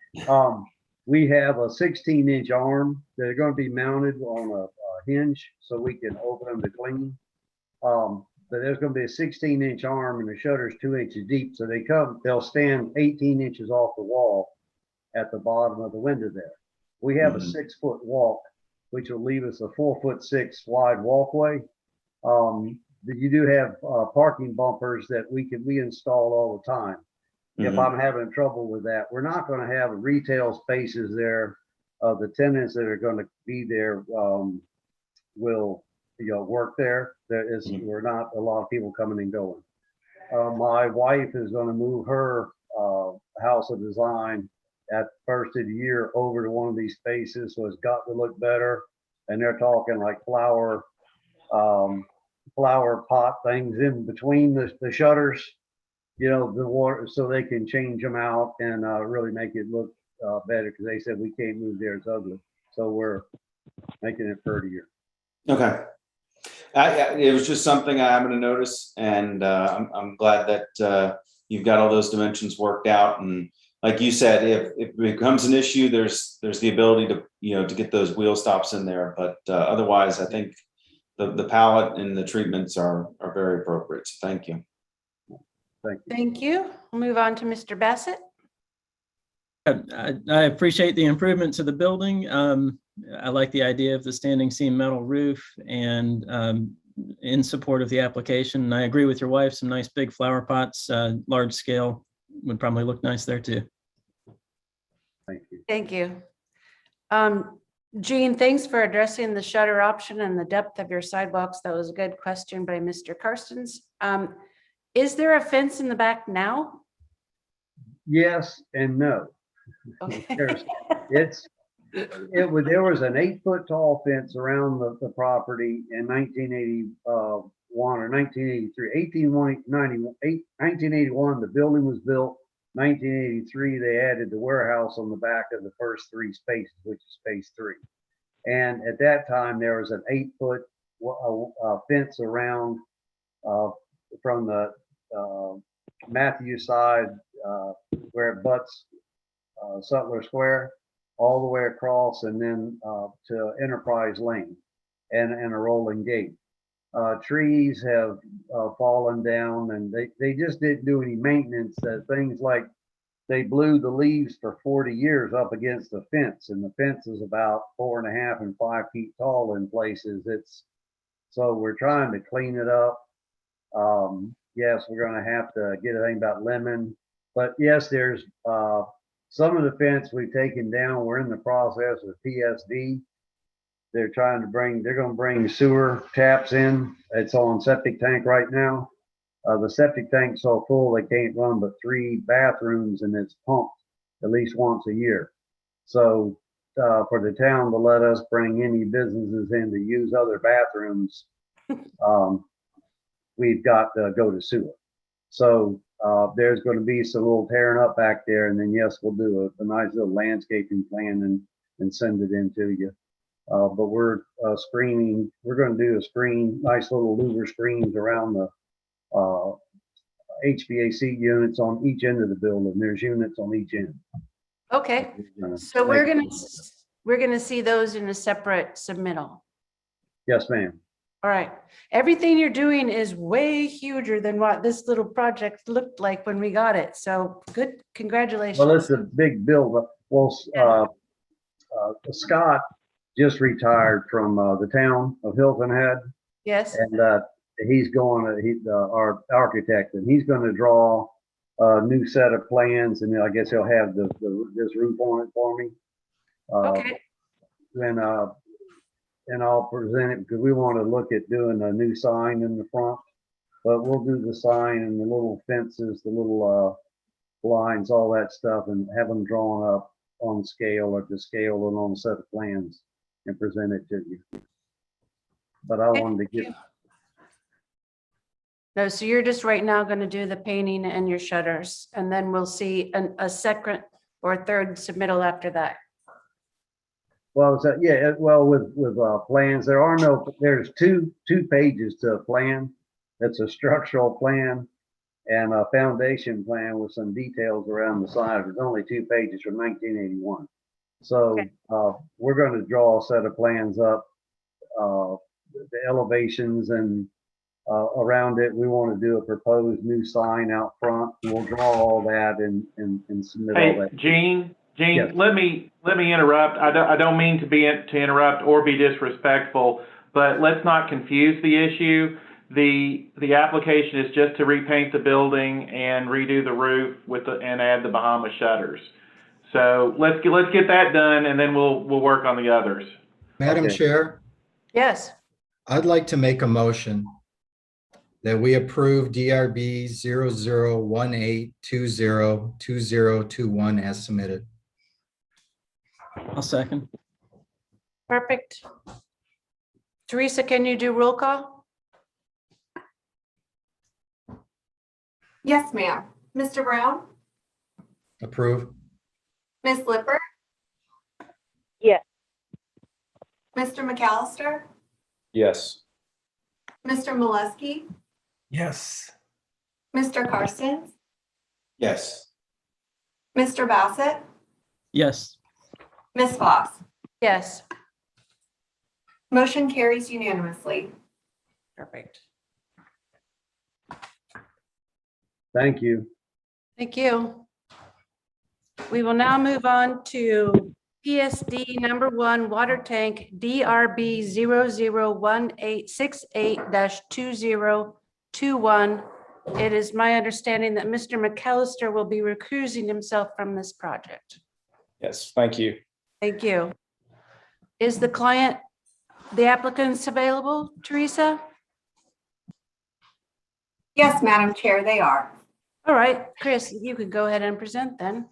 We have a 16-inch arm that are going to be mounted on a hinge so we can open them to clean. But there's going to be a 16-inch arm and the shutter's 2 inches deep. So they'll stand 18 inches off the wall at the bottom of the window there. We have a 6-foot walk, which will leave us a 4'6" wide walkway. You do have parking bumpers that we install all the time. If I'm having trouble with that, we're not going to have retail spaces there. The tenants that are going to be there will, you know, work there. We're not a lot of people coming and going. My wife is going to move her house of design at first of the year over to one of these spaces, so it's got to look better. And they're talking like flower pot things in between the shutters, you know, the water, so they can change them out and really make it look better, because they said we can't move there, it's ugly. So we're making it prettier. Okay. It was just something I happened to notice, and I'm glad that you've got all those dimensions worked out. And like you said, if it becomes an issue, there's the ability to, you know, to get those wheel stops in there. But otherwise, I think the palette and the treatments are very appropriate. So thank you. Thank you. We'll move on to Mr. Bassett. I appreciate the improvement to the building. I like the idea of the standing seam metal roof, and in support of the application. And I agree with your wife, some nice big flower pots, large scale would probably look nice there too. Thank you. Thank you. Jean, thanks for addressing the shutter option and the depth of your sidewalks. That was a good question by Mr. Karstens. Is there a fence in the back now? Yes and no. Okay. There was an 8-foot tall fence around the property in 1981 or 1983. 1981, the building was built. 1983, they added the warehouse on the back of the first 3 spaces, which is space 3. And at that time, there was an 8-foot fence around from the Matthew side where it butts Sutler Square all the way across and then to Enterprise Lane and a rolling gate. Trees have fallen down and they just didn't do any maintenance. Things like they blew the leaves for 40 years up against the fence, and the fence is about 4.5 and 5 feet tall in places. So we're trying to clean it up. Yes, we're going to have to get a thing about lemon, but yes, there's some of the fence we've taken down. We're in the process with PSD. They're going to bring sewer taps in. It's on septic tank right now. The septic tank's so full they can't run but 3 bathrooms, and it's pumped at least once a year. So for the town to let us bring any businesses in to use other bathrooms, we've got to go to sewer. So there's going to be some little tearing up back there, and then yes, we'll do a nice little landscaping plan and send it in to you. But we're screening. We're going to do nice little louver screens around the HVAC units on each end of the building. There's units on each end. Okay, so we're gonna see those in a separate submittal. Yes, ma'am. All right, everything you're doing is way huger than what this little project looked like when we got it. So good, congratulations. Well, it's a big build. Well, Scott just retired from the town of Hilton Head. Yes. And he's our architect, and he's going to draw a new set of plans, and I guess he'll have this roof on it for me. Okay. And I'll present it because we want to look at doing a new sign in the front, but we'll do the sign and the little fences, the little blinds, all that stuff, and have them drawn up on scale or to scale and on a set of plans and present it to you. But I wanted to get. No, so you're just right now going to do the painting and your shutters, and then we'll see a second or third submittal after that. Well, so, yeah, well, with plans, there's two pages to a plan. It's a structural plan and a foundation plan with some details around the side. There's only 2 pages from 1981. So we're going to draw a set of plans up, the elevations and around it. We want to do a proposed new sign out front. We'll draw all that and submit all that. Gene, Yes. let me interrupt. I don't mean to interrupt or be disrespectful, but let's not confuse the issue. The application is just to repaint the building and redo the roof and add the Bahama shutters. So let's get that done, and then we'll work on the others. Madam Okay. Chair, Yes. I'd like to make a motion that we approve DRB 0018202021 as submitted. I'll second. Perfect. Teresa, can you do roll call? Yes, ma'am. Mr. Brown? Approve. Ms. Lippert? Yes. Mr. McAllister? Yes. Mr. Molesky? Yes. Mr. Karstens? Yes. Mr. Bassett? Yes. Ms. Foss? Yes. Motion carries unanimously. Perfect. Thank you. Thank you. We will now move on to PSD number 1 water tank DRB 001868-2021. It is my understanding that Mr. McAllister will be recusing himself from this project. Yes. Thank you. Thank you. Is the applicants available, Teresa? Yes, Madam Chair, they are. All right, Chris, you can go ahead and present then.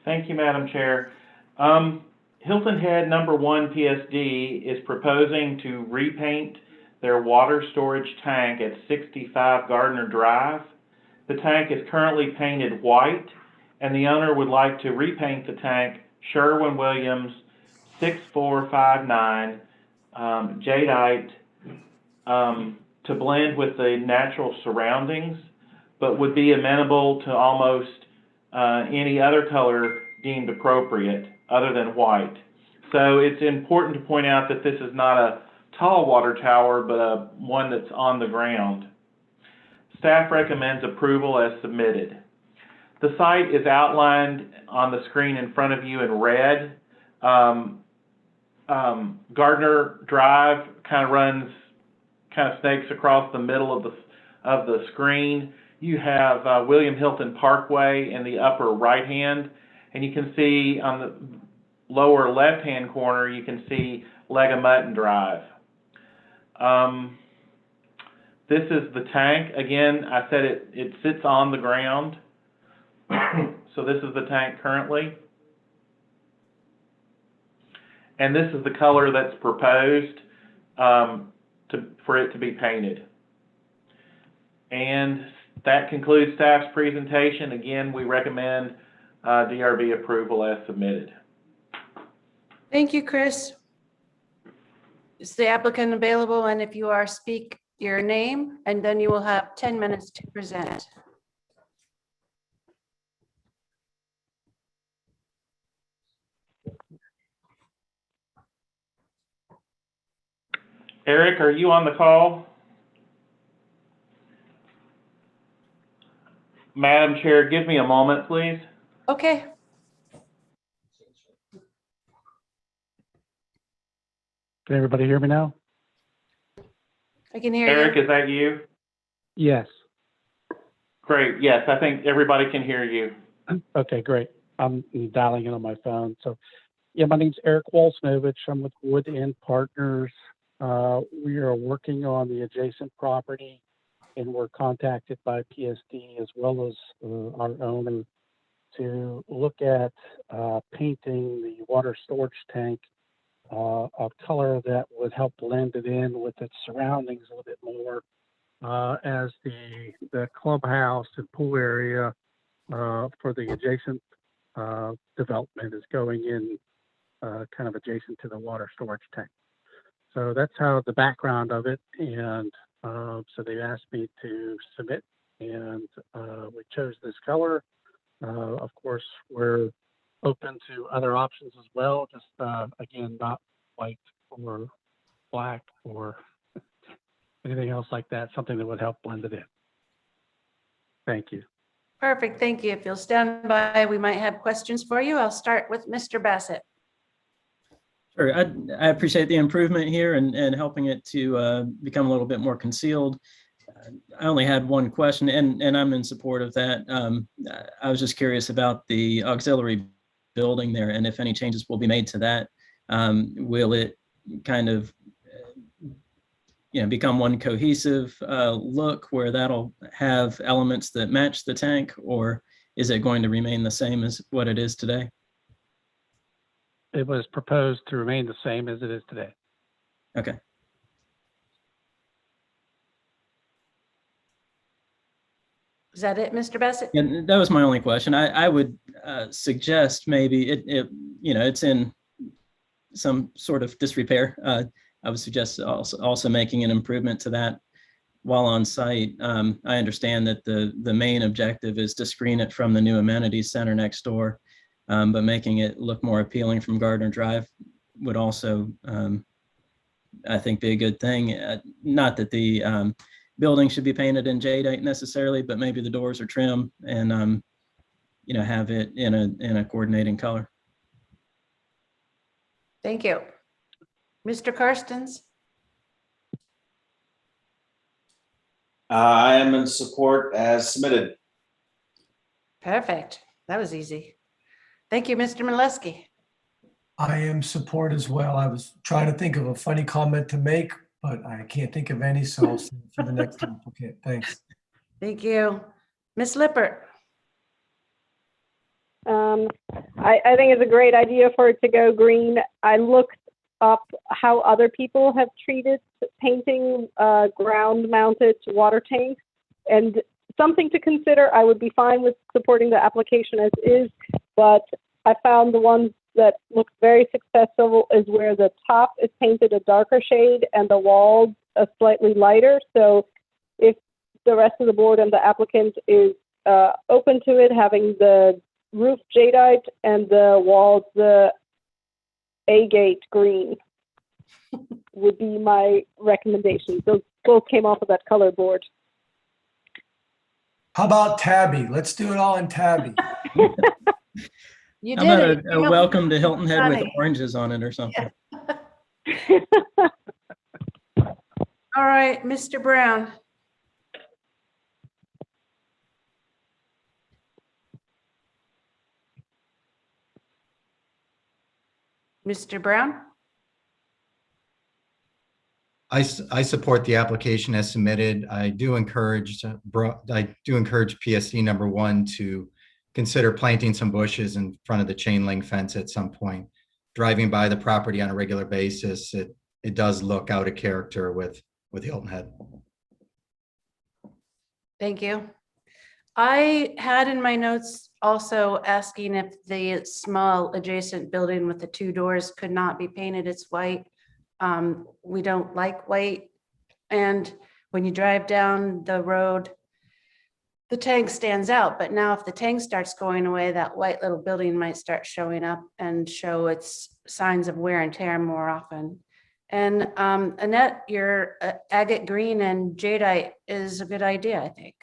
Thank you, Madam Chair. Hilton Head Number 1 PSD is proposing to repaint their water storage tank at 65 Gardner Drive. The tank is currently painted white, and the owner would like to repaint the tank Sherwin-Williams 6459 jadeite to blend with the natural surroundings, but would be amenable to almost any other color deemed appropriate other than white. So it's important to point out that this is not a tall water tower, but one that's on the ground. Staff recommends approval as submitted. The site is outlined on the screen in front of you in red. Gardner Drive kind of snakes across the middle of the screen. You have William Hilton Parkway in the upper right hand, and you can see on the lower left hand corner, you can see Leg of Mutton Drive. This is the tank. Again, I said it sits on the ground. So this is the tank currently. And this is the color that's proposed for it to be painted. And that concludes staff's presentation. Again, we recommend DRB approval as submitted. Thank you, Chris. Is the applicant available? And if you are, speak your name, and then you will have 10 minutes to present. Eric, are you on the call? Madam Chair, give me a moment, please. Okay. Can everybody hear me now? I can hear Eric, you. is that you? Yes. Great. Yes, I think everybody can hear you. Okay, great. I'm dialing in on my phone. So, yeah, my name's Eric Walsnovich. I'm with Wood End Partners. We are working on the adjacent property, and we're contacted by PSD as well as our owner to look at painting the water storage tank a color that would help blend it in with its surroundings a little bit more as the clubhouse and pool area for the adjacent development is going in kind of adjacent to the water storage tank. So that's how the background of it, and so they asked me to submit, and we chose this color. Of course, we're open to other options as well, just again, not white or black or anything else like that, something that would help blend it in. Thank you. Perfect, thank you. If you'll stand by, we might have questions for you. I'll start with Mr. Bassett. Sure, I appreciate the improvement here and helping it to become a little bit more concealed. I only had one question, and I'm in support of that. I was just curious about the auxiliary building there, and if any changes will be made to that. Will it kind of become one cohesive look where that'll have elements that match the tank, or is it going to remain the same as what it is today? It was proposed to remain the same as it is today. Okay. Is that it, Mr. Bassett? And that was my only question. I would suggest maybe it's in some sort of disrepair. I would suggest also making an improvement to that while on site. I understand that the main objective is to screen it from the new amenities center next door, but making it look more appealing from Gardner Drive would also, I think, be a good thing. Not that the building should be painted in jadeite necessarily, but maybe the doors are trim and have it in a coordinating color. Thank you. Mr. Karstens? I am in support as submitted. Perfect. That was easy. Thank you, Mr. Molesky. I am support as well. I was trying to think of a funny comment to make, but I can't think of any, so I'll save it for the next applicant. Thanks. Thank you. Ms. Lippert? I think it's a great idea for it to go green. I looked up how other people have treated painting ground-mounted water tanks, and something to consider. I would be fine with supporting the application as is, but I found the ones that look very successful is where the top is painted a darker shade and the walls a slightly lighter. So if the rest of the board and the applicant is open to it, having the roof jadeite and the walls the agate green would be my recommendation. Those both came off of that color board. How about tabby? Let's do it all in tabby. You How did about it. a welcome to Hilton Head with Funny. oranges on it or something? All right, Mr. Brown. Mr. Brown? I support the application as submitted. I do encourage PSD number 1 to consider planting some bushes in front of the chain link fence at some point. Driving by the property on a regular basis, it does look out of character with Hilton Head. Thank you. I had in my notes also asking if the small adjacent building with the 2 doors could not be painted as white. We don't like white. And when you drive down the road, the tank stands out. But now if the tank starts going away, that white little building might start showing up and show its signs of wear and tear more often. And Annette, your agate green and jadeite is a good idea, I think.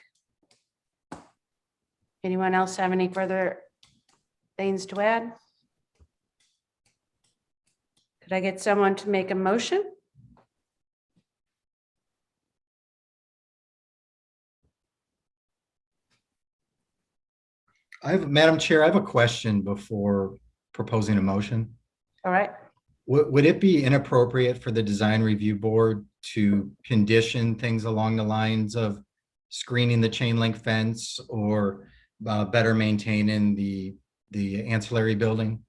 Anyone else have any further things to add? Could I get someone to make a motion? Madam Chair, I have a question before proposing a motion. All right. Would it be inappropriate for the design review board to condition things along the lines of screening the chain link fence or better maintaining the ancillary building?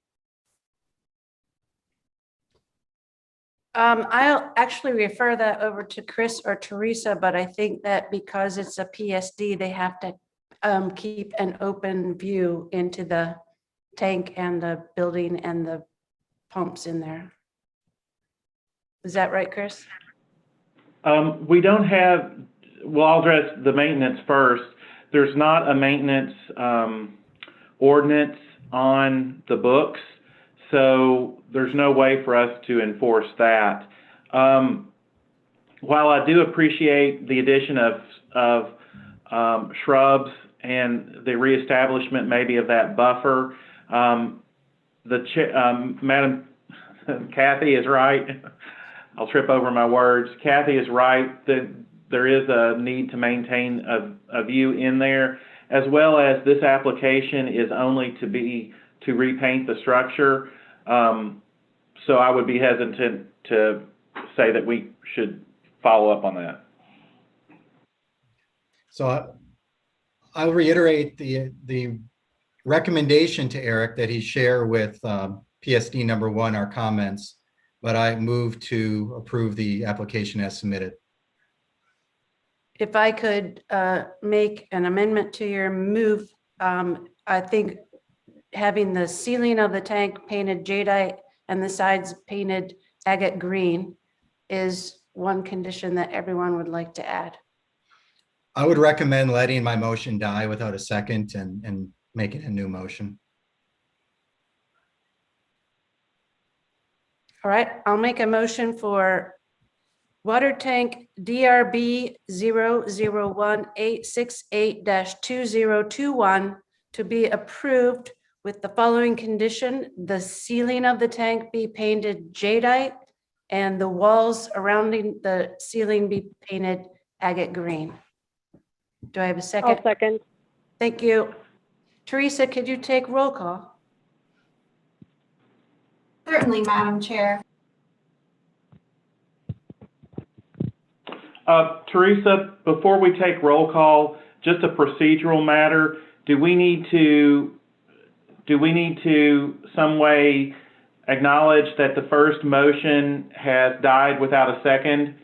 I'll actually refer that over to Chris or Teresa, but I think that because it's a PSD, they have to keep an open view into the tank and the building and the pumps in there. Is that right, Chris? We don't have, well, I'll address the maintenance first. There's not a maintenance ordinance on the books, so there's no way for us to enforce that. While I do appreciate the addition of shrubs and the reestablishment maybe of that buffer, Madam Kathy is right. I'll trip over my words. Kathy is right that there is a need to maintain a view in there, as well as this application is only to repaint the structure. So I would be hesitant to say that we should follow up on that. So I'll reiterate the recommendation to Eric that he share with PSD number 1 our comments, but I move to approve the application as submitted. If I could make an amendment to your move, I think having the ceiling of the tank painted jadeite and the sides painted agate green is one condition that everyone would like to add. I would recommend letting my motion die without a second and making a new motion. All right, I'll make a motion for water tank DRB 001868-2021 to be approved with the following condition: the ceiling of the tank be painted jadeite and the walls surrounding the ceiling be painted agate green. Do I have a second? I'll second. Thank you. Teresa, could you take roll call? Certainly, Madam Chair. Teresa, before we take roll call, just a procedural matter. Do we need to some way acknowledge that the first motion has died without a second?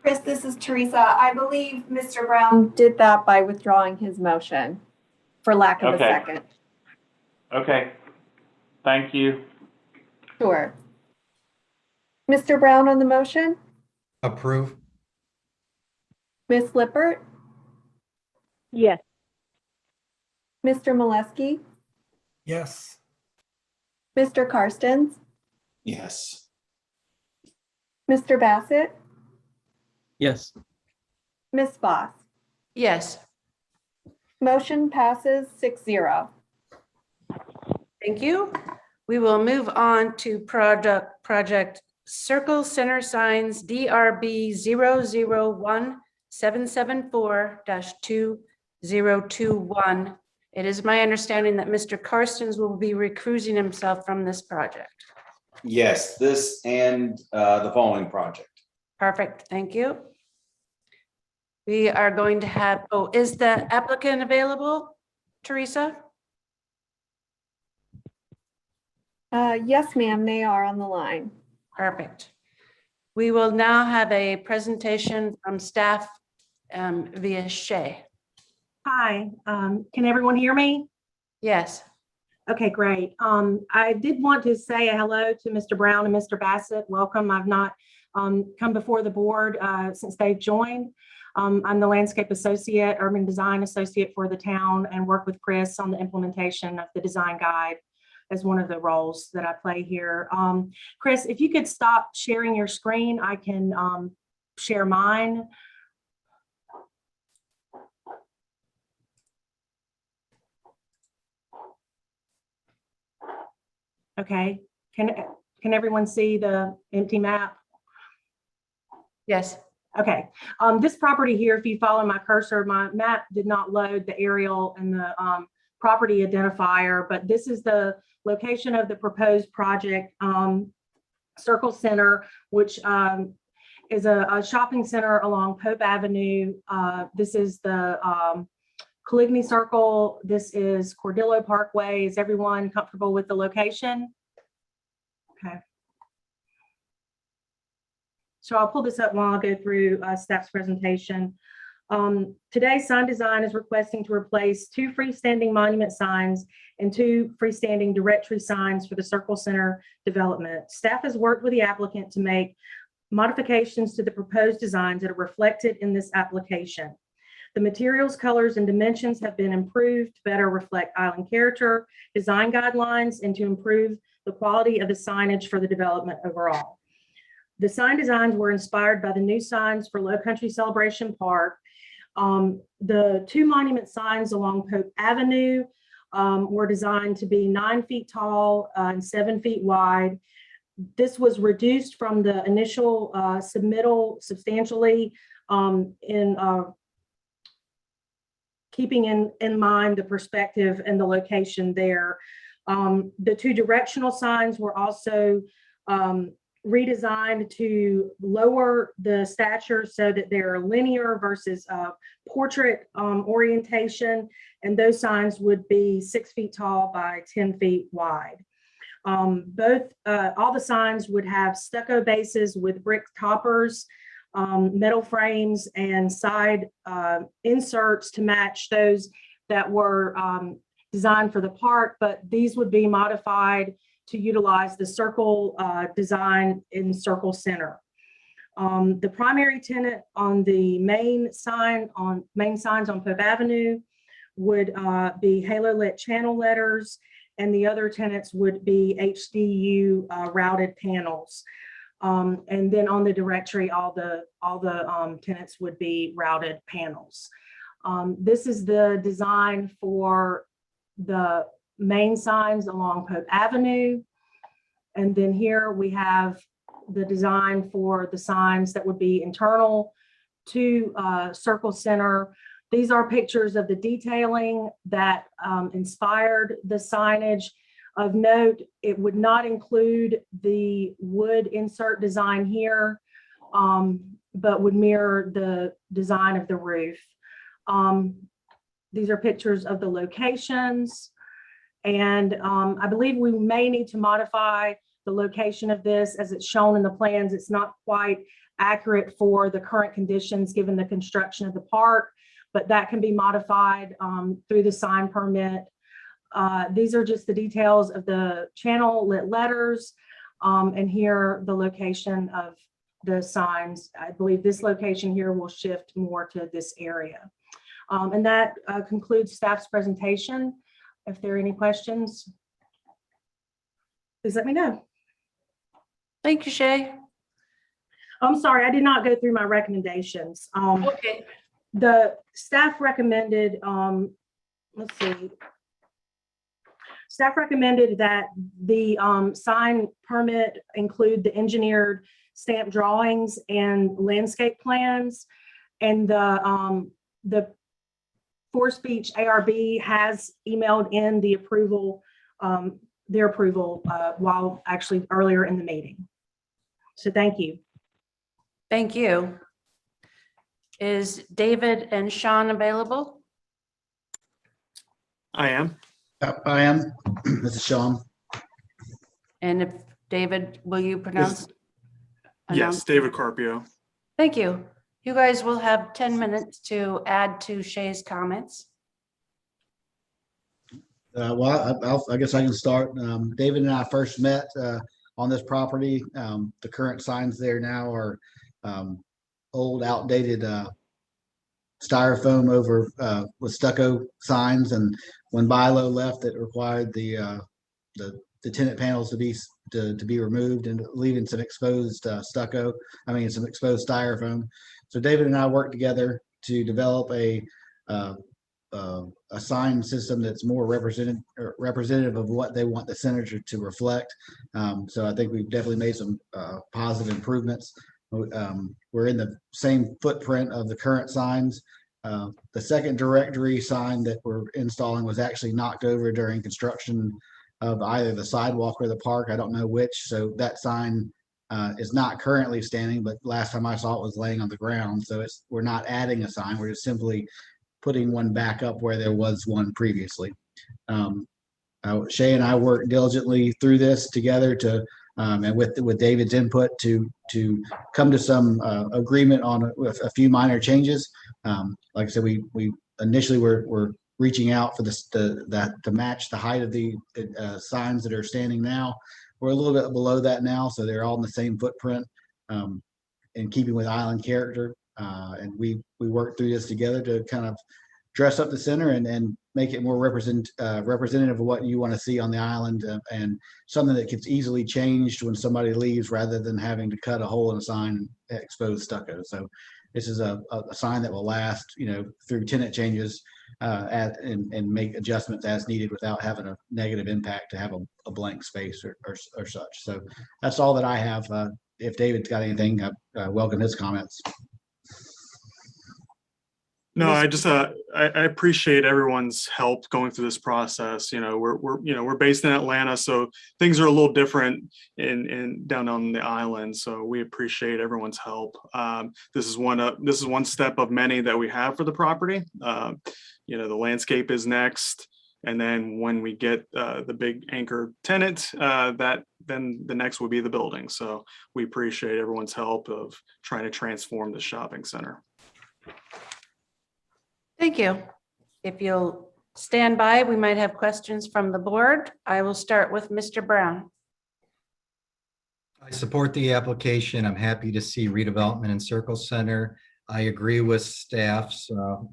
Chris, this is Teresa. I believe Mr. Brown did that by withdrawing his motion for lack of a Okay. second. Okay. Thank you. Sure. Mr. Brown on the motion? Approve. Ms. Lippert? Yes. Mr. Molesky? Yes. Mr. Karstens? Yes. Mr. Bassett? Yes. Ms. Voss? Yes, Motion passes 6-0. thank you. We will move on to project Circle Center Signs DRB 0017774-2021. It is my understanding that Mr. Karstens will be recusing himself from this project. Yes, this and the following project. Perfect, thank you. We are going to have, oh, is the applicant available, Teresa? Yes, ma'am, they are on the line. Perfect. We will now have a presentation from staff via Shay. Hi, can everyone hear me? Yes. Okay, great. I did want to say a hello to Mr. Brown and Mr. Bassett. Welcome. I've not come before the board since they've joined. I'm the landscape associate, urban design associate for the town, and work with Chris on the implementation of the design guide as one of the roles that I play here. Chris, if you could stop sharing your screen, I can share mine. Okay, can everyone see the empty map? Yes. Okay, this property here, if you follow my cursor, my map did not load the aerial and the property identifier, but this is the location of the proposed project, Circle Center, which is a shopping center along Pope Avenue. This is the Coligny Circle. This is Cordillo Parkway. Is everyone comfortable with the location? Okay. So I'll pull this up while I go through staff's presentation. Today, Sign Design is requesting to replace 2 freestanding monument signs and 2 freestanding directory signs for the Circle Center development. Staff has worked with the applicant to make modifications to the proposed designs that are reflected in this application. The materials, colors, and dimensions have been improved to better reflect island character, design guidelines, and to improve the quality of the signage for the development overall. The sign designs were inspired by the new signs for Low Country Celebration Park. The 2 monument signs along Pope Avenue were designed to be 9 feet tall and 7 feet wide. This was reduced from the initial submittal substantially in keeping in mind the perspective and the location there. The 2 directional signs were also redesigned to lower the stature so that they're linear versus portrait orientation, and those signs would be 6 feet tall by 10 feet wide. All the signs would have stucco bases with brick toppers, metal frames, and side inserts to match those that were designed for the park, but these would be modified to utilize the circle design in Circle Center. The primary tenant on the main signs on Pope Avenue would be halo lit channel letters, and the other tenants would be HDU routed panels. And then on the directory, all the tenants would be routed panels. This is the design for the main signs along Pope Avenue. And then here we have the design for the signs that would be internal to Circle Center. These are pictures of the detailing that inspired the signage. Of note, it would not include the wood insert design here, but would mirror the design of the roof. These are pictures of the locations. And I believe we may need to modify the location of this as it's shown in the plans. It's not quite accurate for the current conditions given the construction of the park, but that can be modified through the sign permit. These are just the details of the channel lit letters, and here the location of the signs. I believe this location here will shift more to this area. And that concludes staff's presentation. If there are any questions, please let me know. Thank you, Shay. I'm sorry, I did not go through my recommendations. Okay. The staff recommended, let's see. Staff recommended that the sign permit include the engineered stamp drawings and landscape plans. And the Forest Beach ARB has emailed in the approval, their approval while actually earlier in the meeting. So thank you. Thank you. Is David and Sean available? I am. I am. This is Sean. And if David, will you pronounce? Yes, David Carpio. Thank you. You guys will have 10 minutes to add to Shay's comments. Well, I guess I can start. David and I first met on this property. The current signs there now are old, outdated styrofoam over with stucco signs. And when Bilo left, it required the tenant panels to be removed and leaving some exposed some exposed styrofoam. So David and I worked together to develop a sign system that's more representative of what they want the center to reflect. So I think we've definitely made some positive improvements. We're in the same footprint of the current signs. The second directory sign that we're installing was actually knocked over during construction of either the sidewalk or the park. I don't know which. So that sign is not currently standing, but last time I saw it was laying on the ground. So we're not adding a sign. We're just simply putting one back up where there was one previously. Shay and I worked diligently through this together to and with David's input to come to some agreement on a few minor changes. Like I said, we initially were reaching out for that to match the height of the signs that are standing now. We're a little bit below that now, so they're all in the same footprint, in keeping with island character. And we worked through this together to kind of dress up the center and make it more representative of what you want to see on the island, and something that gets easily changed when somebody leaves rather than having to cut a hole in a sign and expose stucco. So this is a sign that will last, through tenant changes and make adjustments as needed without having a negative impact to have a blank space or such. So that's all that I have. If David's got anything, I welcome his comments. No, I appreciate everyone's help going through this process. We're based in Atlanta, so things are a little different in down on the island. So we appreciate everyone's help. This is one step of many that we have for the property. The landscape is next, and then when we get the big anchor tenant, then the next will be the building. So we appreciate everyone's help of trying to transform the shopping center. Thank you. If you'll stand by, we might have questions from the board. I will start with Mr. Brown. I support the application. I'm happy to see redevelopment in Circle Center. I agree with staff's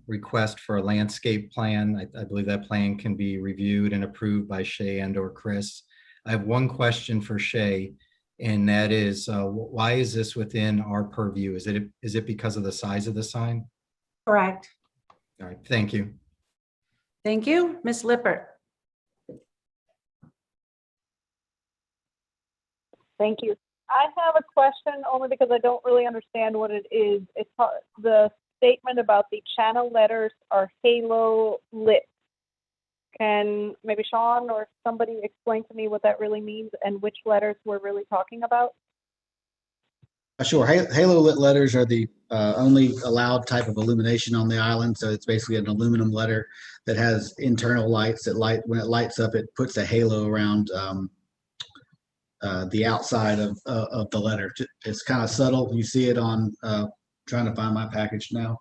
request for a landscape plan. I believe that plan can be reviewed and approved by Shay and/or Chris. I have one question for Shay, and that is, why is this within our purview? Is it because of the size of the sign? Correct. All right, thank you. Thank you. Ms. Lippert. Thank you. I have a question only because I don't really understand what it is. It's the statement about the channel letters are halo lit. Can maybe Sean or somebody explain to me what that really means and which letters we're really talking about? Sure. Halo lit letters are the only allowed type of illumination on the island. So it's basically an aluminum letter that has internal lights that when it lights up, it puts a halo around the outside of the letter. It's kind of subtle. You see it on, trying to find my package now.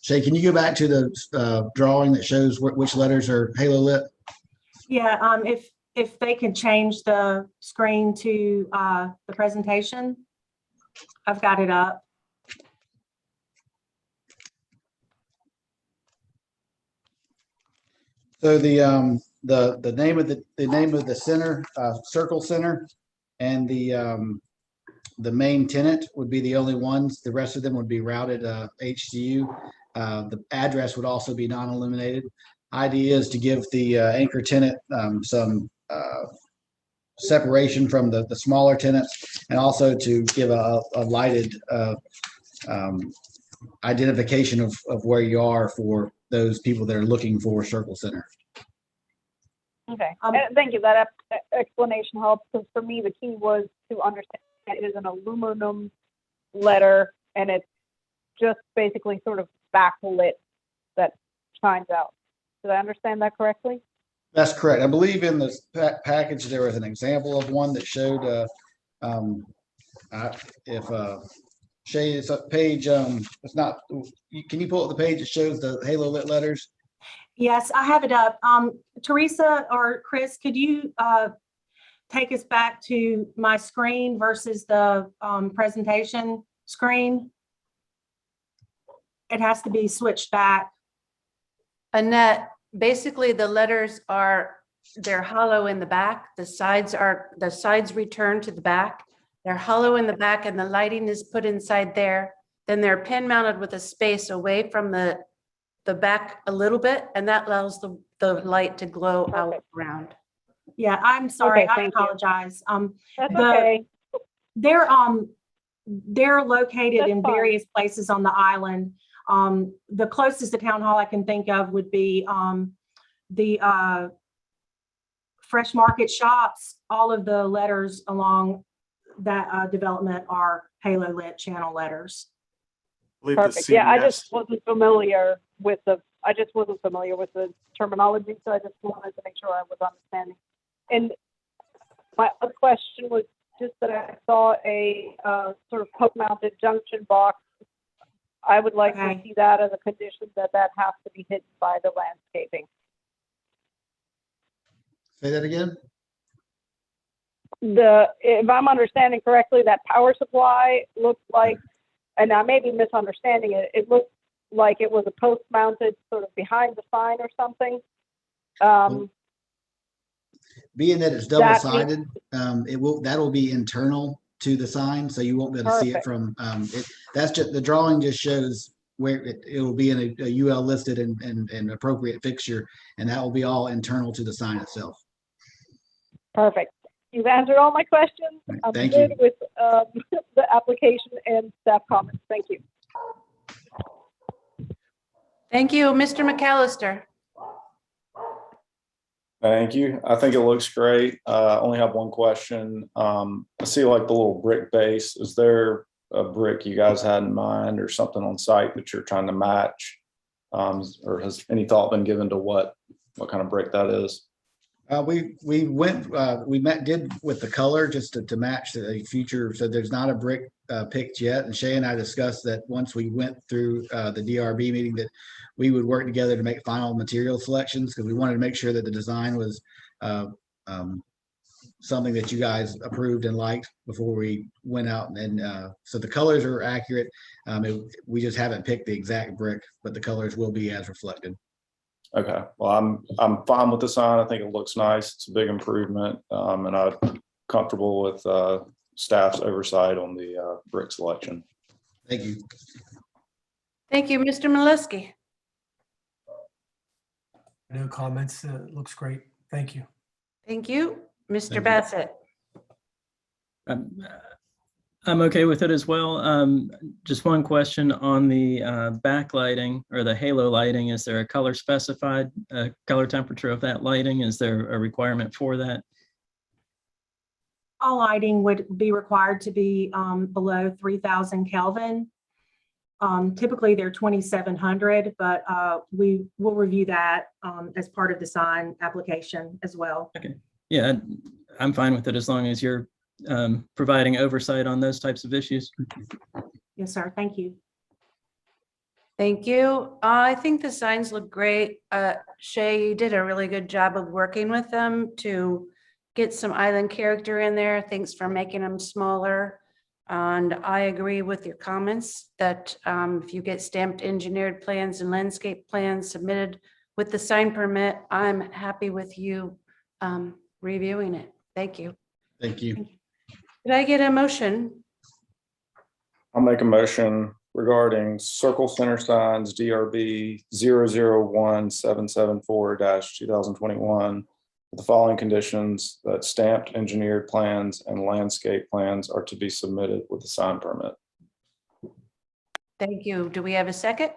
Shay, can you go back to the drawing that shows which letters are halo lit? Yeah, if they could change the screen to the presentation, I've got it up. So the name of the center, circle center, and the main tenant would be the only ones. The rest of them would be routed HTU. The address would also be non-illuminated. Idea is to give the anchor tenant some separation from the smaller tenants, and also to give a lighted identification of where you are for those people that are looking for Circle Center. Okay, and thank you. That explanation helps, because for me, the key was to understand it is an aluminum letter, and it's just basically sort of backlit that shines out. Did I understand that correctly? That's correct. I believe in the package there was an example of one that showed Shay, it's a page, it's not, can you pull up the page that shows the halo lit letters? Yes, I have it up. Teresa or Chris, could you take us back to my screen versus the presentation screen? It has to be switched back. Annette, basically the letters they're hollow in the back. The sides return to the back. They're hollow in the back, and the lighting is put inside there. Then they're pin mounted with a space away from the back a little bit, and that allows the light to glow out around. Yeah, I'm sorry. Okay, I thank you. apologize. That's okay. They're located That's in fine. various places on the island. The closest to town hall I can think of would be the fresh market shops. All of the letters along that development are halo lit channel letters. Perfect. Yeah, I just wasn't familiar with the terminology, so I just wanted to make sure I was understanding. And my other question was just that I saw a sort of poke-mounted junction box. I would like to see that as a condition that has to be hidden by the landscaping. Say that again? If I'm understanding correctly, that power supply looks like, and I may be misunderstanding it, it looks like it was a post mounted sort of behind the sign or something. Being that it's double sided, that'll be internal to the sign, so you won't be able to see it from that's just the drawing just shows where it will be in a UL listed and appropriate fixture, and that will be all internal to the sign itself. Perfect. You've answered all my questions. I'm good with the application and staff comments. Thank you. Thank you, Mr. McAllister. Thank you. I think it looks great. I only have one question. I see like the little brick base. Is there a brick you guys had in mind or something on site that you're trying to match? Or has any thought been given to what kind of brick that is? We did with the color just to match the future. So there's not a brick picked yet. And Shay and I discussed that once we went through the DRB meeting that we would work together to make final material selections, because we wanted to make sure that the design was something that you guys approved and liked before we went out. And so the colors are accurate. We just haven't picked the exact brick, but the colors will be as reflected. Okay, well, I'm fine with the sign. I think it looks nice. It's a big improvement, and I'm comfortable with staff's oversight on the brick selection. Thank you. Thank you, Mr. Maliski. No comments. Looks great. Thank you. Thank you, Mr. Bassett. I'm okay with it as well. Just one question on the backlighting or the halo lighting. Is there a color specified, color temperature of that lighting? Is there a requirement for that? All lighting would be required to be below 3,000 Kelvin. Typically they're 2,700, but we will review that as part of the sign application as well. Okay. Yeah, I'm fine with it as long as you're providing oversight on those types of issues. Yes, sir. Thank you. Thank you. I think the signs look great. Shay, you did a really good job of working with them to get some island character in there. Thanks for making them smaller. And I agree with your comments that if you get stamped engineered plans and landscape plans submitted with the sign permit, I'm happy with you reviewing it. Thank you. Thank you. Did I get a motion? I'll make a motion regarding circle center signs DRB 001774-2021 with the following conditions: that stamped engineered plans and landscape plans are to be submitted with the sign permit. Thank you. Do we have a second?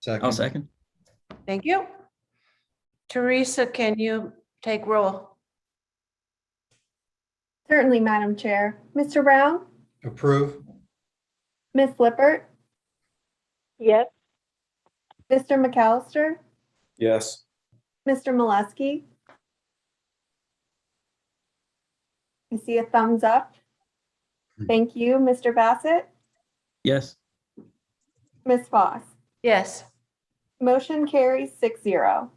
Second. I'll second. Thank you. Teresa, can you take roll? Certainly, Madam Chair. Mr. Brown? Approve. Ms. Lippert? Yes. Mr. McAllister? Yes. Mr. Molesky? I see a thumbs up. Thank you. Mr. Bassett? Yes. Ms. Foss? Yes. Motion carries 6-0.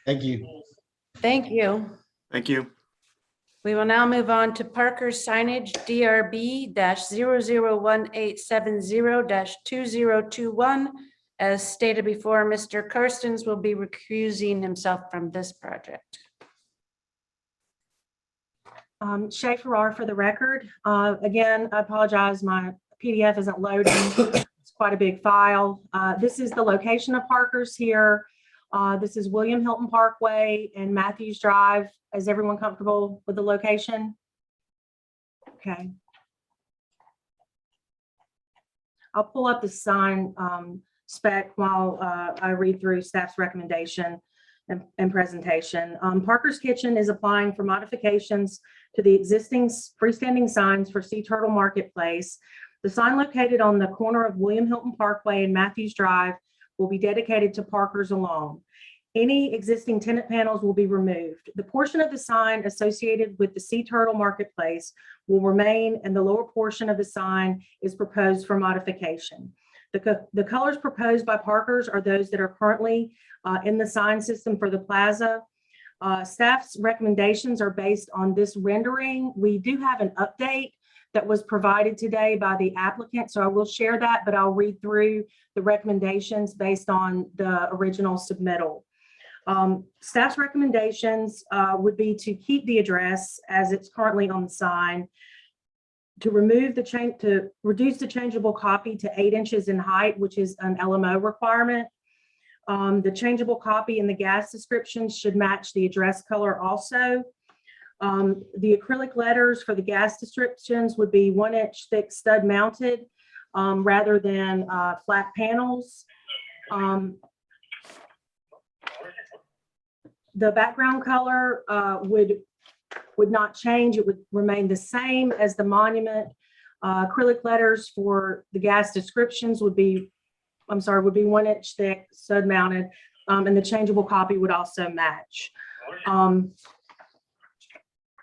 Thank you. Thank you. Thank you. We will now move on to Parker's signage DRB-001870-2021. As stated before, Mr. Karstens will be recusing himself from this project. Shay Farrar for the record. Again, I apologize, my PDF isn't loading. It's quite a big file. This is the location of Parker's here. This is William Hilton Parkway and Matthews Drive. Is everyone comfortable with the location? Okay. I'll pull up the sign spec while I read through staff's recommendation and presentation. Parker's Kitchen is applying for modifications to the existing freestanding signs for Sea Turtle Marketplace. The sign located on the corner of William Hilton Parkway and Matthews Drive will be dedicated to Parker's alone. Any existing tenant panels will be removed. The portion of the sign associated with the Sea Turtle Marketplace will remain, and the lower portion of the sign is proposed for modification. The colors proposed by Parker's are those that are currently in the sign system for the plaza. Staff's recommendations are based on this rendering. We do have an update that was provided today by the applicant, so I will share that, but I'll read through the recommendations based on the original submittal. Staff's recommendations would be to keep the address as it's currently on the sign, to remove to reduce the changeable copy to 8 inches in height, which is an LMO requirement. The changeable copy and the gas descriptions should match the address color also. The acrylic letters for the gas descriptions would be 1-inch thick stud mounted rather than flat panels. The background color would not change. It would remain the same as the monument. Acrylic letters for the gas descriptions would be 1-inch thick, stud mounted, and the changeable copy would also match.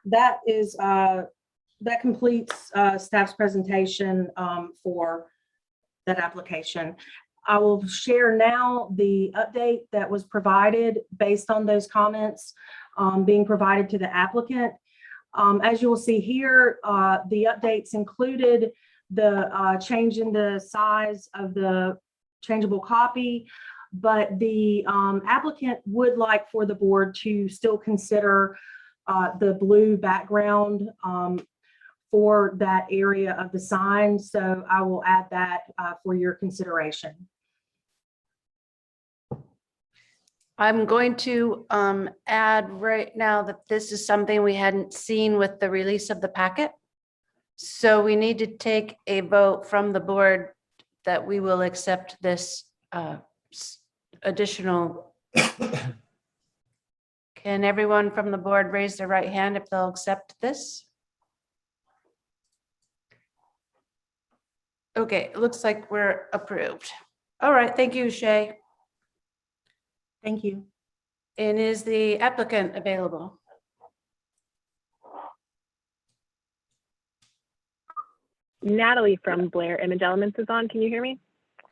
That completes staff's presentation for that application. I will share now the update that was provided based on those comments being provided to the applicant. As you will see here, the updates included the change in the size of the changeable copy, but the applicant would like for the board to still consider the blue background for that area of the sign. So I will add that for your consideration. I'm going to add right now that this is something we hadn't seen with the release of the packet. So we need to take a vote from the board that we will accept this additional. Can everyone from the board raise their right hand if they'll accept this? Okay, it looks like we're approved. All right, thank you, Shay. Thank you. And is the applicant available? Natalie from Blair Image Elements is on. Can you hear me?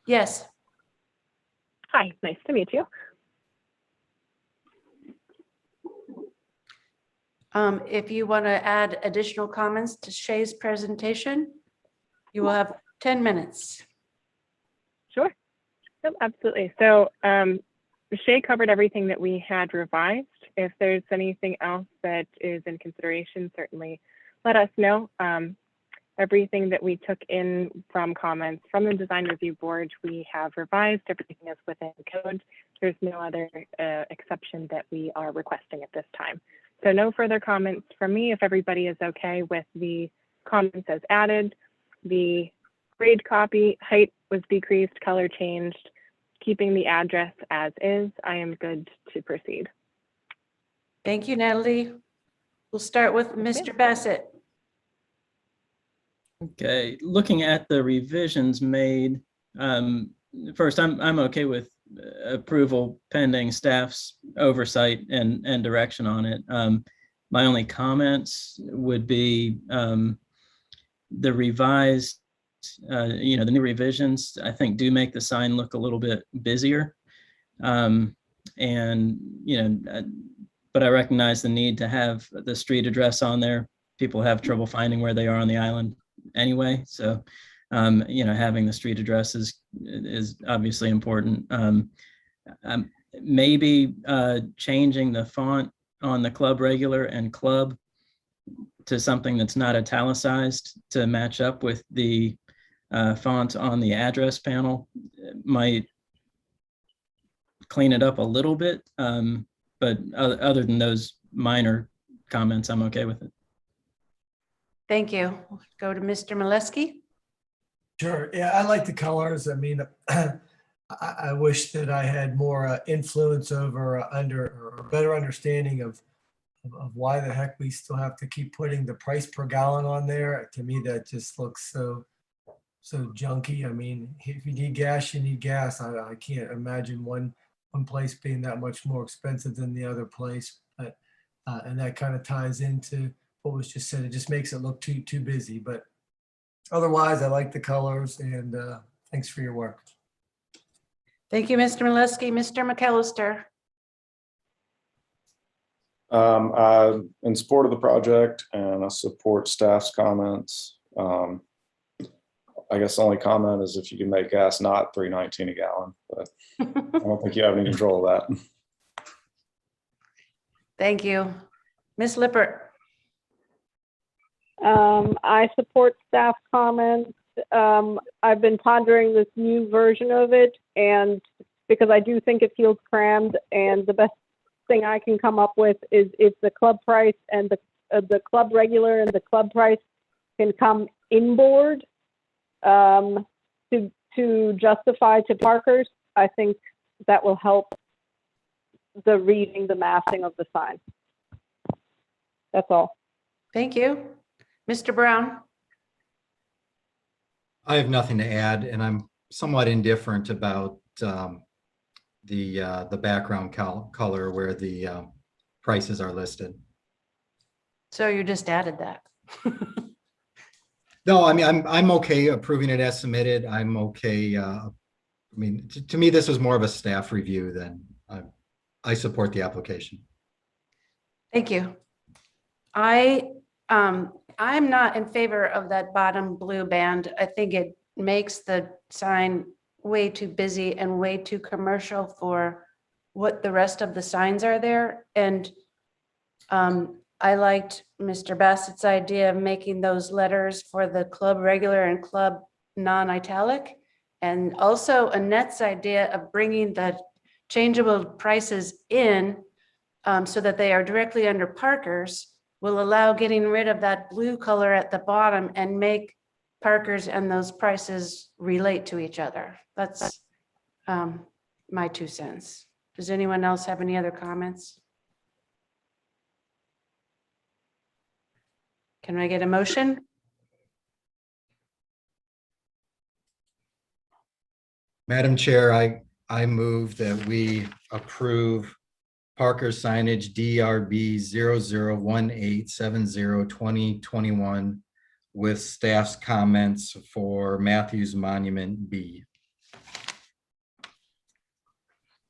Yes. Hi, nice to meet you. If you want to add additional comments to Shay's presentation, you will have 10 minutes. Sure. Yep, absolutely. So Shay covered everything that we had revised. If there's anything else that is in consideration, certainly let us know. Everything that we took in from comments from the design review board, we have revised. Everything is within code. There's no other exception that we are requesting at this time. So no further comments from me. If everybody is okay with the comments as added, the grade copy, height was decreased, color changed, keeping the address as is, I am good to proceed. Thank you, Natalie. We'll start with Mr. Bassett. Okay, looking at the revisions made, first, I'm okay with approval pending staff's oversight and direction on it. My only comments would be the revised, the new revisions, I think do make the sign look a little bit busier. But I recognize the need to have the street address on there. People have trouble finding where they are on the island anyway. So, having the street address is obviously important. Maybe changing the font on the club regular and club to something that's not italicized to match up with the font on the address panel might clean it up a little bit. But other than those minor comments, I'm okay with it. Thank you. We'll go to Mr. Molesky. Sure. Yeah, I like the colors. I mean, I wish that I had more influence over or better understanding of why the heck we still have to keep putting the price per gallon on there. To me, that just looks so junky. I mean, if you need gas, you need gas. I can't imagine one place being that much more expensive than the other place. But and that kind of ties into what was just said. It just makes it look too busy. But otherwise, I like the colors, and thanks for your work. Thank you, Mr. Molesky. Mr. McAllister. I'm in support of the project, and I support staff's comments. I guess the only comment is if you can make gas not $3.19 a gallon, but I don't think you have any control of that. Thank you. Ms. Lippert. I support staff comments. I've been pondering this new version of it, and because I do think it feels crammed, and the best thing I can come up with is if the club price and the club regular and the club price can come inboard to justify to parkers. I think that will help the reading, the massing of the sign. That's all. Thank you. Mr. Brown. I have nothing to add, and I'm somewhat indifferent about the background color where the prices are listed. So you just added that. No, I mean, I'm okay approving it as submitted. I'm okay. I mean, to me, this was more of a staff review than I support the application. Thank you. I'm not in favor of that bottom blue band. I think it makes the sign way too busy and way too commercial for what the rest of the signs are there. And I liked Mr. Bassett's idea of making those letters for the club regular and club non-italic. And also Annette's idea of bringing the changeable prices in so that they are directly under Parker's will allow getting rid of that blue color at the bottom and make Parker's and those prices relate to each other. That's my 2 cents. Does anyone else have any other comments? Can I get a motion? Madam Chair, I move that we approve Parker signage DRB 0018702021 with staff's comments for Matthews Monument B.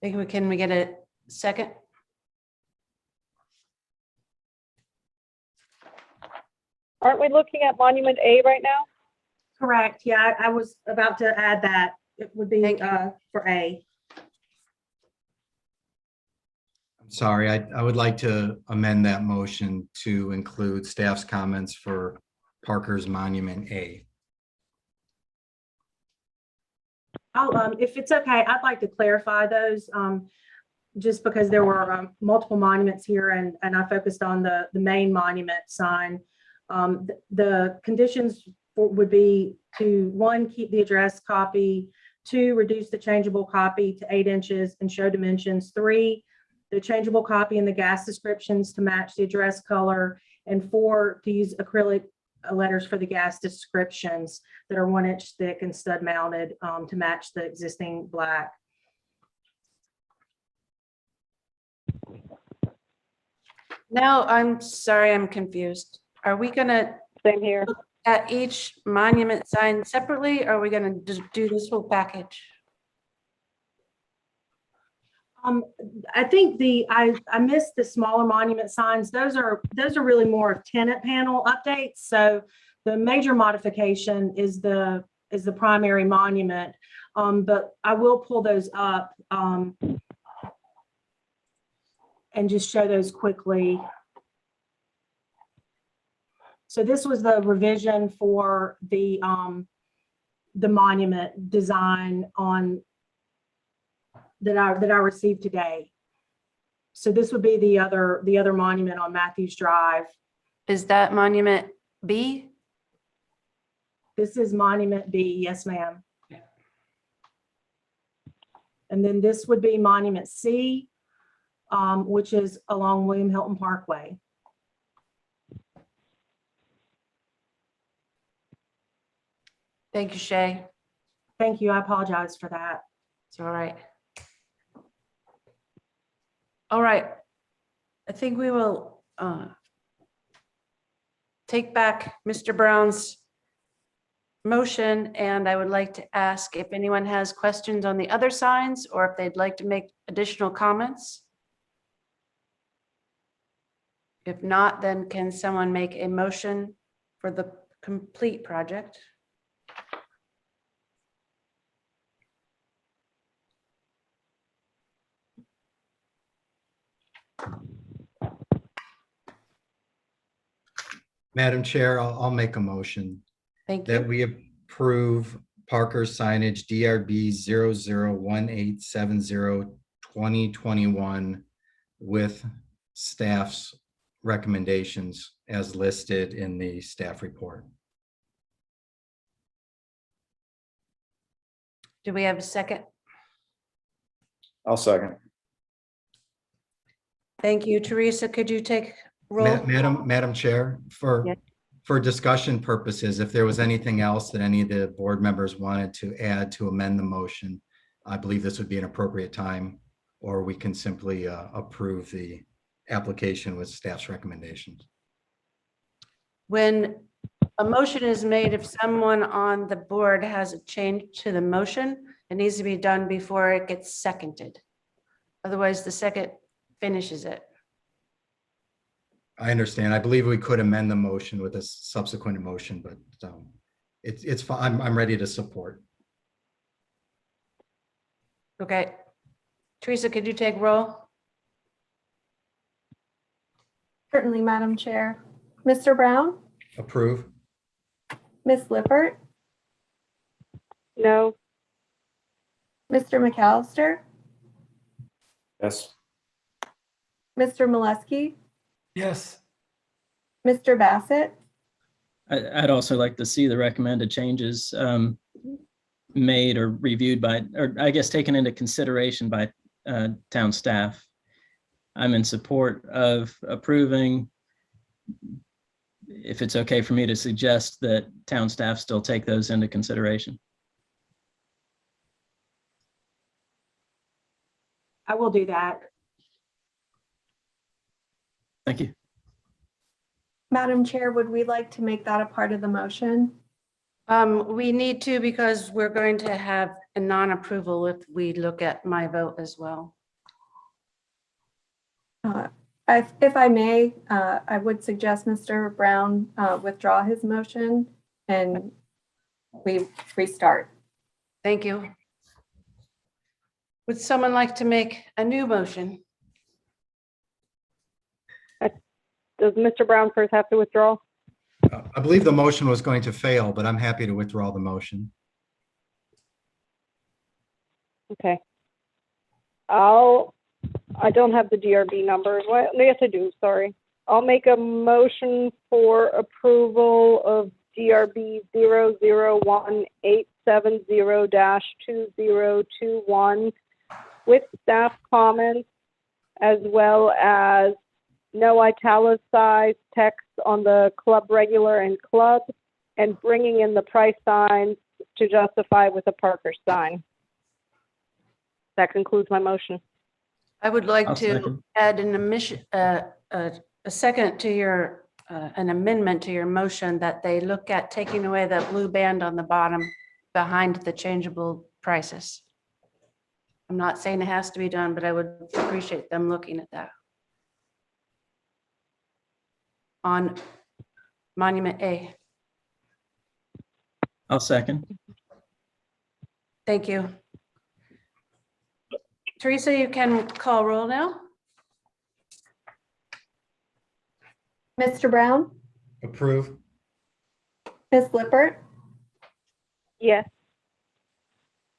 Can we get a second? Aren't we looking at Monument A right now? Correct. Yeah, I was about to add that. It would be for A. I'm sorry, I would like to amend that motion to include staff's comments for Parker's Monument A. If it's okay, I'd like to clarify those, just because there were multiple monuments here and I focused on the main monument sign. The conditions would be to 1, keep the address copy, 2, reduce the changeable copy to 8 inches and show dimensions, 3, the changeable copy and the gas descriptions to match the address color, and 4, to use acrylic letters for the gas descriptions that are 1 inch thick and stud mounted to match the existing black. Now, I'm sorry, I'm confused. Are we gonna Same here. look at each monument sign separately, or are we gonna just do this whole package? I think I missed the smaller monument signs. Those are really more of tenant panel updates. So the major modification is the primary monument, but I will pull those up and just show those quickly. So this was the revision for the monument design on that I received today. So this would be the other monument on Matthews Drive. Is that Monument B? This is Monument B, yes, ma'am. And then this would be Monument C, which is along William Hilton Parkway. Thank you, Shay. Thank you. I apologize for that. It's all right. All right. I think we will take back Mr. Brown's motion, and I would like to ask if anyone has questions on the other signs or if they'd like to make additional comments. If not, then can someone make a motion for the complete project? Madam Chair, I'll make a motion Thank that you. we approve Parker signage DRB 0018702021 with staff's recommendations as listed in the staff report. Do we have a second? I'll second. Thank you. Teresa, could you take roll? Madam Chair, Yes. for discussion purposes, if there was anything else that any of the board members wanted to add to amend the motion, I believe this would be an appropriate time, or we can simply approve the application with staff's recommendations. When a motion is made, if someone on the board has a change to the motion, it needs to be done before it gets seconded. Otherwise, the second finishes it. I understand. I believe we could amend the motion with a subsequent motion, but it's fine. I'm ready to support. Okay. Teresa, could you take roll? Certainly, Madam Chair. Mr. Brown, Approve. Ms. Lippert, No. Mr. McAllister, Yes. Mr. Molesky, Yes. Mr. Bassett, I'd also like to see the recommended changes made or reviewed by, or I guess taken into consideration by town staff. I'm in support of approving. If it's okay for me to suggest that town staff still take those into consideration. I will do that. Thank you. Madam Chair, would we like to make that a part of the motion? We need to because we're going to have a non-approval if we look at my vote as well. If I may, I would suggest Mr. Brown withdraw his motion and we restart. Thank you. Would someone like to make a new motion? Does Mr. Brown first have to withdraw? I believe the motion was going to fail, but I'm happy to withdraw the motion. Okay. I don't have the DRB numbers. Well, yes, I do. Sorry. I'll make a motion for approval of DRB 001-870-2021 with staff comments, as well as no italicized text on the club regular and club, and bringing in the price signs to justify with a Parker sign. That concludes my motion. I would like I'll to second. add an a second to your, an amendment to your motion that they look at taking away that blue band on the bottom behind the changeable prices. I'm not saying it has to be done, but I would appreciate them looking at that. On Monument A. I'll second. Thank you. Teresa, you can call roll now. Mr. Brown, Approve. Ms. Lippert, Yes.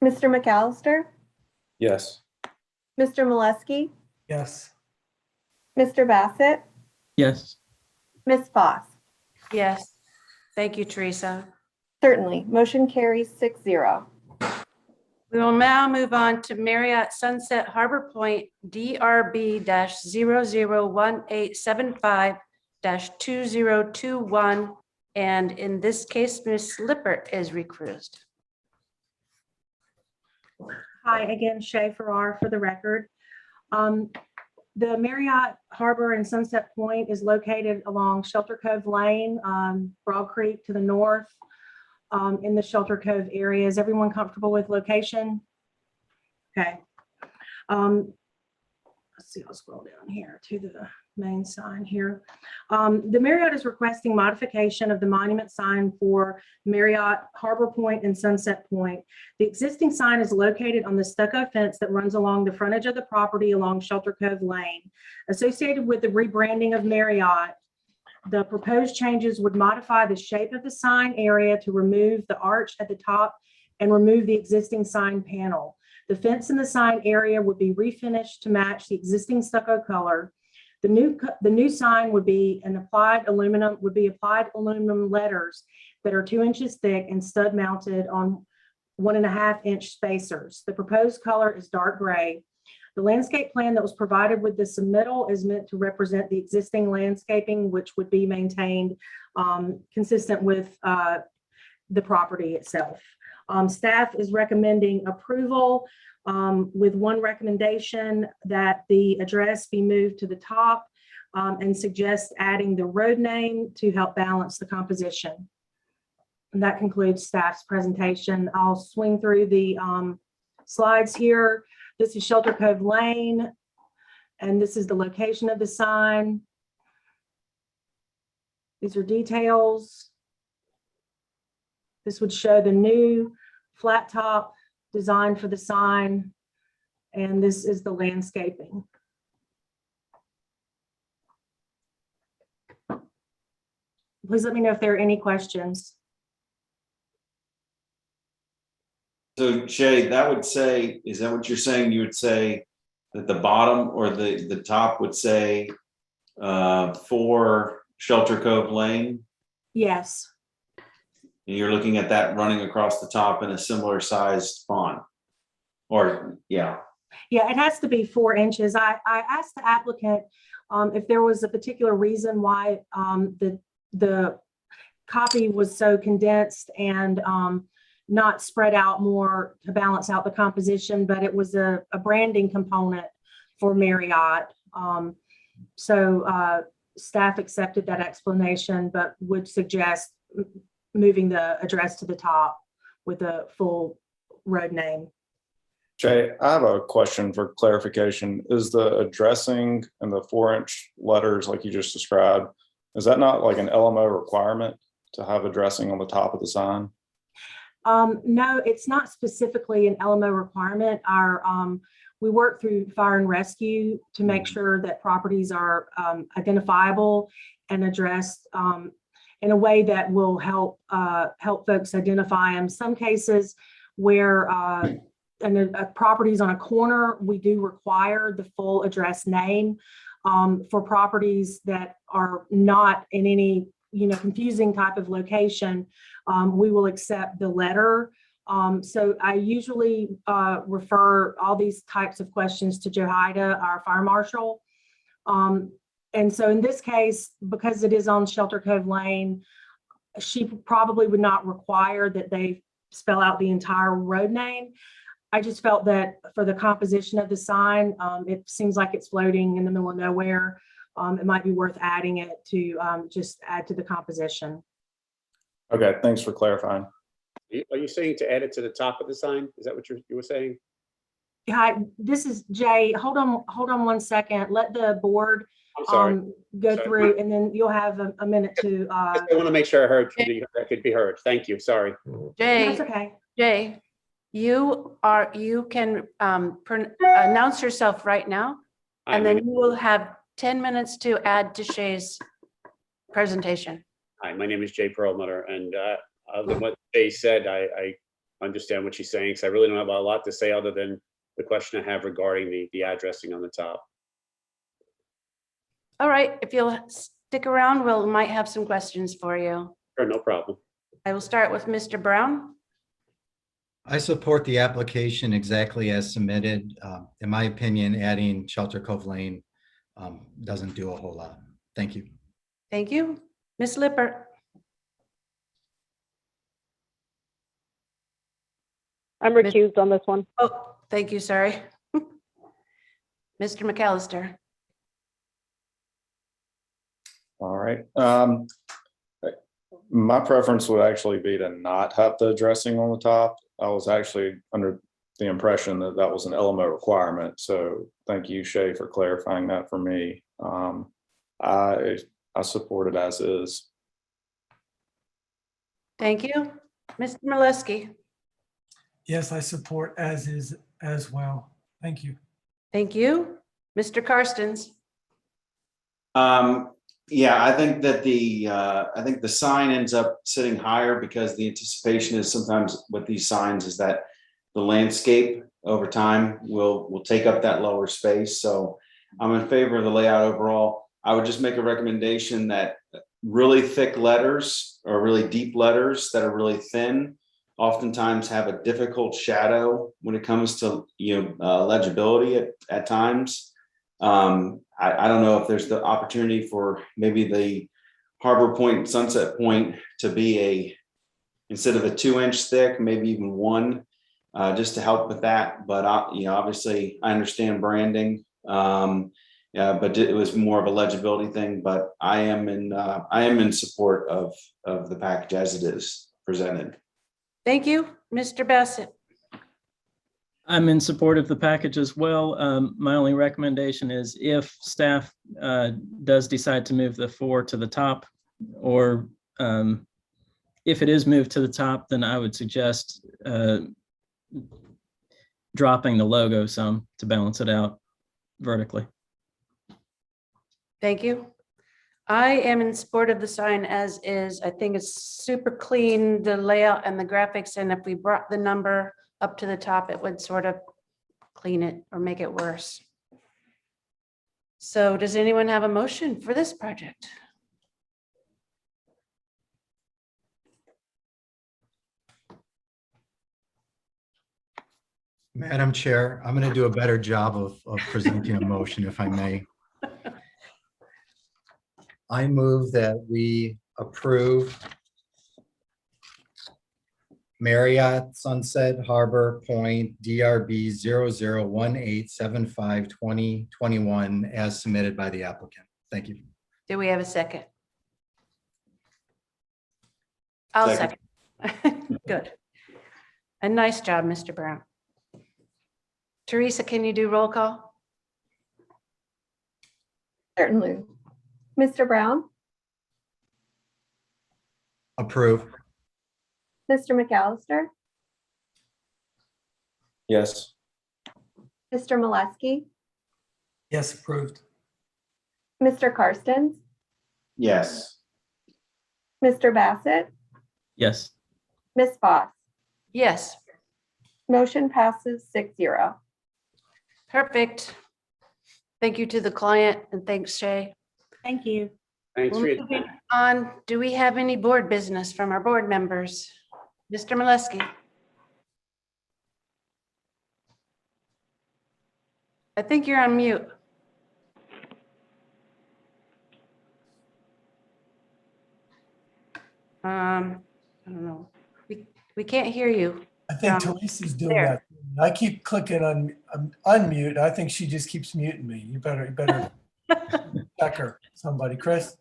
Mr. McAllister, Yes. Mr. Molesky, Yes. Mr. Bassett, Yes. Ms. Foss. Yes. Thank you, Teresa. Certainly. Motion carries 6-0. We will now move on to Marriott Sunset Harbor Point DRB-001875-2021. And in this case, Ms. Lippert is recused. Hi, again, Shay Farrar for the record. The Marriott Harbor and Sunset Point is located along Shelter Cove Lane, Broad Creek to the north, in the Shelter Cove area. Is everyone comfortable with location? Okay. Let's see, I'll scroll down here to the main sign here. The Marriott is requesting modification of the monument sign for Marriott Harbor Point and Sunset Point. The existing sign is located on the stucco fence that runs along the frontage of the property along Shelter Cove Lane. Associated with the rebranding of Marriott, the proposed changes would modify the shape of the sign area to remove the arch at the top and remove the existing sign panel. The fence in the sign area would be refinished to match the existing stucco color. The new sign would be applied aluminum letters that are 2 inches thick and stud mounted on 1.5-inch spacers. The proposed color is dark gray. The landscape plan that was provided with the submittal is meant to represent the existing landscaping, which would be maintained consistent with the property itself. Staff is recommending approval with one recommendation that the address be moved to the top and suggests adding the road name to help balance the composition. And that concludes staff's presentation. I'll swing through the slides here. This is Shelter Cove Lane, and this is the location of the sign. These are details. This would show the new flat top design for the sign, and this is the landscaping. Please let me know if there are any questions. So Shay, that would say, is that what you're saying? You would say that the bottom or the top would say for Shelter Cove Lane? Yes, And you're looking at that running across the top in a similar sized font? Or, yeah, yeah, it has to be 4 inches. I asked the applicant if there was a particular reason why the copy was so condensed and not spread out more to balance out the composition, but it was a branding component for Marriott. So staff accepted that explanation, but would suggest moving the address to the top with a full road name. Jay, I have a question for clarification. Is the addressing and the 4-inch letters like you just described, is that not like an LMO requirement to have addressing on the top of the sign? No, it's not specifically an LMO requirement. We work through fire and rescue to make sure that properties are identifiable and addressed in a way that will help folks identify them. Some cases where a property is on a corner, we do require the full address name. For properties that are not in any confusing type of location, we will accept the letter. So I usually refer all these types of questions to Johaida, our fire marshal. And so in this case, because it is on Shelter Cove Lane, she probably would not require that they spell out the entire road name. I just felt that for the composition of the sign, it seems like it's floating in the middle of nowhere. It might be worth adding it to just add to the composition. Okay, thanks for clarifying. Are you saying to add it to the top of the sign? Is that what you were saying? Hi, this is Jay. Hold on 1 second. Let the board I'm sorry. go through, and then you'll have a minute to. I want to make sure I could be heard. Thank you. Sorry. Jay, That's okay. Jay, you can announce yourself right now, and then you will have 10 minutes to add to Shay's presentation. Hi, my name is Jay Perlmutter, and other than what Jay said, I understand what she's saying, because I really don't have a lot to say other than the question I have regarding the addressing on the top. All right, if you'll stick around, we might have some questions for you. Sure, no problem. I will start with Mr. Brown. I support the application exactly as submitted. In my opinion, adding Shelter Cove Lane doesn't do a whole lot. Thank you. Thank you. Ms. Lippert. I'm recused on this one. Oh, thank you, sorry. Mr. McAllister. All right. My preference would actually be to not have the addressing on the top. I was actually under the impression that that was an LMO requirement. So thank you, Shay, for clarifying that for me. I support it as is. Thank you. Mr. Molesky. Yes, I support as is as well. Thank you. Thank you. Mr. Karstens. Yeah, I think that the sign ends up sitting higher because the anticipation is sometimes with these signs is that the landscape over time will take up that lower space. So I'm in favor of the layout overall. I would just make a recommendation that really thick letters or really deep letters that are really thin oftentimes have a difficult shadow when it comes to legibility at times. I don't know if there's the opportunity for maybe the Harbor Point and Sunset Point to be instead of a 2-inch thick, maybe even 1, just to help with that. But obviously I understand branding, but it was more of a legibility thing. But I am in support of the package as it is presented. Thank you. Mr. Bassett. I'm in support of the package as well. My only recommendation is if staff does decide to move the 4 to the top, or if it is moved to the top, then I would suggest dropping the logo some to balance it out vertically. Thank you. I am in support of the sign as is. I think it's super clean, the layout and the graphics, and if we brought the number up to the top, it would sort of clean it or make it worse. So does anyone have a motion for this project? Madam Chair, I'm going to do a better job of presenting a motion, if I may. I move that we approve Marriott Sunset Harbor Point DRB 0018752021 as submitted by the applicant. Thank you. Do we have a second? I'll second. Good. A nice job, Mr. Brown. Teresa, can you do roll call? Certainly. Mr. Brown, Approve. Mr. McAllister, Yes. Mr. Molesky, Yes, approved. Mr. Karstens, Yes. Mr. Bassett, Yes. Ms. Foss. Yes, Motion passes 6-0. perfect. Thank you to the client and thanks, Shay. Thank you. Thanks for your Moving on, do we have any board business from our board members? Mr. Molesky? I think you're on mute. I don't know. We can't hear you. I think Teresa's doing that. I keep clicking on unmute. I think she just keeps muting me. You better check her, somebody. Chris?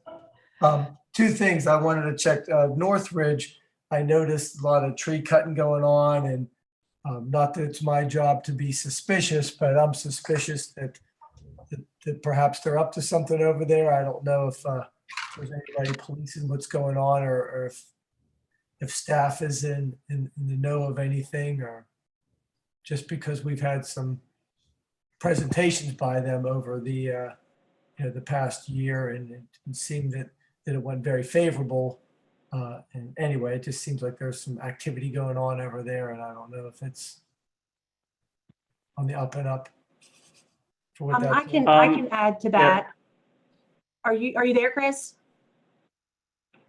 Two things I wanted to check. Northridge, I noticed a lot of tree cutting going on, and not that it's my job to be suspicious, but I'm suspicious that perhaps they're up to something over there. I don't know if there's anybody policing what's going on, or if staff is in the know of anything, or just because we've had some presentations by them over the the past year, and it seemed that it went very favorable. And anyway, it just seems like there's some activity going on over there, and I don't know if it's on the up and up. For what I that's can add to that. Are you there, Chris?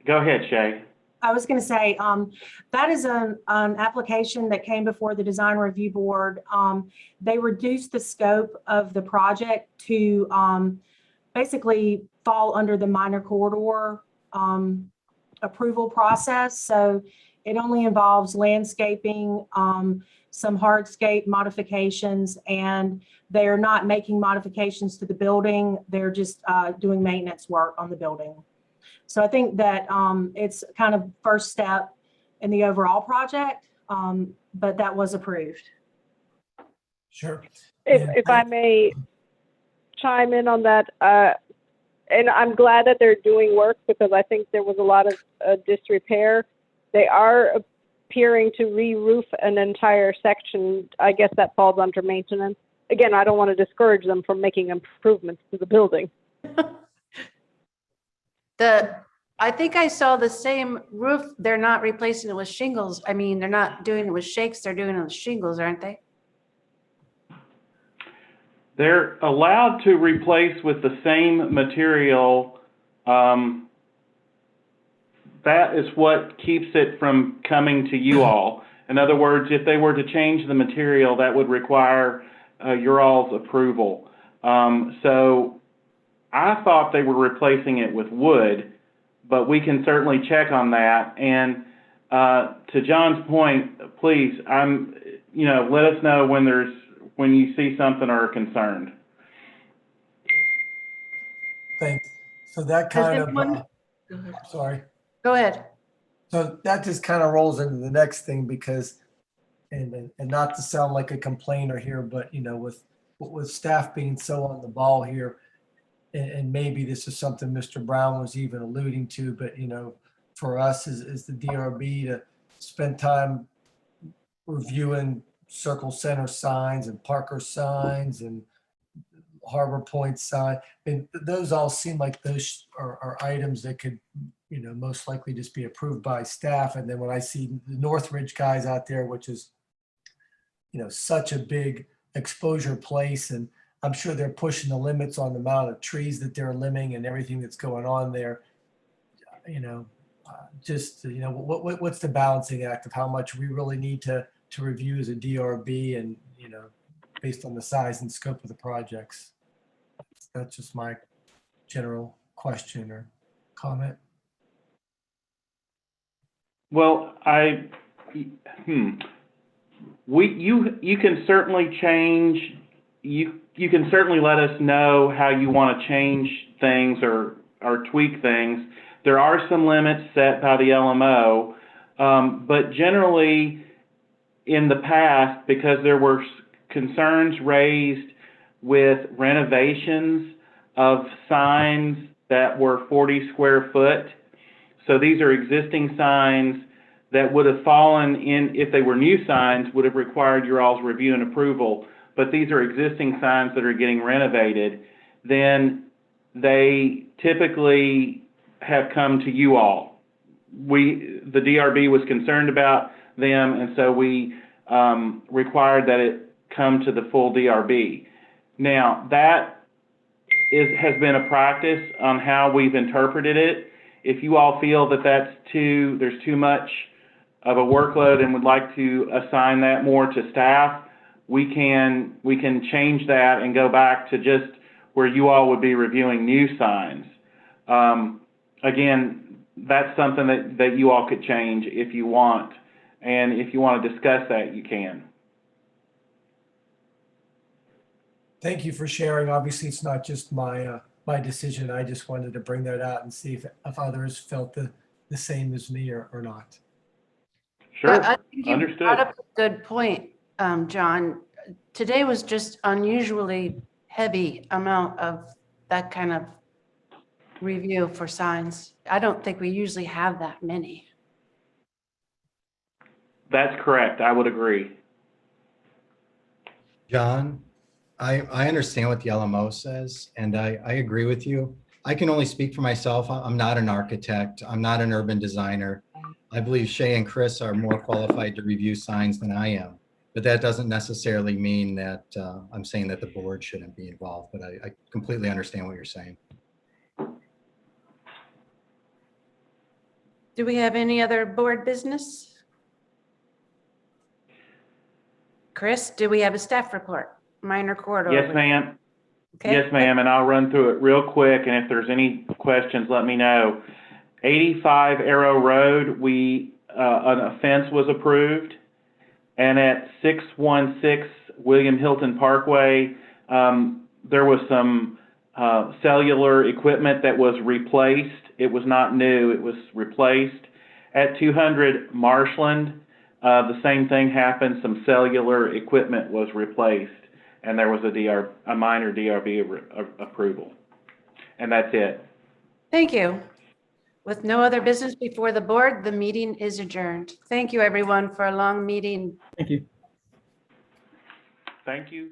Go ahead, Shay. I was going to say, that is an application that came before the Design Review Board. They reduced the scope of the project to basically fall under the minor corridor approval process. So it only involves landscaping, some hardscape modifications, and they're not making modifications to the building. They're just doing maintenance work on the building. So I think that it's kind of first step in the overall project, but that was approved. Sure. If I may chime in on that, and I'm glad that they're doing work because I think there was a lot of disrepair. They are appearing to re-roof an entire section. I guess that falls under maintenance. Again, I don't want to discourage them from making improvements to the building. I think I saw the same roof. They're not replacing it with shingles. I mean, they're not doing it with shakes. They're doing it with shingles, aren't they? They're allowed to replace with the same material. That is what keeps it from coming to you all. In other words, if they were to change the material, that would require your all's approval. So I thought they were replacing it with wood, but we can certainly check on that. And to John's point, please, let us know when you see something or are concerned. Thanks. So that kind of, sorry. Go ahead. So that just kind of rolls into the next thing because, and not to sound like a complainer here, but with staff being so on the ball here, and maybe this is something Mr. Brown was even alluding to, but for us as the DRB to spend time reviewing Circle Center signs and Parker signs and Harbor Point sign, and those all seem like those are items that could most likely just be approved by staff. And then when I see the Northridge guys out there, which is such a big exposure place, and I'm sure they're pushing the limits on the amount of trees that they're limbing and everything that's going on there. What's the balancing act of how much we really need to review as a DRB and, based on the size and scope of the projects? That's just my general question or comment. Well, you can certainly change, you can certainly let us know how you want to change things or tweak things. There are some limits set by the LMO, but generally in the past, because there were concerns raised with renovations of signs that were 40 square foot. So these are existing signs that would have fallen in, if they were new signs, would have required your all's review and approval. But these are existing signs that are getting renovated. Then they typically have come to you all. The DRB was concerned about them, and so we required that it come to the full DRB. Now, that has been a practice on how we've interpreted it. If you all feel that there's too much of a workload and would like to assign that more to staff, we can change that and go back to just where you all would be reviewing new signs. Again, that's something that you all could change if you want. And if you want to discuss that, you can. Thank you for sharing. Obviously, it's not just my decision. I just wanted to bring that out and see if others felt the same as me or not. Sure, I think you understood. brought up a good point, John. Today was just unusually heavy amount of that kind of review for signs. I don't think we usually have that many. That's correct. I would agree. John, I understand what the LMO says, and I agree with you. I can only speak for myself. I'm not an architect. I'm not an urban designer. I believe Shay and Chris are more qualified to review signs than I am, but that doesn't necessarily mean that I'm saying that the board shouldn't be involved, but I completely understand what you're saying. Do we have any other board business? Chris, do we have a staff report? Minor court order? Yes, ma'am. Okay. Yes, ma'am, and I'll run through it real quick, and if there's any questions, let me know. 85 Arrow Road, an offense was approved, and at 616 William Hilton Parkway, there was some cellular equipment that was replaced. It was not new, it was replaced. At 200 Marshland, the same thing happened. Some cellular equipment was replaced, and there was a minor DRB approval. And that's it. Thank you. With no other business before the board, the meeting is adjourned. Thank you, everyone, for a long meeting. Thank you. Thank you.